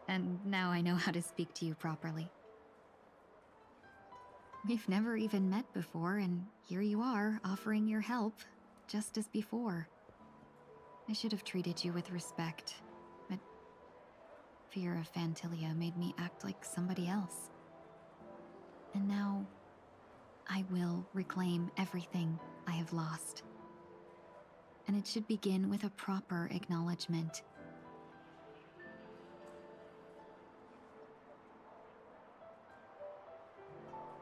And now I know how to speak to you properly. We've never even met before, and here you are, offering your help, just as before. I should have treated you with respect, but fear of Fantilia made me act like somebody else. And now, I will reclaim everything I have lost. and it should begin with a proper acknowledgement.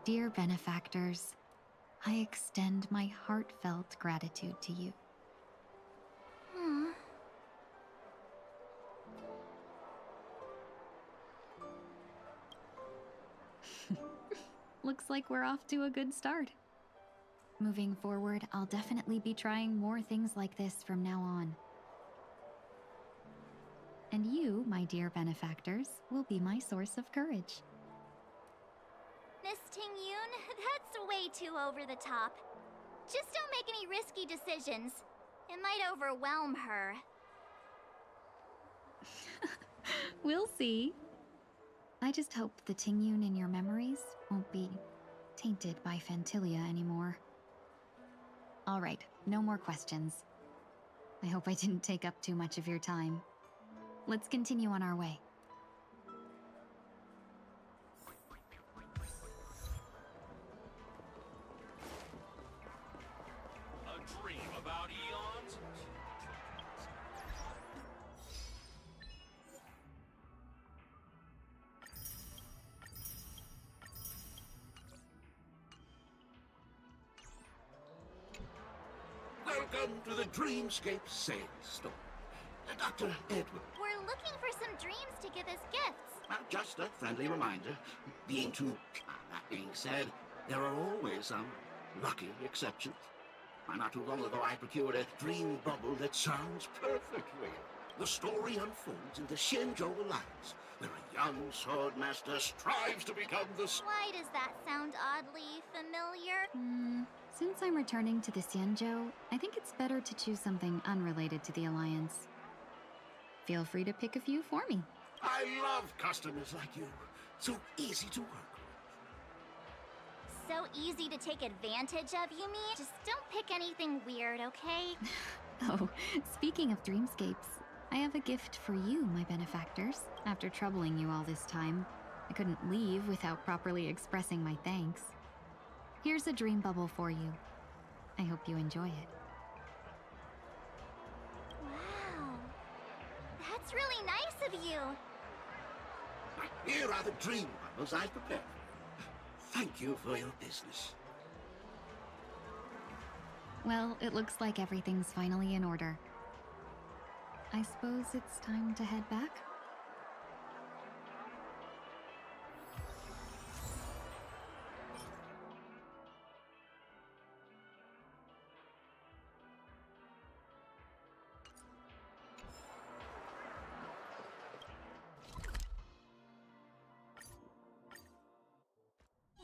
Dear benefactors, I extend my heartfelt gratitude to you. Aw. Looks like we're off to a good start. Moving forward, I'll definitely be trying more things like this from now on. And you, my dear benefactors, will be my source of courage. Miss Ting-yoon, that's way too over the top. Just don't make any risky decisions. It might overwhelm her. We'll see. I just hope the Ting-yoon in your memories won't be tainted by Phantilia anymore. Alright, no more questions. I hope I didn't take up too much of your time. Let's continue on our way. A dream about eons? Welcome to the Dreamscape sales store. Dr. Edward. We're looking for some dreams to give as gifts. Just a friendly reminder. That being said, there are always some lucky exceptions. Not too long ago, I procured a dream bubble that sounds perfect real. The story unfolds in the Shenzhou Alliance, where a young swordmaster strives to become the... Why does that sound oddly familiar? Since I'm returning to the Xianzhou, I think it's better to choose something unrelated to the Alliance. Feel free to pick a few for me. I love customers like you. So easy to work with. So easy to take advantage of, you mean? Just don't pick anything weird, okay? Oh, speaking of dreamscapes, I have a gift for you, my benefactors. After troubling you all this time, I couldn't leave without properly expressing my thanks. Here's a dream bubble for you. I hope you enjoy it. Wow. That's really nice of you. Here are the dream bubbles I've prepared for you. Thank you for your business. Well, it looks like everything's finally in order. I suppose it's time to head back?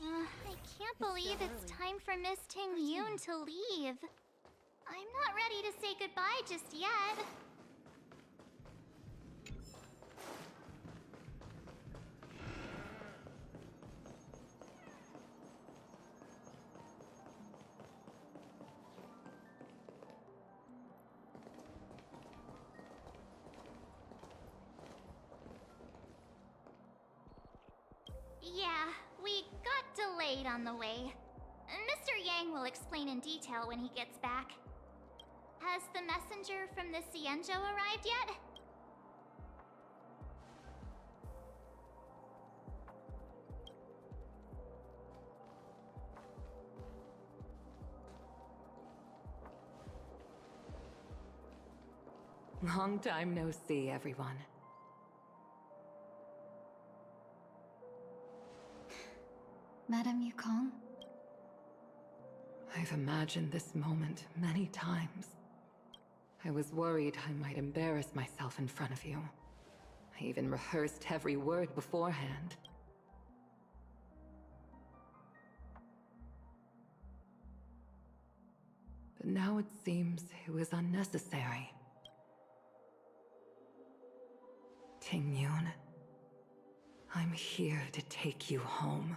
I can't believe it's time for Miss Ting-yoon to leave. I'm not ready to say goodbye just yet. Yeah, we got delayed on the way. Mr. Yang will explain in detail when he gets back. Has the messenger from the Xianzhou arrived yet? Long time no see, everyone. Madame Yukong? I've imagined this moment many times. I was worried I might embarrass myself in front of you. I even rehearsed every word beforehand. But now it seems it was unnecessary. Ting-yoon, I'm here to take you home.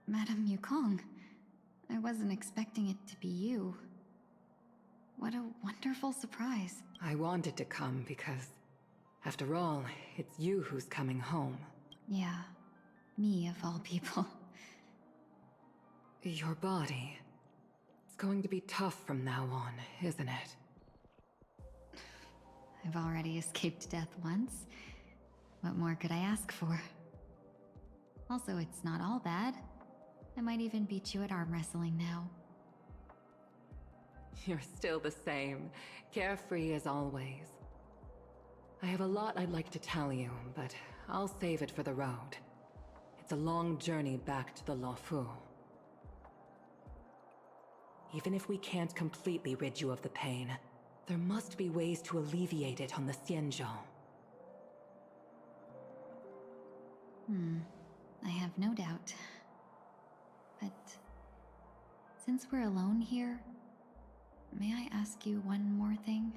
Madame Yukong. I wasn't expecting it to be you. What a wonderful surprise. I wanted to come because, after all, it's you who's coming home. Yeah, me of all people. Your body. It's going to be tough from now on, isn't it? I've already escaped death once. What more could I ask for? Also, it's not all bad. I might even beat you at arm wrestling now. You're still the same, carefree as always. I have a lot I'd like to tell you, but I'll save it for the road. It's a long journey back to the Luofu. Even if we can't completely rid you of the pain, there must be ways to alleviate it on the Xianzhou. I have no doubt. But since we're alone here, may I ask you one more thing?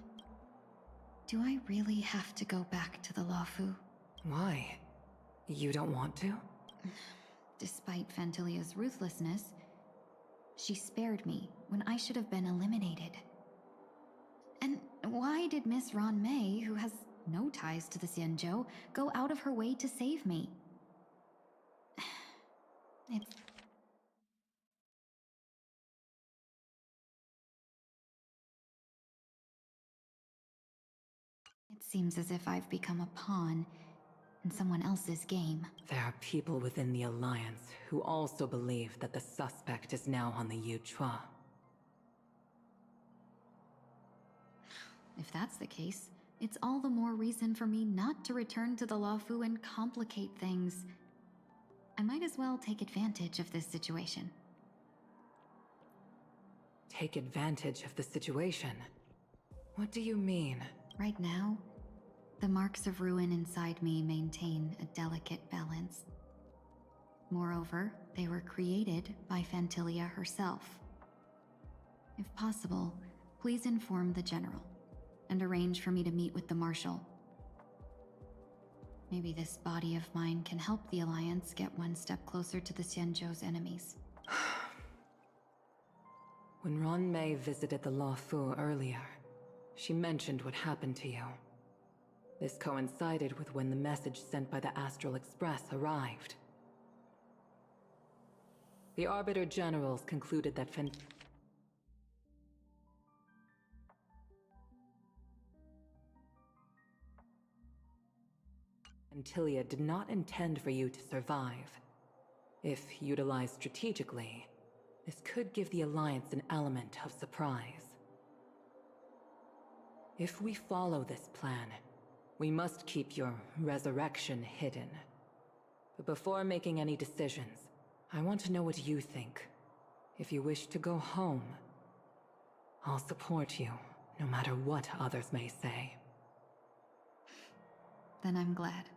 Do I really have to go back to the Luofu? Why? You don't want to? Despite Fantilia's ruthlessness, she spared me when I should have been eliminated. And why did Miss Ron Mei, who has no ties to the Xianzhou, go out of her way to save me? It seems as if I've become a pawn in someone else's game. There are people within the Alliance who also believe that the suspect is now on the Yuchua. If that's the case, it's all the more reason for me not to return to the Luofu and complicate things. I might as well take advantage of this situation. Take advantage of the situation? What do you mean? Right now, the marks of ruin inside me maintain a delicate balance. Moreover, they were created by Fantilia herself. If possible, please inform the General and arrange for me to meet with the Marshal. Maybe this body of mine can help the Alliance get one step closer to the Xianzhou's enemies. When Ron Mei visited the Luofu earlier, she mentioned what happened to you. This coincided with when the message sent by the Astral Express arrived. The Arbiter Generals concluded that Fantilia did not intend for you to survive. If utilized strategically, this could give the Alliance an element of surprise. If we follow this plan, we must keep your resurrection hidden. But before making any decisions, I want to know what you think. If you wish to go home, I'll support you, no matter what others may say. Then I'm glad.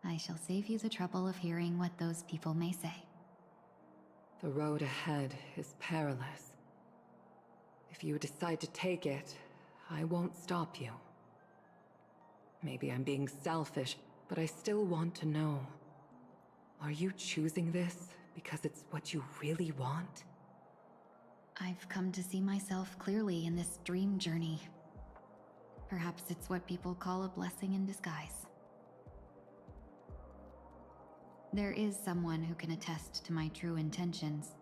I shall save you the trouble of hearing what those people may say. The road ahead is perilous. If you decide to take it, I won't stop you. Maybe I'm being selfish, but I still want to know. Are you choosing this because it's what you really want? I've come to see myself clearly in this dream journey. Perhaps it's what people call a blessing in disguise. There is someone who can attest to my true intentions.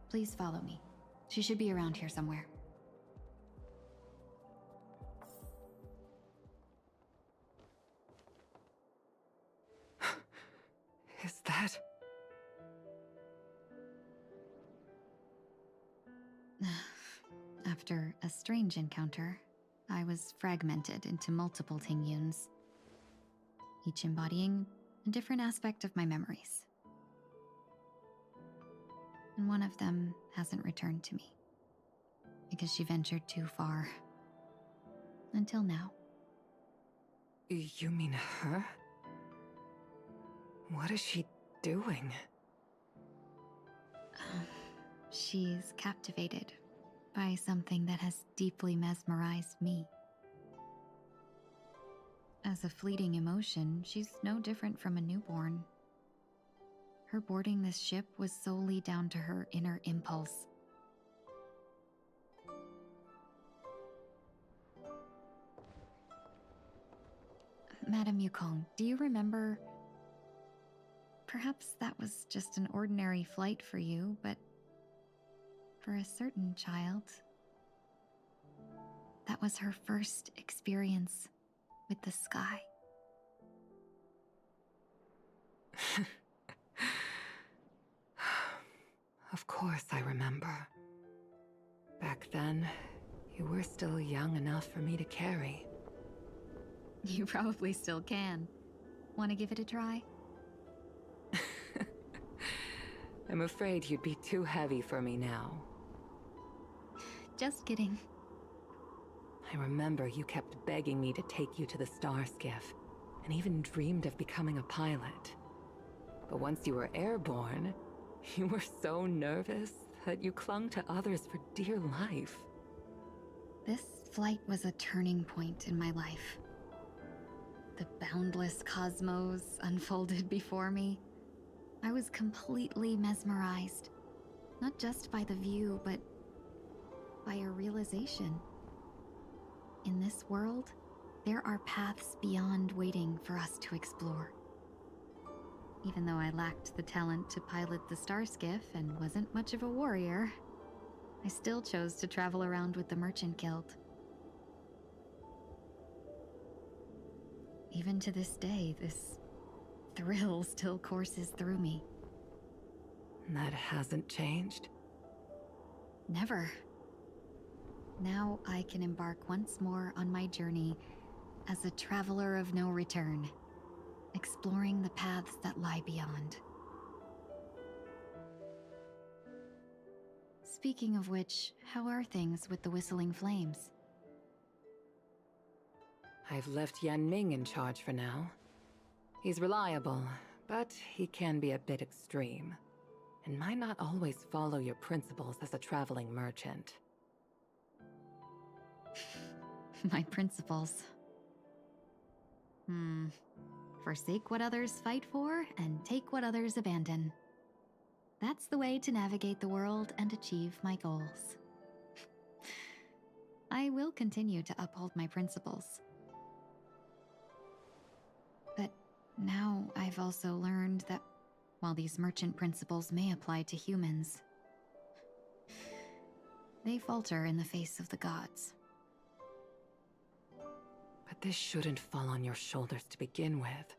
Please follow me. She should be around here somewhere. Is that... After a strange encounter, I was fragmented into multiple Tingyuns, each embodying a different aspect of my memories. And one of them hasn't returned to me, because she ventured too far. Until now. You mean her? What is she doing? She's captivated by something that has deeply mesmerized me. As a fleeting emotion, she's no different from a newborn. her boarding this ship was solely down to her inner impulse. Madame Yukong, do you remember? Perhaps that was just an ordinary flight for you, but for a certain child, that was her first experience with the sky. Of course I remember. Back then, you were still young enough for me to carry. You probably still can. Want to give it a try? I'm afraid you'd be too heavy for me now. Just kidding. I remember you kept begging me to take you to the star skiff, and even dreamed of becoming a pilot. But once you were airborne, you were so nervous that you clung to others for dear life. This flight was a turning point in my life. The boundless cosmos unfolded before me. I was completely mesmerized, not just by the view, but by a realization. In this world, there are paths beyond waiting for us to explore. Even though I lacked the talent to pilot the star skiff and wasn't much of a warrior, I still chose to travel around with the Merchant Guild. Even to this day, this thrill still courses through me. That hasn't changed? Never. Now I can embark once more on my journey as a traveler of no return, exploring the paths that lie beyond. Speaking of which, how are things with the Whistling Flames? I've left Yan Ming in charge for now. He's reliable, but he can be a bit extreme, and might not always follow your principles as a traveling merchant. My principles. Forsake what others fight for, and take what others abandon. That's the way to navigate the world and achieve my goals. I will continue to uphold my principles. But now I've also learned that while these merchant principles may apply to humans, they falter in the face of the gods. But this shouldn't fall on your shoulders to begin with.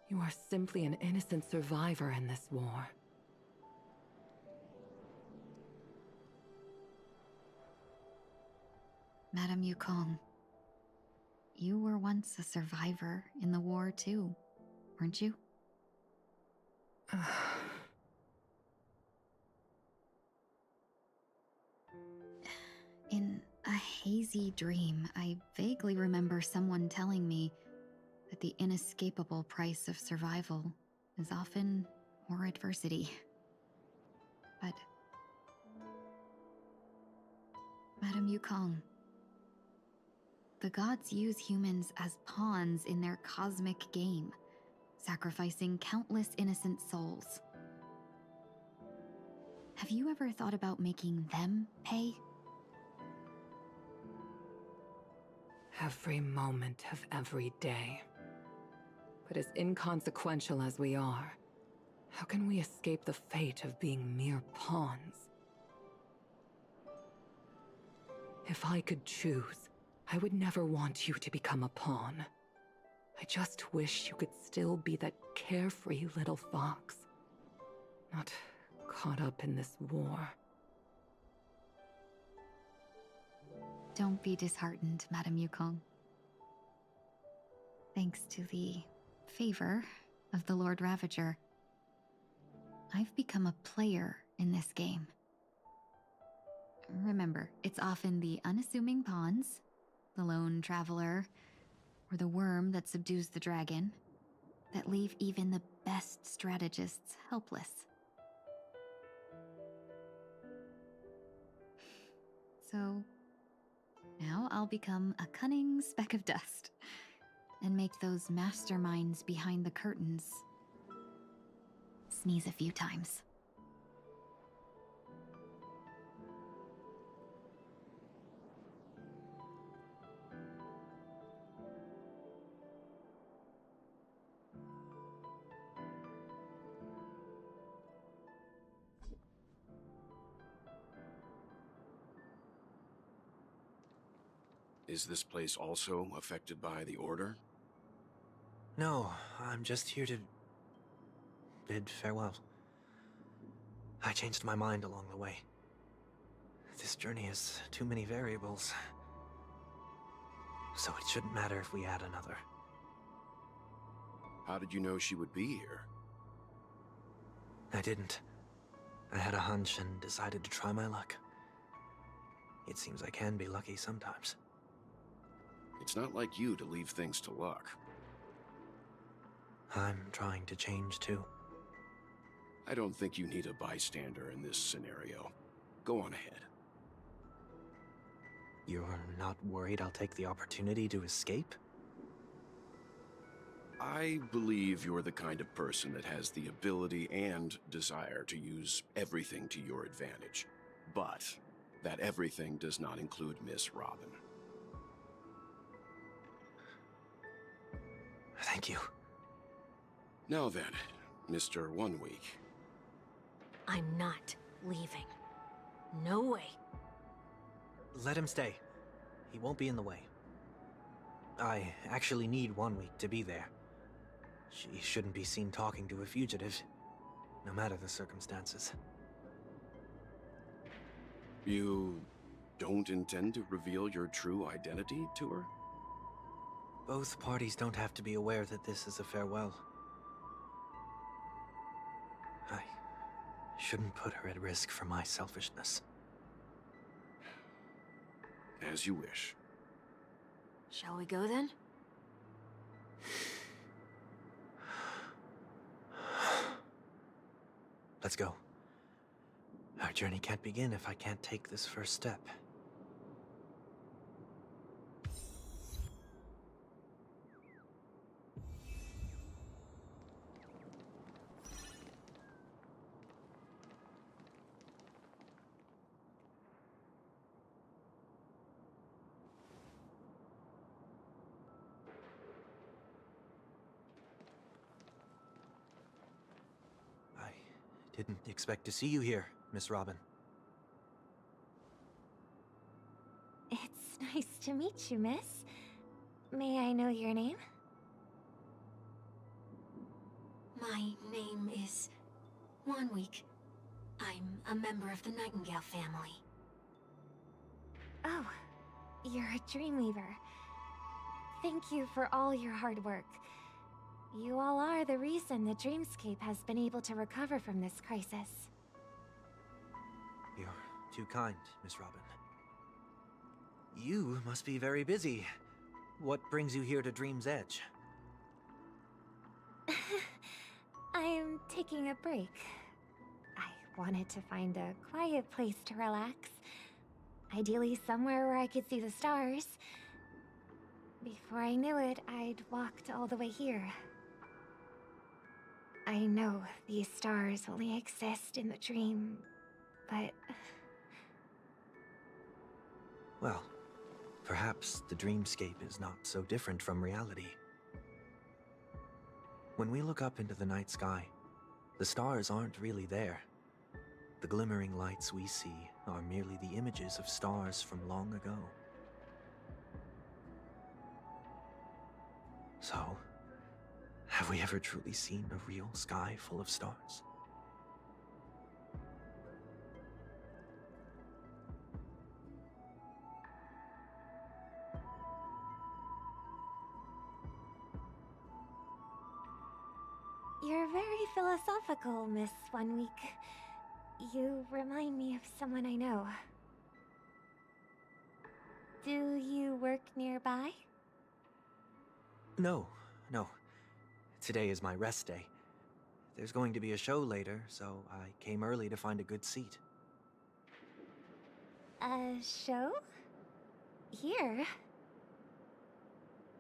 You are simply an innocent survivor in this war. Madame Yukong, you were once a survivor in the war too, weren't you? In a hazy dream, I vaguely remember someone telling me that the inescapable price of survival is often more adversity. But Madame Yukong, the gods use humans as pawns in their cosmic game, sacrificing countless innocent souls. Have you ever thought about making them pay? Every moment of every day. But as inconsequential as we are, how can we escape the fate of being mere pawns? If I could choose, I would never want you to become a pawn. I just wish you could still be that carefree little fox, not caught up in this war. Don't be disheartened, Madame Yukong. Thanks to the favor of the Lord Ravager, I've become a player in this game. Remember, it's often the unassuming pawns, the lone traveler, or the worm that subdues the dragon, that leave even the best strategists helpless. So, now I'll become a cunning speck of dust, and make those masterminds behind the curtains sneeze a few times. Is this place also affected by the Order? No, I'm just here to bid farewell. I changed my mind along the way. This journey has too many variables. So it shouldn't matter if we add another. How did you know she would be here? I didn't. I had a hunch and decided to try my luck. It seems I can be lucky sometimes. It's not like you to leave things to luck. I'm trying to change too. I don't think you need a bystander in this scenario. Go on ahead. You're not worried I'll take the opportunity to escape? I believe you're the kind of person that has the ability and desire to use everything to your advantage. But that everything does not include Miss Robin. Thank you. Now then, Mr. 1 Week. I'm not leaving. No way. Let him stay. He won't be in the way. I actually need 1 week to be there. She shouldn't be seen talking to a fugitive, no matter the circumstances. You don't intend to reveal your true identity to her? Both parties don't have to be aware that this is a farewell. I shouldn't put her at risk for my selfishness. As you wish. Shall we go then? Let's go. Our journey can't begin if I can't take this first step. Didn't expect to see you here, Miss Robin. It's nice to meet you, miss. May I know your name? My name is 1 Week. I'm a member of the Nightingale family. Oh, you're a Dreamweaver. Thank you for all your hard work. You all are the reason the Dreamscape has been able to recover from this crisis. You're too kind, Miss Robin. You must be very busy. What brings you here to Dream's Edge? I'm taking a break. I wanted to find a quiet place to relax. Ideally somewhere where I could see the stars. Before I knew it, I'd walked all the way here. I know these stars only exist in the dream, but... Well, perhaps the dreamscape is not so different from reality. When we look up into the night sky, the stars aren't really there. The glimmering lights we see are merely the images of stars from long ago. So, have we ever truly seen a real sky full of stars? You're very philosophical, Miss 1 Week. You remind me of someone I know. Do you work nearby? No. Today is my rest day. There's going to be a show later, so I came early to find a good seat. A show? Here?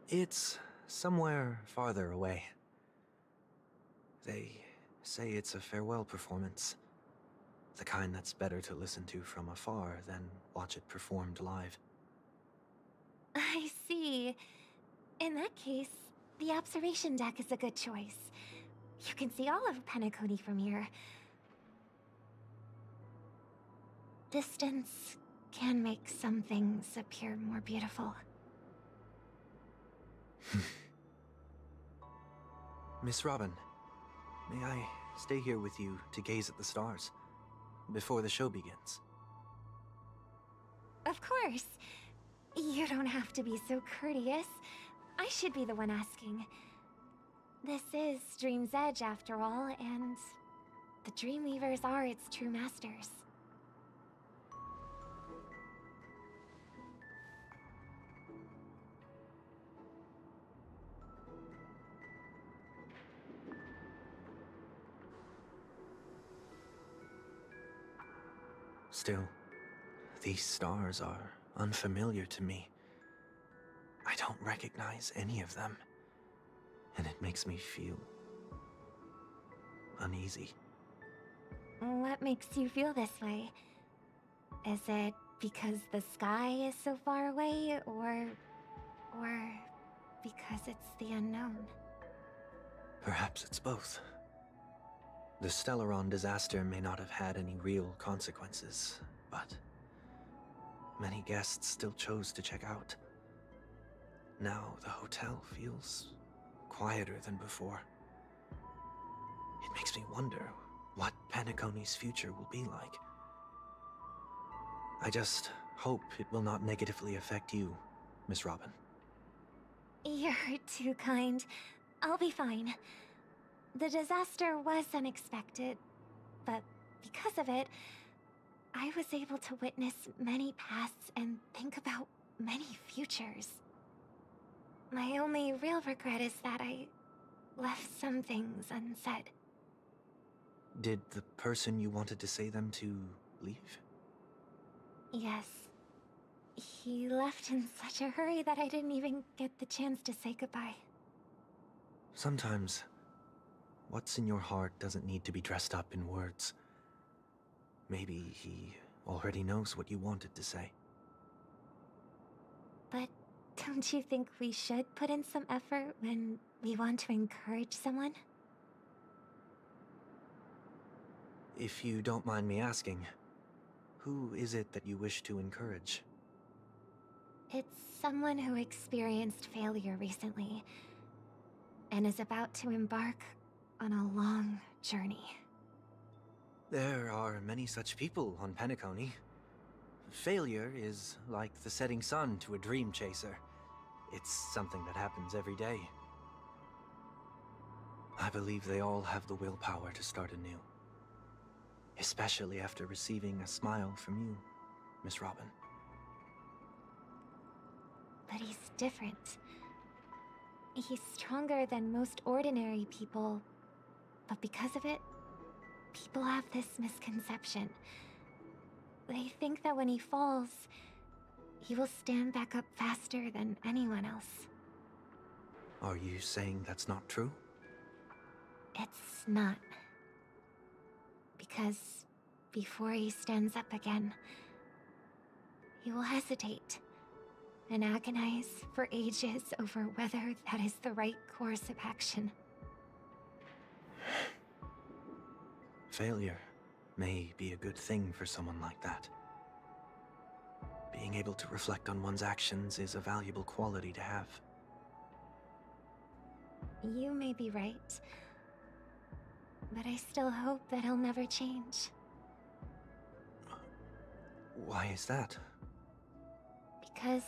It's somewhere farther away. They say it's a farewell performance. The kind that's better to listen to from afar than watch it performed live. I see. In that case, the observation deck is a good choice. You can see all of Penacony from here. Distance can make some things appear more beautiful. Miss Robin, may I stay here with you to gaze at the stars before the show begins? Of course. You don't have to be so courteous. I should be the one asking. This is Dream's Edge, after all, and the Dreamweavers are its true masters. Still, these stars are unfamiliar to me. I don't recognize any of them, and it makes me feel uneasy. What makes you feel this way? Is it because the sky is so far away, or because it's the unknown? Perhaps it's both. The Stellaron disaster may not have had any real consequences, but many guests still chose to check out. Now the hotel feels quieter than before. It makes me wonder what Penacony's future will be like. I just hope it will not negatively affect you, Miss Robin. You're too kind. I'll be fine. The disaster was unexpected, but because of it, I was able to witness many pasts and think about many futures. My only real regret is that I left some things unsaid. Did the person you wanted to say them to leave? Yes. He left in such a hurry that I didn't even get the chance to say goodbye. Sometimes, what's in your heart doesn't need to be dressed up in words. Maybe he already knows what you wanted to say. But don't you think we should put in some effort when we want to encourage someone? If you don't mind me asking, who is it that you wish to encourage? It's someone who experienced failure recently and is about to embark on a long journey. There are many such people on Penacony. Failure is like the setting sun to a dream chaser. It's something that happens every day. I believe they all have the willpower to start anew. Especially after receiving a smile from you, Miss Robin. But he's different. He's stronger than most ordinary people, but because of it, people have this misconception. They think that when he falls, he will stand back up faster than anyone else. Are you saying that's not true? It's not. Because before he stands up again, he will hesitate and agonize for ages over whether that is the right course of action. Failure may be a good thing for someone like that. Being able to reflect on one's actions is a valuable quality to have. You may be right, but I still hope that he'll never change. Why is that? Because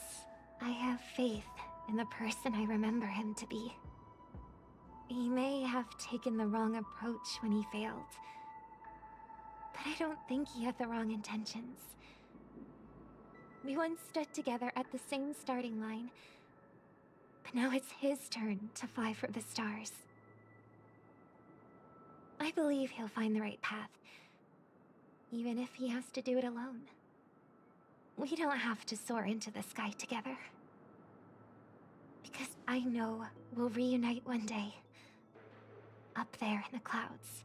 I have faith in the person I remember him to be. He may have taken the wrong approach when he failed, but I don't think he had the wrong intentions. We once stood together at the same starting line, but now it's his turn to fly for the stars. I believe he'll find the right path, even if he has to do it alone. We don't have to soar into the sky together. Because I know we'll reunite one day, up there in the clouds.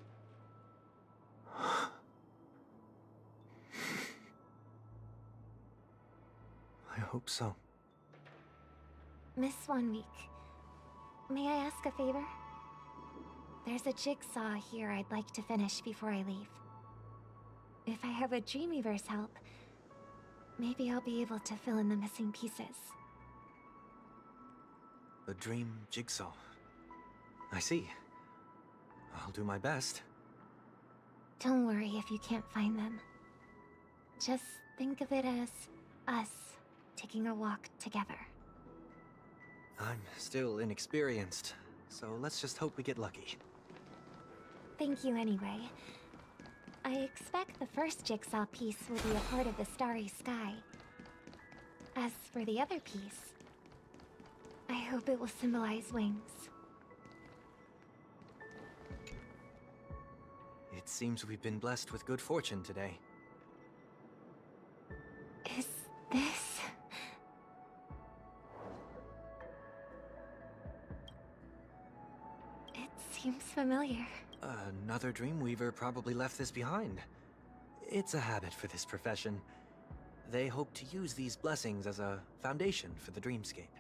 I hope so. Miss 1 Week, may I ask a favor? There's a jigsaw here I'd like to finish before I leave. If I have a Dreamweaver's help, maybe I'll be able to fill in the missing pieces. A dream jigsaw. I see. I'll do my best. Don't worry if you can't find them. Just think of it as us taking a walk together. I'm still inexperienced, so let's just hope we get lucky. Thank you anyway. I expect the first jigsaw piece will be a part of the starry sky. As for the other piece, I hope it will symbolize wings. It seems we've been blessed with good fortune today. Is this... It seems familiar. Another Dreamweaver probably left this behind. It's a habit for this profession. They hope to use these blessings as a foundation for the dreamscape.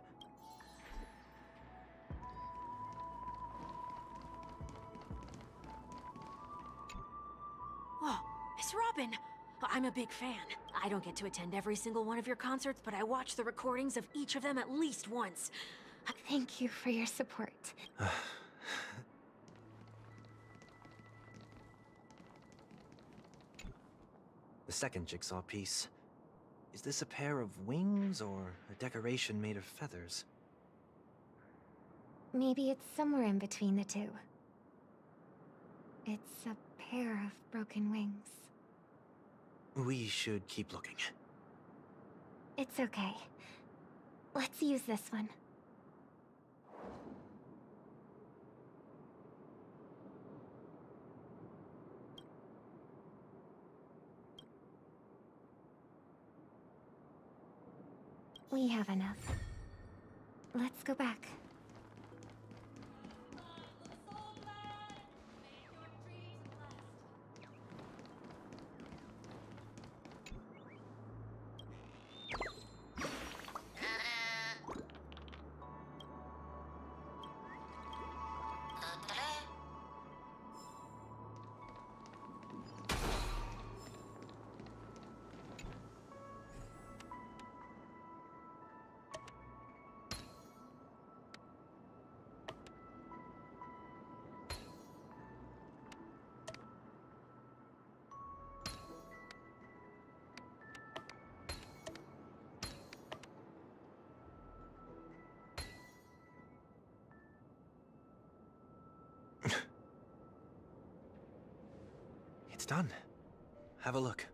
Whoa, Miss Robin! I'm a big fan. I don't get to attend every single one of your concerts, but I watch the recordings of each of them at least once. Thank you for your support. The second jigsaw piece. Is this a pair of wings or a decoration made of feathers? Maybe it's somewhere in between the two. It's a pair of broken wings. We should keep looking. It's okay. Let's use this one. We have enough. Let's go back. It's done. Have a look.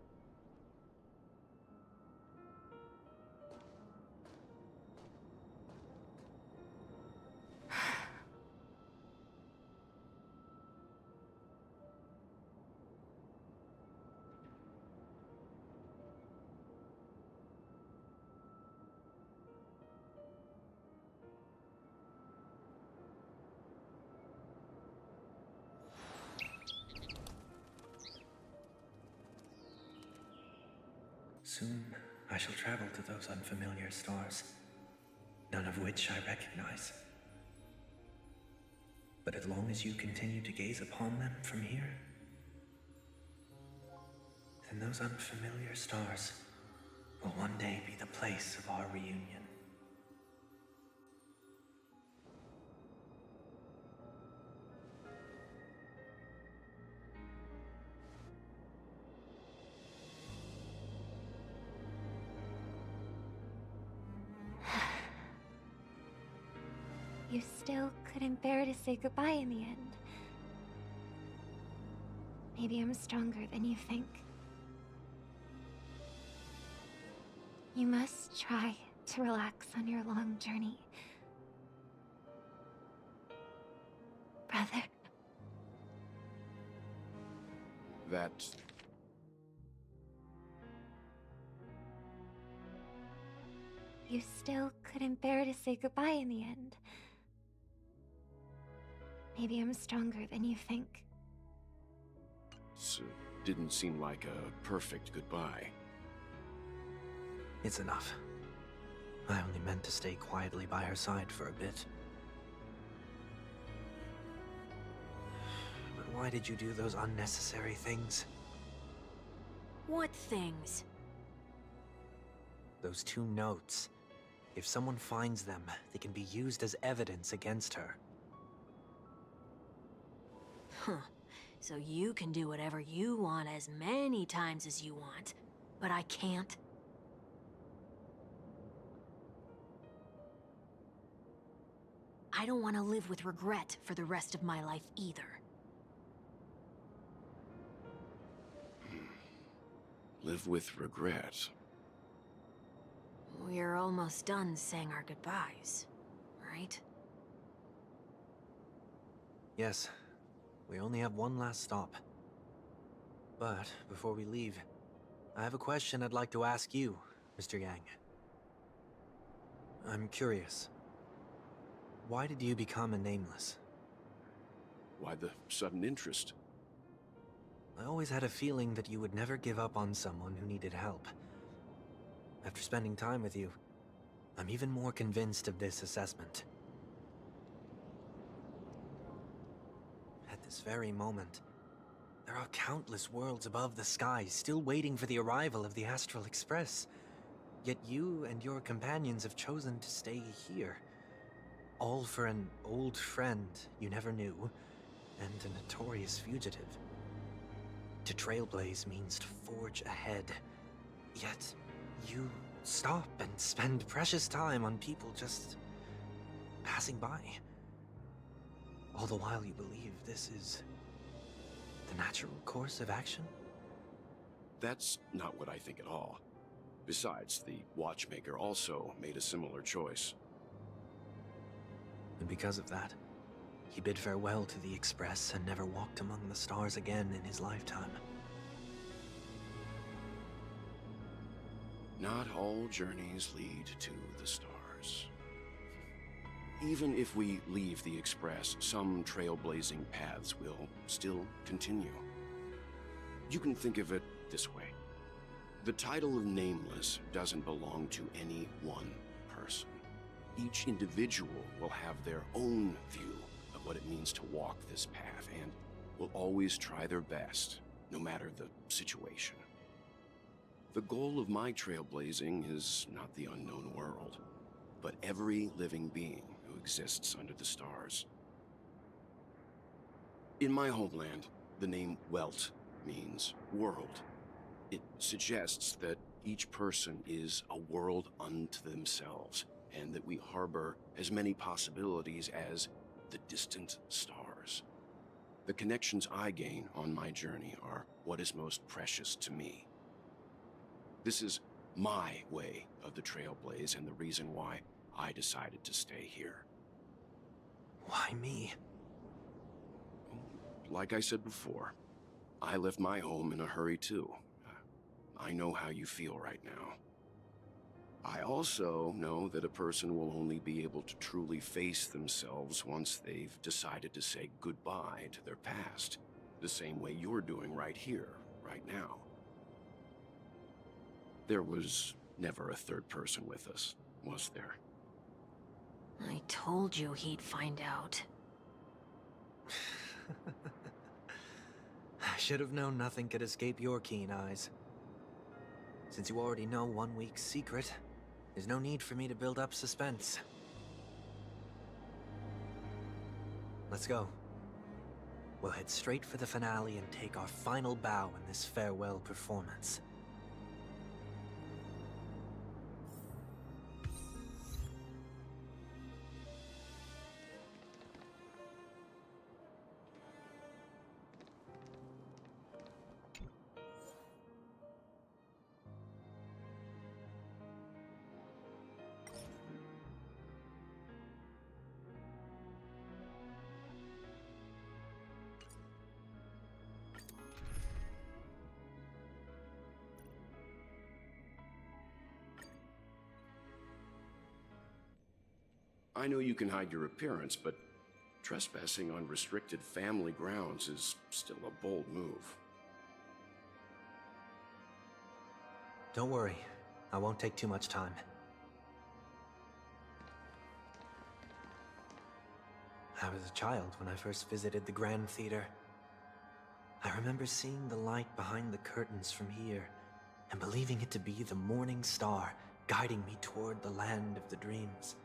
Soon, I shall travel to those unfamiliar stars, none of which I recognize. But as long as you continue to gaze upon them from here, then those unfamiliar stars will one day be the place of our reunion. You still couldn't bear to say goodbye in the end. Maybe I'm stronger than you think. You must try to relax on your long journey. Brother. That... You still couldn't bear to say goodbye in the end. Maybe I'm stronger than you think. didn't seem like a perfect goodbye. It's enough. I only meant to stay quietly by her side for a bit. But why did you do those unnecessary things? What things? Those 2 notes. If someone finds them, they can be used as evidence against her. Huh. So you can do whatever you want as many times as you want, but I can't? I don't want to live with regret for the rest of my life either. Live with regret. We're almost done saying our goodbyes, right? Yes. We only have one last stop. But before we leave, I have a question I'd like to ask you, Mr. Yang. I'm curious. Why did you become a Nameless? Why the sudden interest? I always had a feeling that you would never give up on someone who needed help. After spending time with you, I'm even more convinced of this assessment. At this very moment, there are countless worlds above the sky still waiting for the arrival of the Astral Express. Yet you and your companions have chosen to stay here. All for an old friend you never knew, and a notorious fugitive. To trailblaze means to forge ahead. Yet, you stop and spend precious time on people just passing by. All the while you believe this is the natural course of action? That's not what I think at all. Besides, the watchmaker also made a similar choice. And because of that, he bid farewell to the Express and never walked among the stars again in his lifetime. Not all journeys lead to the stars. Even if we leave the Express, some trailblazing paths will still continue. You can think of it this way. The title of Nameless doesn't belong to any one person. Each individual will have their own view of what it means to walk this path and will always try their best, no matter the situation. The goal of my trailblazing is not the unknown world, but every living being who exists under the stars. In my homeland, the name Welt means world. It suggests that each person is a world unto themselves, and that we harbor as many possibilities as the distant stars. The connections I gain on my journey are what is most precious to me. This is my way of the Trailblaze and the reason why I decided to stay here. Why me? Like I said before, I left my home in a hurry too. I know how you feel right now. I also know that a person will only be able to truly face themselves once they've decided to say goodbye to their past, the same way you're doing right here, right now. There was never a third person with us, was there? I told you he'd find out. I should have known nothing could escape your keen eyes. Since you already know one week's secret, there's no need for me to build up suspense. Let's go. We'll head straight for the finale and take our final bow in this farewell performance. I know you can hide your appearance, but trespassing on restricted family grounds is still a bold move. Don't worry, I won't take too much time. I was a child when I first visited the Grand Theater. I remember seeing the light behind the curtains from here, and believing it to be the morning star guiding me toward the land of the dreams.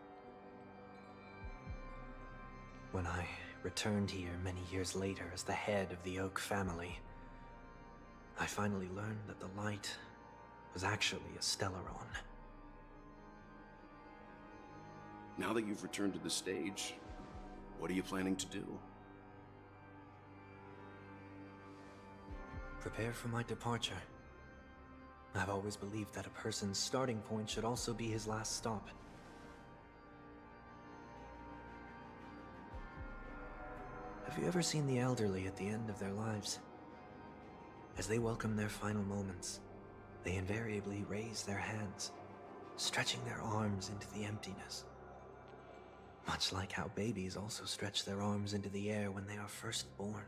When I returned here many years later as the head of the Oak family, I finally learned that the light was actually a Stellaron. Now that you've returned to the stage, what are you planning to do? Prepare for my departure. I've always believed that a person's starting point should also be his last stop. Have you ever seen the elderly at the end of their lives? As they welcome their final moments, they invariably raise their hands, stretching their arms into the emptiness. Much like how babies also stretch their arms into the air when they are first born.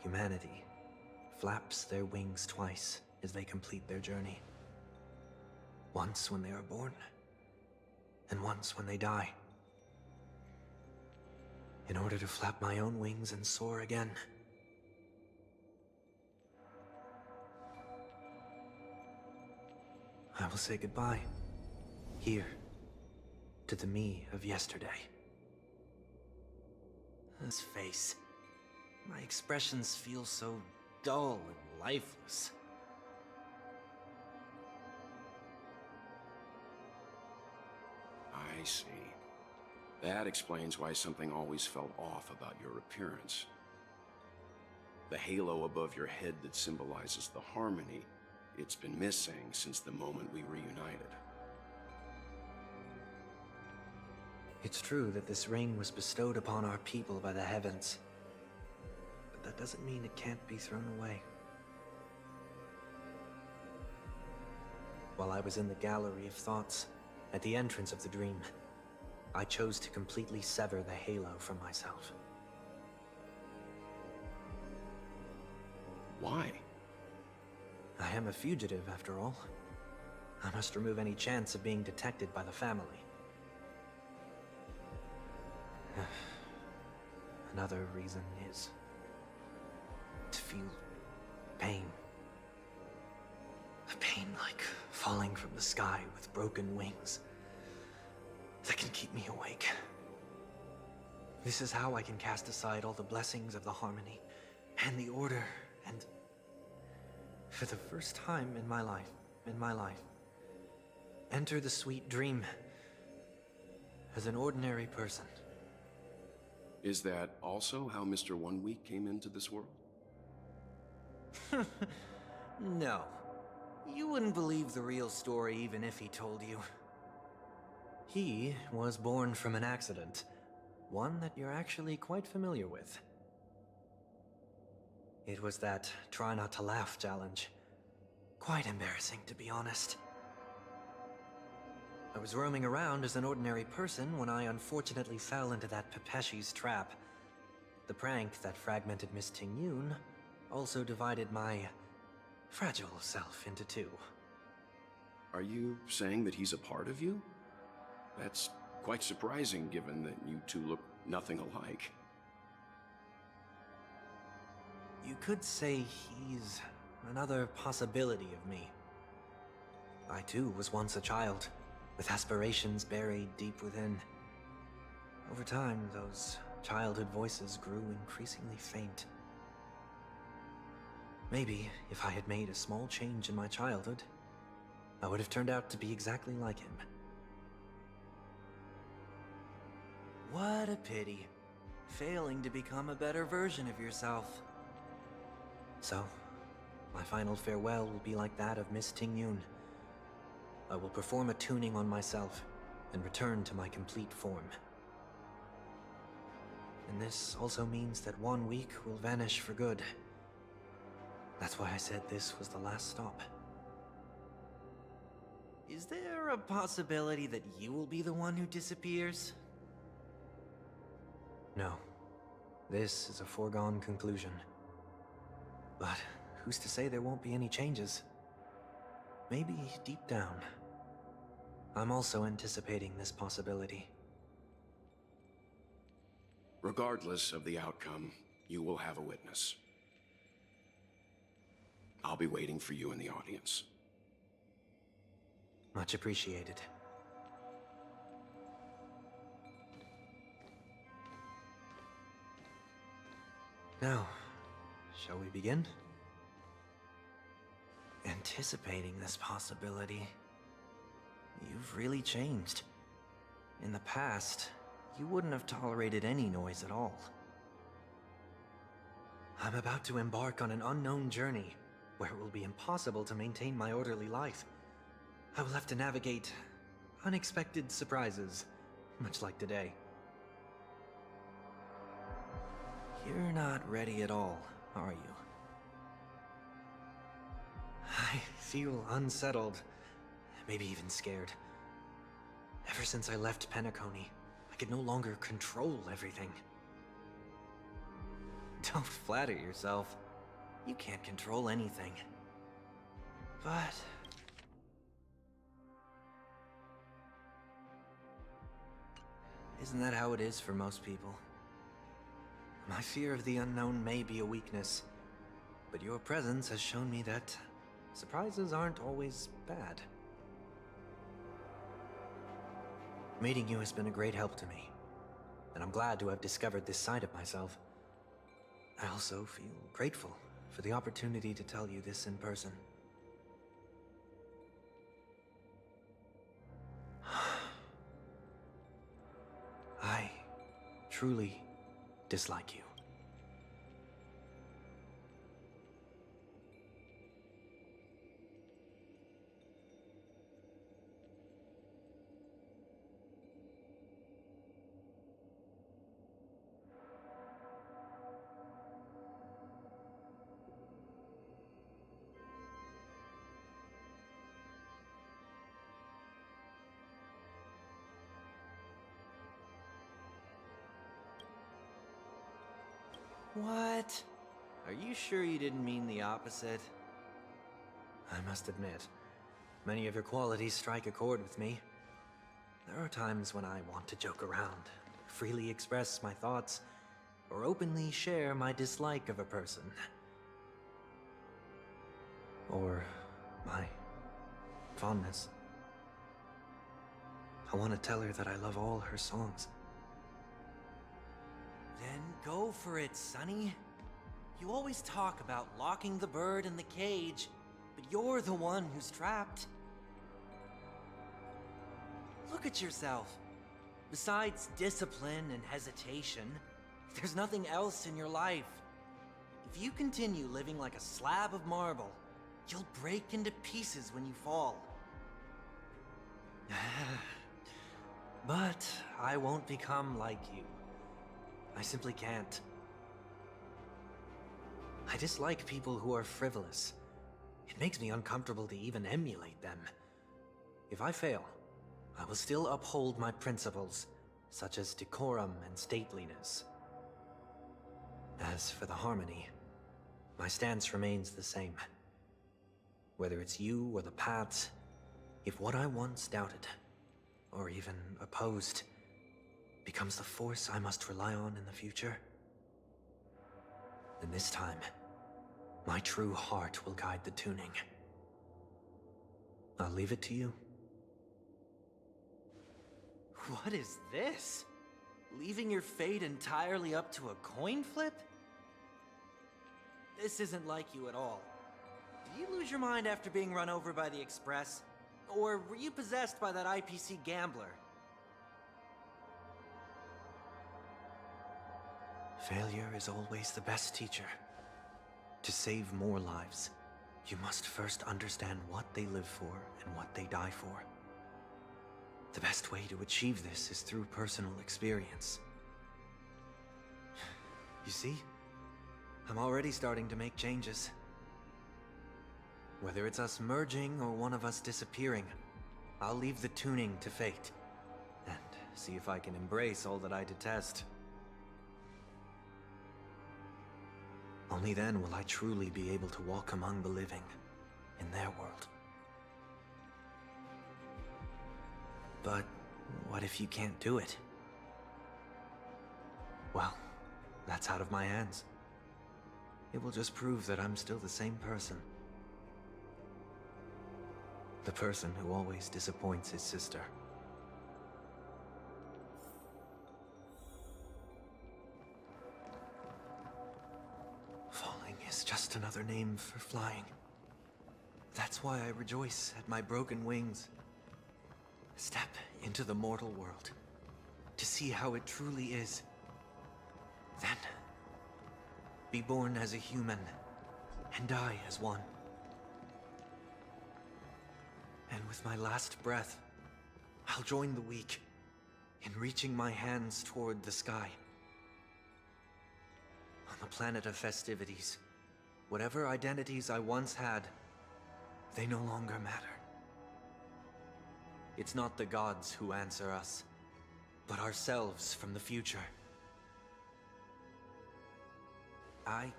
Humanity flaps their wings twice as they complete their journey. Once when they are born, and once when they die. In order to flap my own wings and soar again. I will say goodbye, here, to the me of yesterday. This face. My expressions feel so dull and lifeless. I see. That explains why something always felt off about your appearance. The halo above your head that symbolizes the harmony, it's been missing since the moment we reunited. It's true that this ring was bestowed upon our people by the heavens. But that doesn't mean it can't be thrown away. While I was in the Gallery of Thoughts, at the entrance of the dream, I chose to completely sever the halo from myself. Why? I am a fugitive, after all. I must remove any chance of being detected by the family. Another reason is to feel pain. A pain like falling from the sky with broken wings that can keep me awake. This is how I can cast aside all the blessings of the harmony and the order and, for the first time in my life, enter the sweet dream as an ordinary person. Is that also how Mr. 1 Week came into this world? No. You wouldn't believe the real story even if he told you. He was born from an accident. One that you're actually quite familiar with. It was that try not to laugh challenge. Quite embarrassing, to be honest. I was roaming around as an ordinary person when I unfortunately fell into that Pepeshi's trap. The prank that fragmented Miss Ting-Yun also divided my fragile self into two. Are you saying that he's a part of you? That's quite surprising given that you two look nothing alike. You could say he's another possibility of me. I too was once a child, with aspirations buried deep within. Over time, those childhood voices grew increasingly faint. Maybe if I had made a small change in my childhood, I would have turned out to be exactly like him. What a pity, failing to become a better version of yourself. So, my final farewell will be like that of Miss Ting-Yun. I will perform a tuning on myself and return to my complete form. And this also means that 1 week will vanish for good. That's why I said this was the last stop. Is there a possibility that you will be the one who disappears? No. This is a foregone conclusion. But who's to say there won't be any changes? maybe deep down, I'm also anticipating this possibility. Regardless of the outcome, you will have a witness. I'll be waiting for you in the audience. Much appreciated. Now, shall we begin? Anticipating this possibility, you've really changed. In the past, you wouldn't have tolerated any noise at all. I'm about to embark on an unknown journey where it will be impossible to maintain my orderly life. I will have to navigate unexpected surprises, much like today. You're not ready at all, are you? I feel unsettled, maybe even scared. Ever since I left Penacony, I could no longer control everything. Don't flatter yourself. You can't control anything. But... isn't that how it is for most people? My fear of the unknown may be a weakness, but your presence has shown me that surprises aren't always bad. Meeting you has been a great help to me, and I'm glad to have discovered this side of myself. I also feel grateful for the opportunity to tell you this in person. I truly dislike you. What? Are you sure you didn't mean the opposite? I must admit, many of your qualities strike a chord with me. There are times when I want to joke around, freely express my thoughts, or openly share my dislike of a person. Or my fondness. I want to tell her that I love all her songs. Then go for it, Sonny. You always talk about locking the bird in the cage, but you're the one who's trapped. Look at yourself. Besides discipline and hesitation, there's nothing else in your life. If you continue living like a slab of marble, you'll break into pieces when you fall. But I won't become like you. I simply can't. I dislike people who are frivolous. It makes me uncomfortable to even emulate them. If I fail, I will still uphold my principles, such as decorum and stateliness. As for the harmony, my stance remains the same. Whether it's you or the paths, if what I once doubted, or even opposed, becomes the force I must rely on in the future, then this time, my true heart will guide the tuning. I'll leave it to you. What is this? Leaving your fate entirely up to a coin flip? This isn't like you at all. Did you lose your mind after being run over by the Express? Or were you possessed by that IPC gambler? Failure is always the best teacher. To save more lives, you must first understand what they live for and what they die for. The best way to achieve this is through personal experience. You see? I'm already starting to make changes. Whether it's us merging or one of us disappearing, I'll leave the tuning to fate, and see if I can embrace all that I detest. Only then will I truly be able to walk among the living, in their world. But what if you can't do it? Well, that's out of my hands. It will just prove that I'm still the same person. The person who always disappoints his sister. Falling is just another name for flying. That's why I rejoice at my broken wings. Step into the mortal world to see how it truly is. Then, be born as a human and die as one. And with my last breath, I'll join the weak in reaching my hands toward the sky. On the planet of festivities, whatever identities I once had, they no longer matter. It's not the gods who answer us, but ourselves from the future. I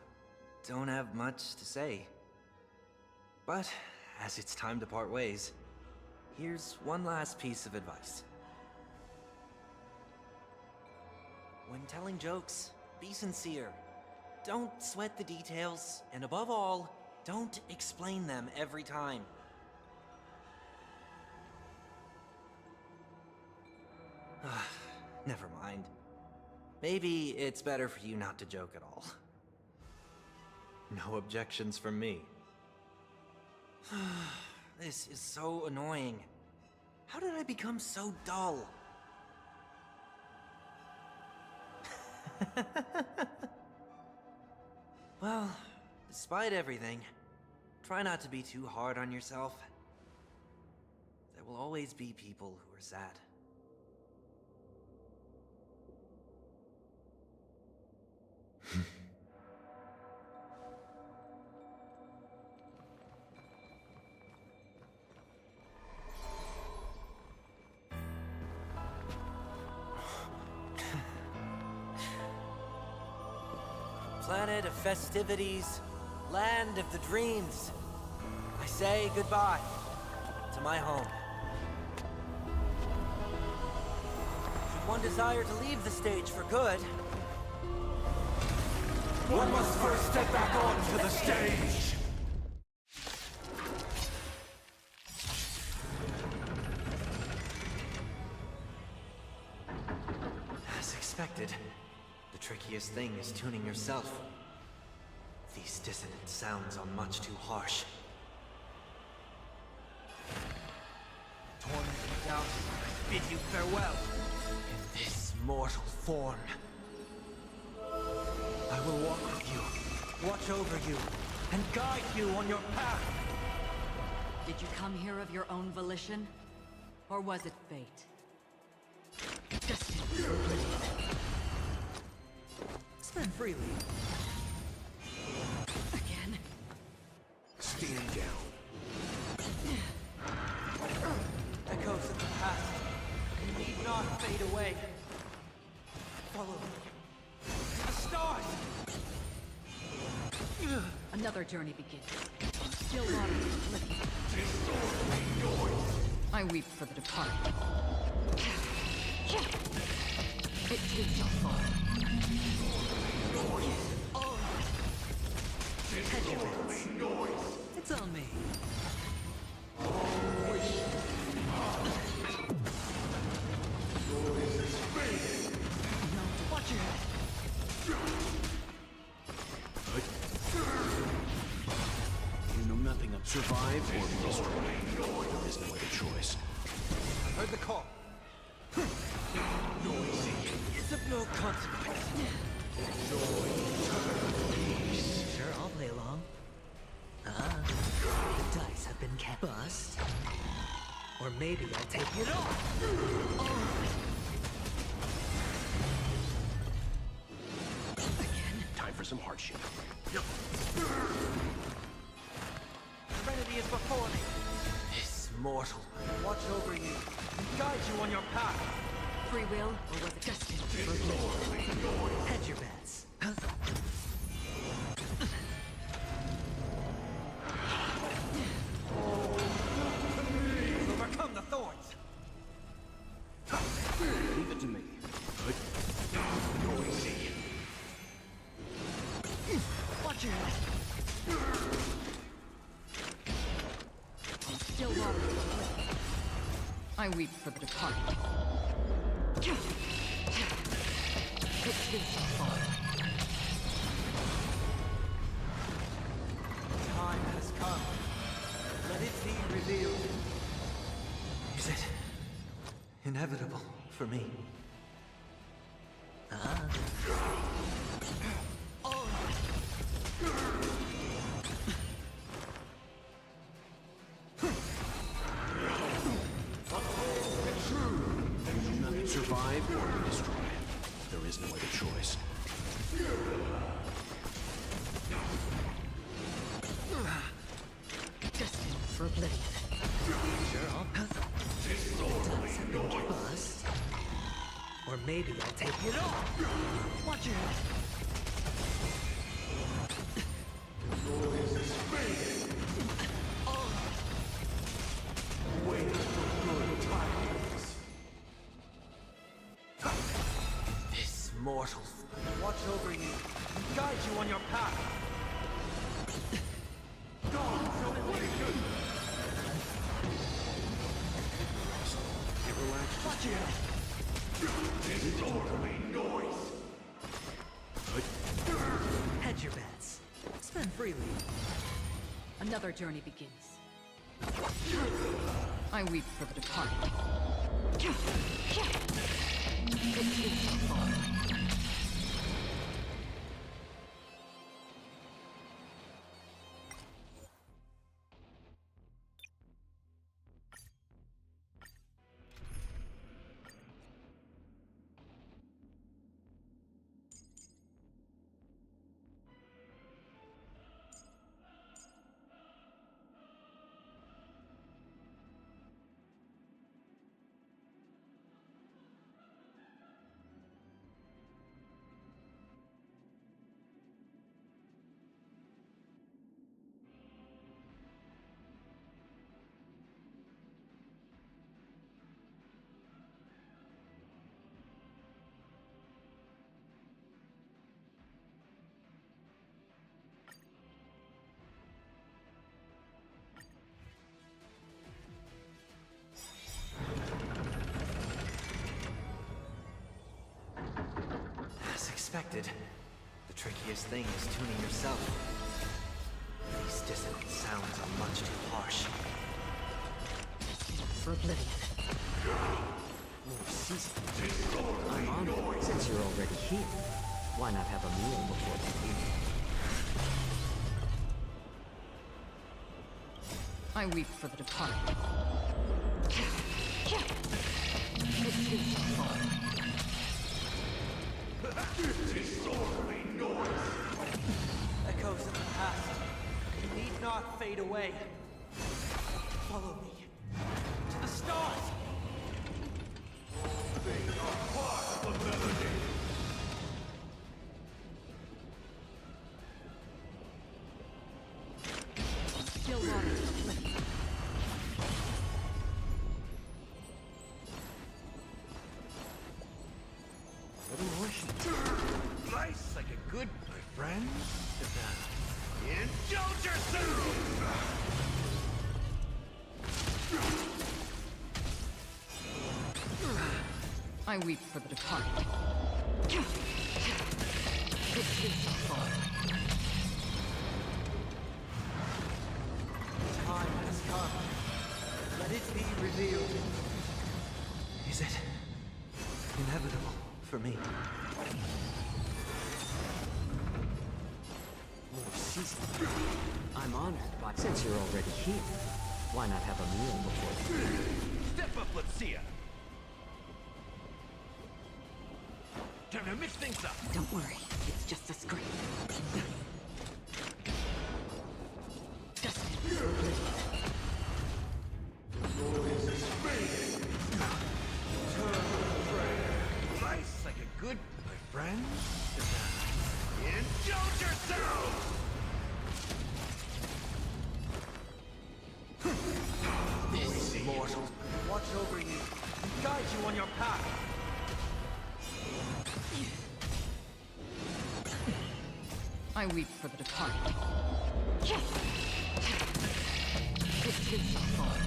don't have much to say. But, as it's time to part ways, here's one last piece of advice. When telling jokes, be sincere. Don't sweat the details, and above all, don't explain them every time. Never mind. Maybe it's better for you not to joke at all. No objections from me. This is so annoying. How did I become so dull? Well, despite everything, try not to be too hard on yourself. There will always be people who are sad. Planet of festivities, land of the dreams. I say goodbye to my home. Should one desire to leave the stage for good, one must first step back onto the stage! As expected, the trickiest thing is tuning yourself. These dissonant sounds are much too harsh. Torn from doubt, I bid you farewell in this mortal form. I will walk with you, watch over you, and guide you on your path. Did you come here of your own volition? Or was it fate? Just spend freely. Again. Stand down. Echoes of the past need not fade away. Follow me. To the stars! Another journey begins. Still water flicking. I weep for the departed. It too shall fall. It's on me. Watch your head. You know nothing of survive or be destroyed. There is no other choice. I heard the call. Noisy. It's of no consequence. Sure, I'll play along. The dice have been bust. Or maybe I'll take it all. Again. Time for some hardship. Serenity is before me. This mortal will watch over you and guide you on your path. Free will, or was it destined? Hedge your bets. Overcome the thorns. Watch your head. I'm still watering. I weep for the departed. It's been so far. Time has come. Let it be revealed. Is it inevitable for me? Survive or be destroyed. There is no other choice. Destined for oblivion. Sure, I'll bust. Or maybe I'll take it all. Watch your head. Noise is fading. Wait for good tidings. This mortals watch over you and guide you on your path. Dawn celebration. Watch your head. Disorderly noise. Hedge your bets. Spend freely. Another journey begins. I weep for the departed. It's been so far. As expected, the trickiest thing is tuning yourself. These dissonant sounds are much too harsh. For oblivion. I'm honored. Since you're already here, why not have a meal before we leave? I weep for the departed. It's been so far. Disorderly noise. Echoes of the past. You need not fade away. Follow me. To the stars! They are part of the melody. Still watering the flame. Nice like a good my friend. Indulge yourself! I weep for the departed. It's been so far. Time has come. Let it be revealed. Is it inevitable for me? I'm honored, but since you're already here, why not have a meal before we leave? Step up, let's see ya. Time to mix things up. Don't worry, it's just a scrape. Noise is fading. Turn the prayer. Nice like a good my friend. Indulge yourself! This mortal watch over you and guide you on your path. I weep for the departed. It takes a fall.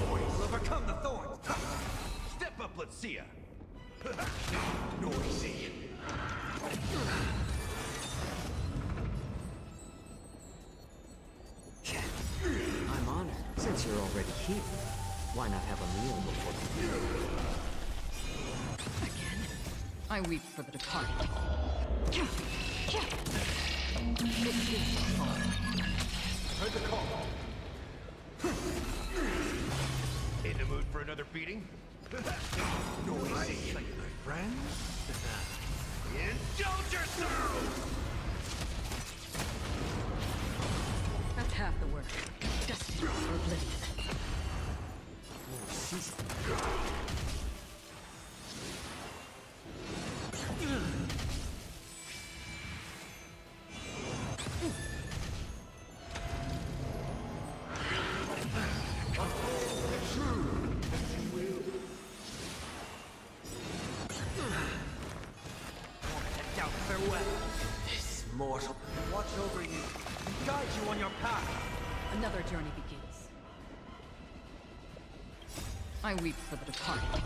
We'll overcome the thorns. Step up, let's see ya. Noisy. I'm honored. Since you're already here, why not have a meal before the Again, I weep for the departed. It takes a fall. Heard the call. In the mood for another beating? Noisy. Like my friends? Indulge yourself! That's half the work. Destined for oblivion. This mortal will watch over you and guide you on your path. Another journey begins. I weep for the departed.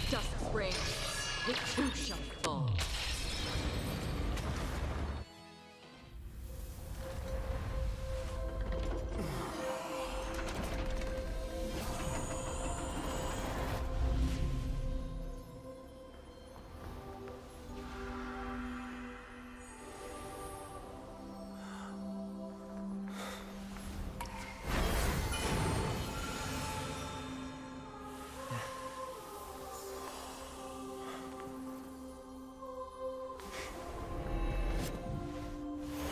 Dust rain, it too shall fall.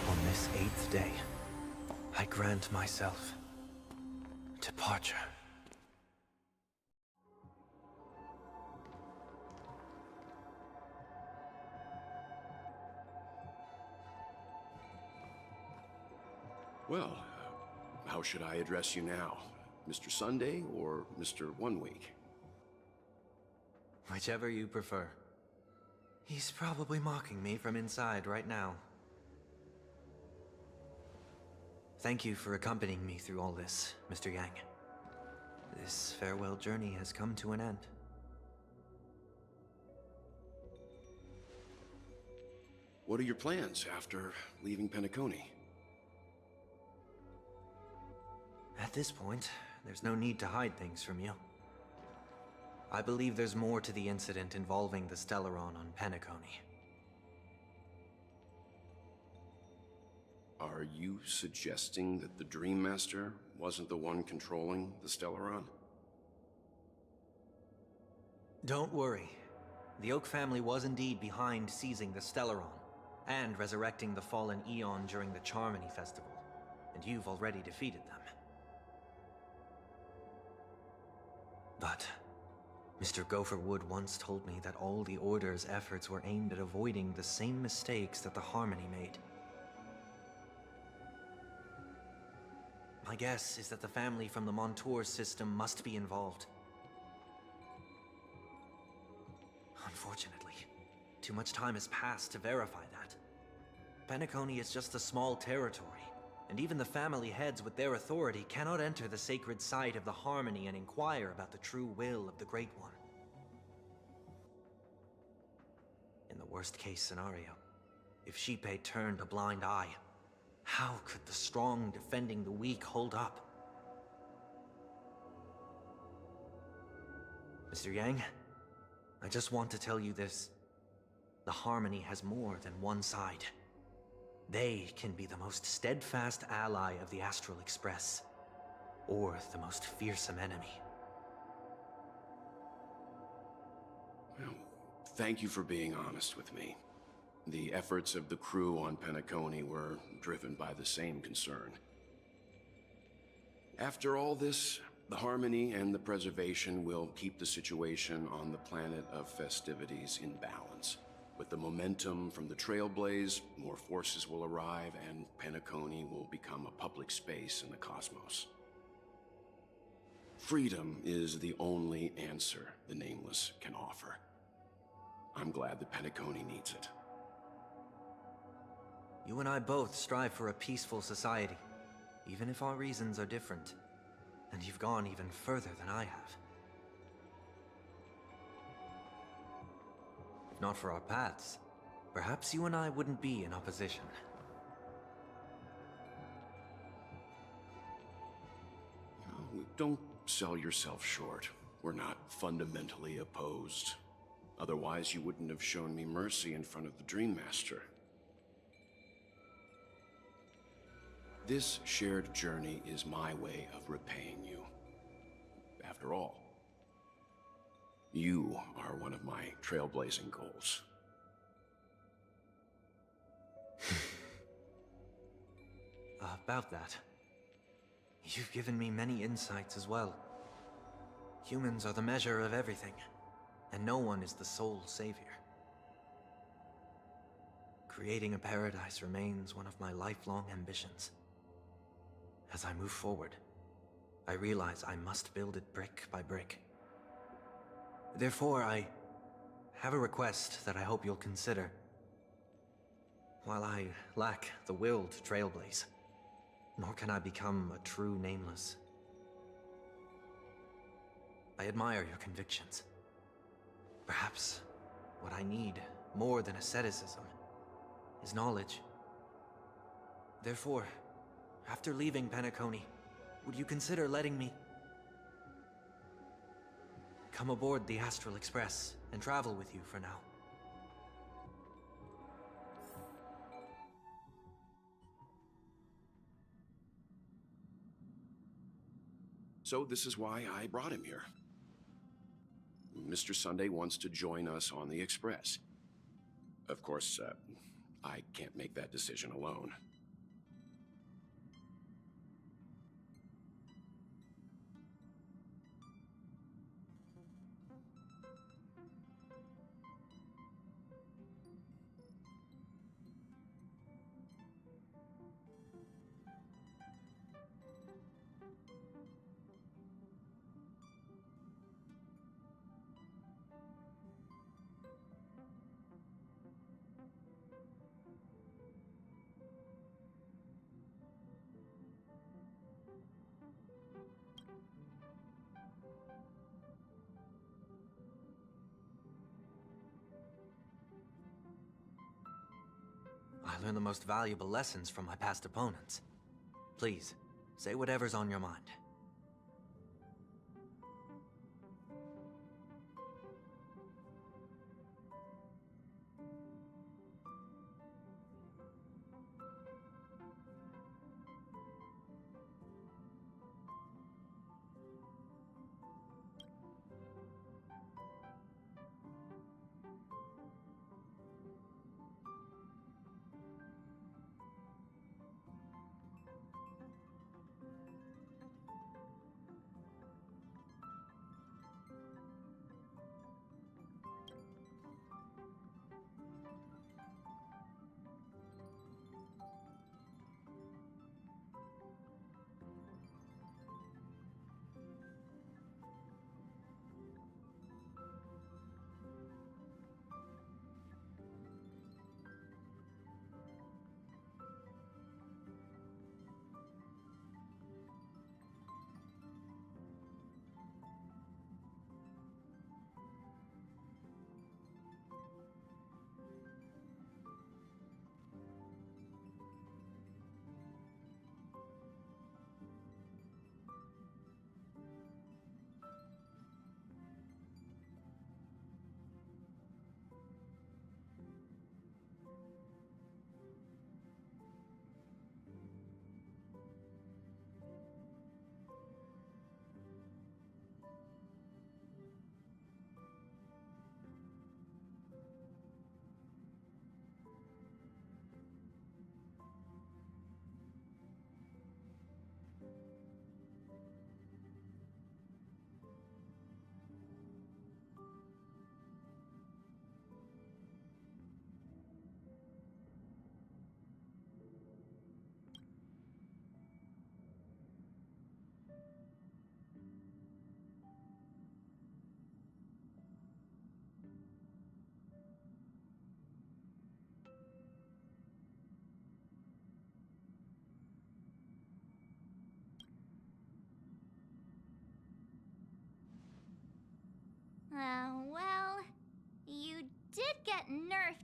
On this 8th day, I grant myself departure. Well, how should I address you now? Mr. Sunday or Mr. 1 Week? Whichever you prefer. He's probably mocking me from inside right now. Thank you for accompanying me through all this, Mr. Yang. This farewell journey has come to an end. What are your plans after leaving Penacony? At this point, there's no need to hide things from you. I believe there's more to the incident involving the Stellaron on Penacony. Are you suggesting that the Dream Master wasn't the one controlling the Stellaron? Don't worry. The Oak family was indeed behind seizing the Stellaron, and resurrecting the fallen Eon during the Charmony Festival, and you've already defeated them. But Mr. Gopherwood once told me that all the Order's efforts were aimed at avoiding the same mistakes that the Harmony made. My guess is that the family from the Montour system must be involved. Unfortunately, too much time has passed to verify that. Penacony is just a small territory, and even the family heads with their authority cannot enter the sacred site of the Harmony and inquire about the true will of the Great One. In the worst-case scenario, if Xipe turned a blind eye, how could the strong defending the weak hold up? Mr. Yang, I just want to tell you this. The Harmony has more than one side. They can be the most steadfast ally of the Astral Express, or the most fearsome enemy. Well, thank you for being honest with me. The efforts of the crew on Penacony were driven by the same concern. After all this, The harmony and the preservation will keep the situation on the planet of festivities in balance. With the momentum from the Trailblaze, more forces will arrive, and Penacony will become a public space in the cosmos. Freedom is the only answer the Nameless can offer. I'm glad that Penacony needs it. You and I both strive for a peaceful society, even if our reasons are different. And you've gone even further than I have. If not for our paths, perhaps you and I wouldn't be in opposition. Don't sell yourself short. We're not fundamentally opposed. Otherwise, you wouldn't have shown me mercy in front of the Dream Master. This shared journey is my way of repaying you. After all, you are one of my trailblazing goals. About that, you've given me many insights as well. Humans are the measure of everything, and no one is the sole savior. Creating a paradise remains one of my lifelong ambitions. As I move forward, I realize I must build it brick by brick. Therefore, I have a request that I hope you'll consider. While I lack the will to trailblaze, nor can I become a true Nameless, I admire your convictions. Perhaps what I need, more than asceticism, is knowledge. Therefore, after leaving Penacony, would you consider letting me come aboard the Astral Express and travel with you for now? So this is why I brought him here. Mr. Sunday wants to join us on the Express. Of course, I can't make that decision alone. I learned the most valuable lessons from my past opponents. Please, say whatever's on your mind.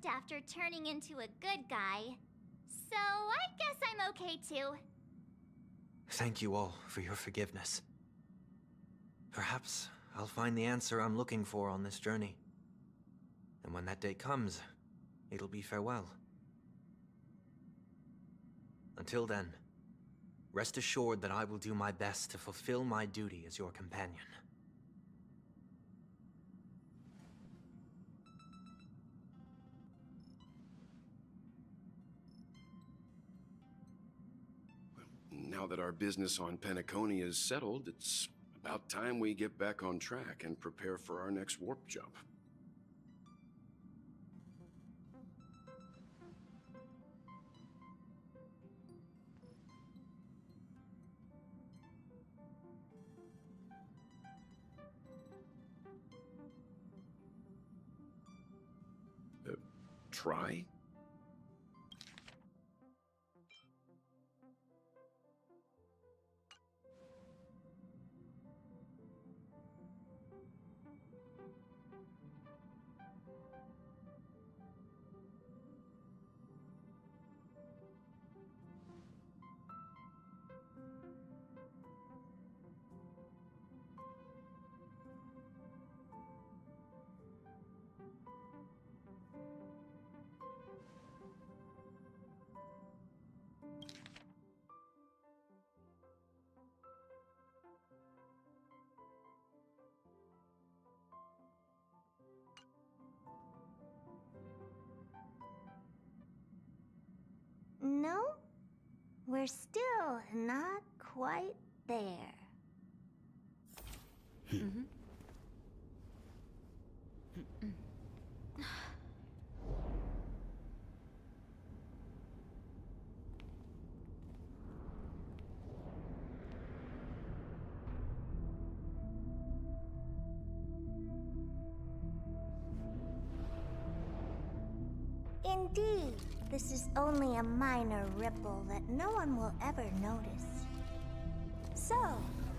left after turning into a good guy. So I guess I'm okay too. Thank you all for your forgiveness. Perhaps I'll find the answer I'm looking for on this journey. And when that day comes, it'll be farewell. Until then, rest assured that I will do my best to fulfill my duty as your companion. Now that our business on Penacony is settled, it's about time we get back on track and prepare for our next warp jump. Try? No, we're still not quite there. Indeed, this is only a minor ripple that no one will ever notice. So,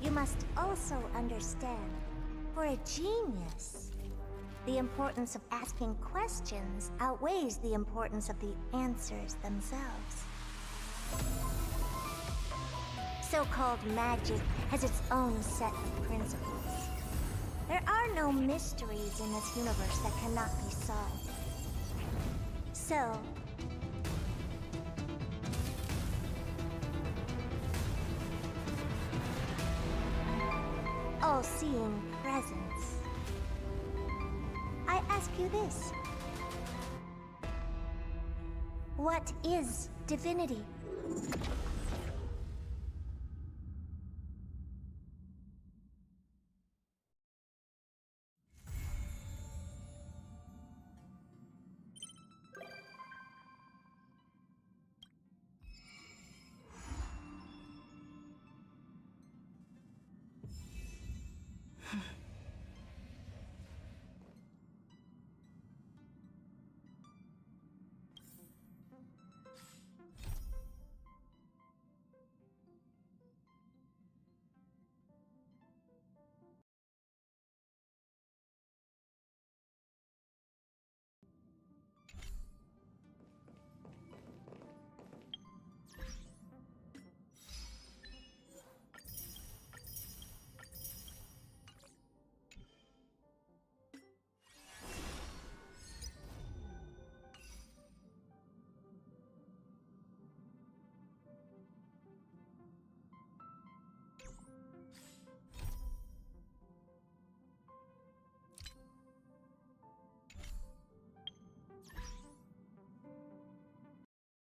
you must also understand, for a genius, the importance of asking questions outweighs the importance of the answers themselves. So-called magic has its own set of principles. There are no mysteries in this universe that cannot be solved. So, all-seeing presence, I ask you this. What is divinity?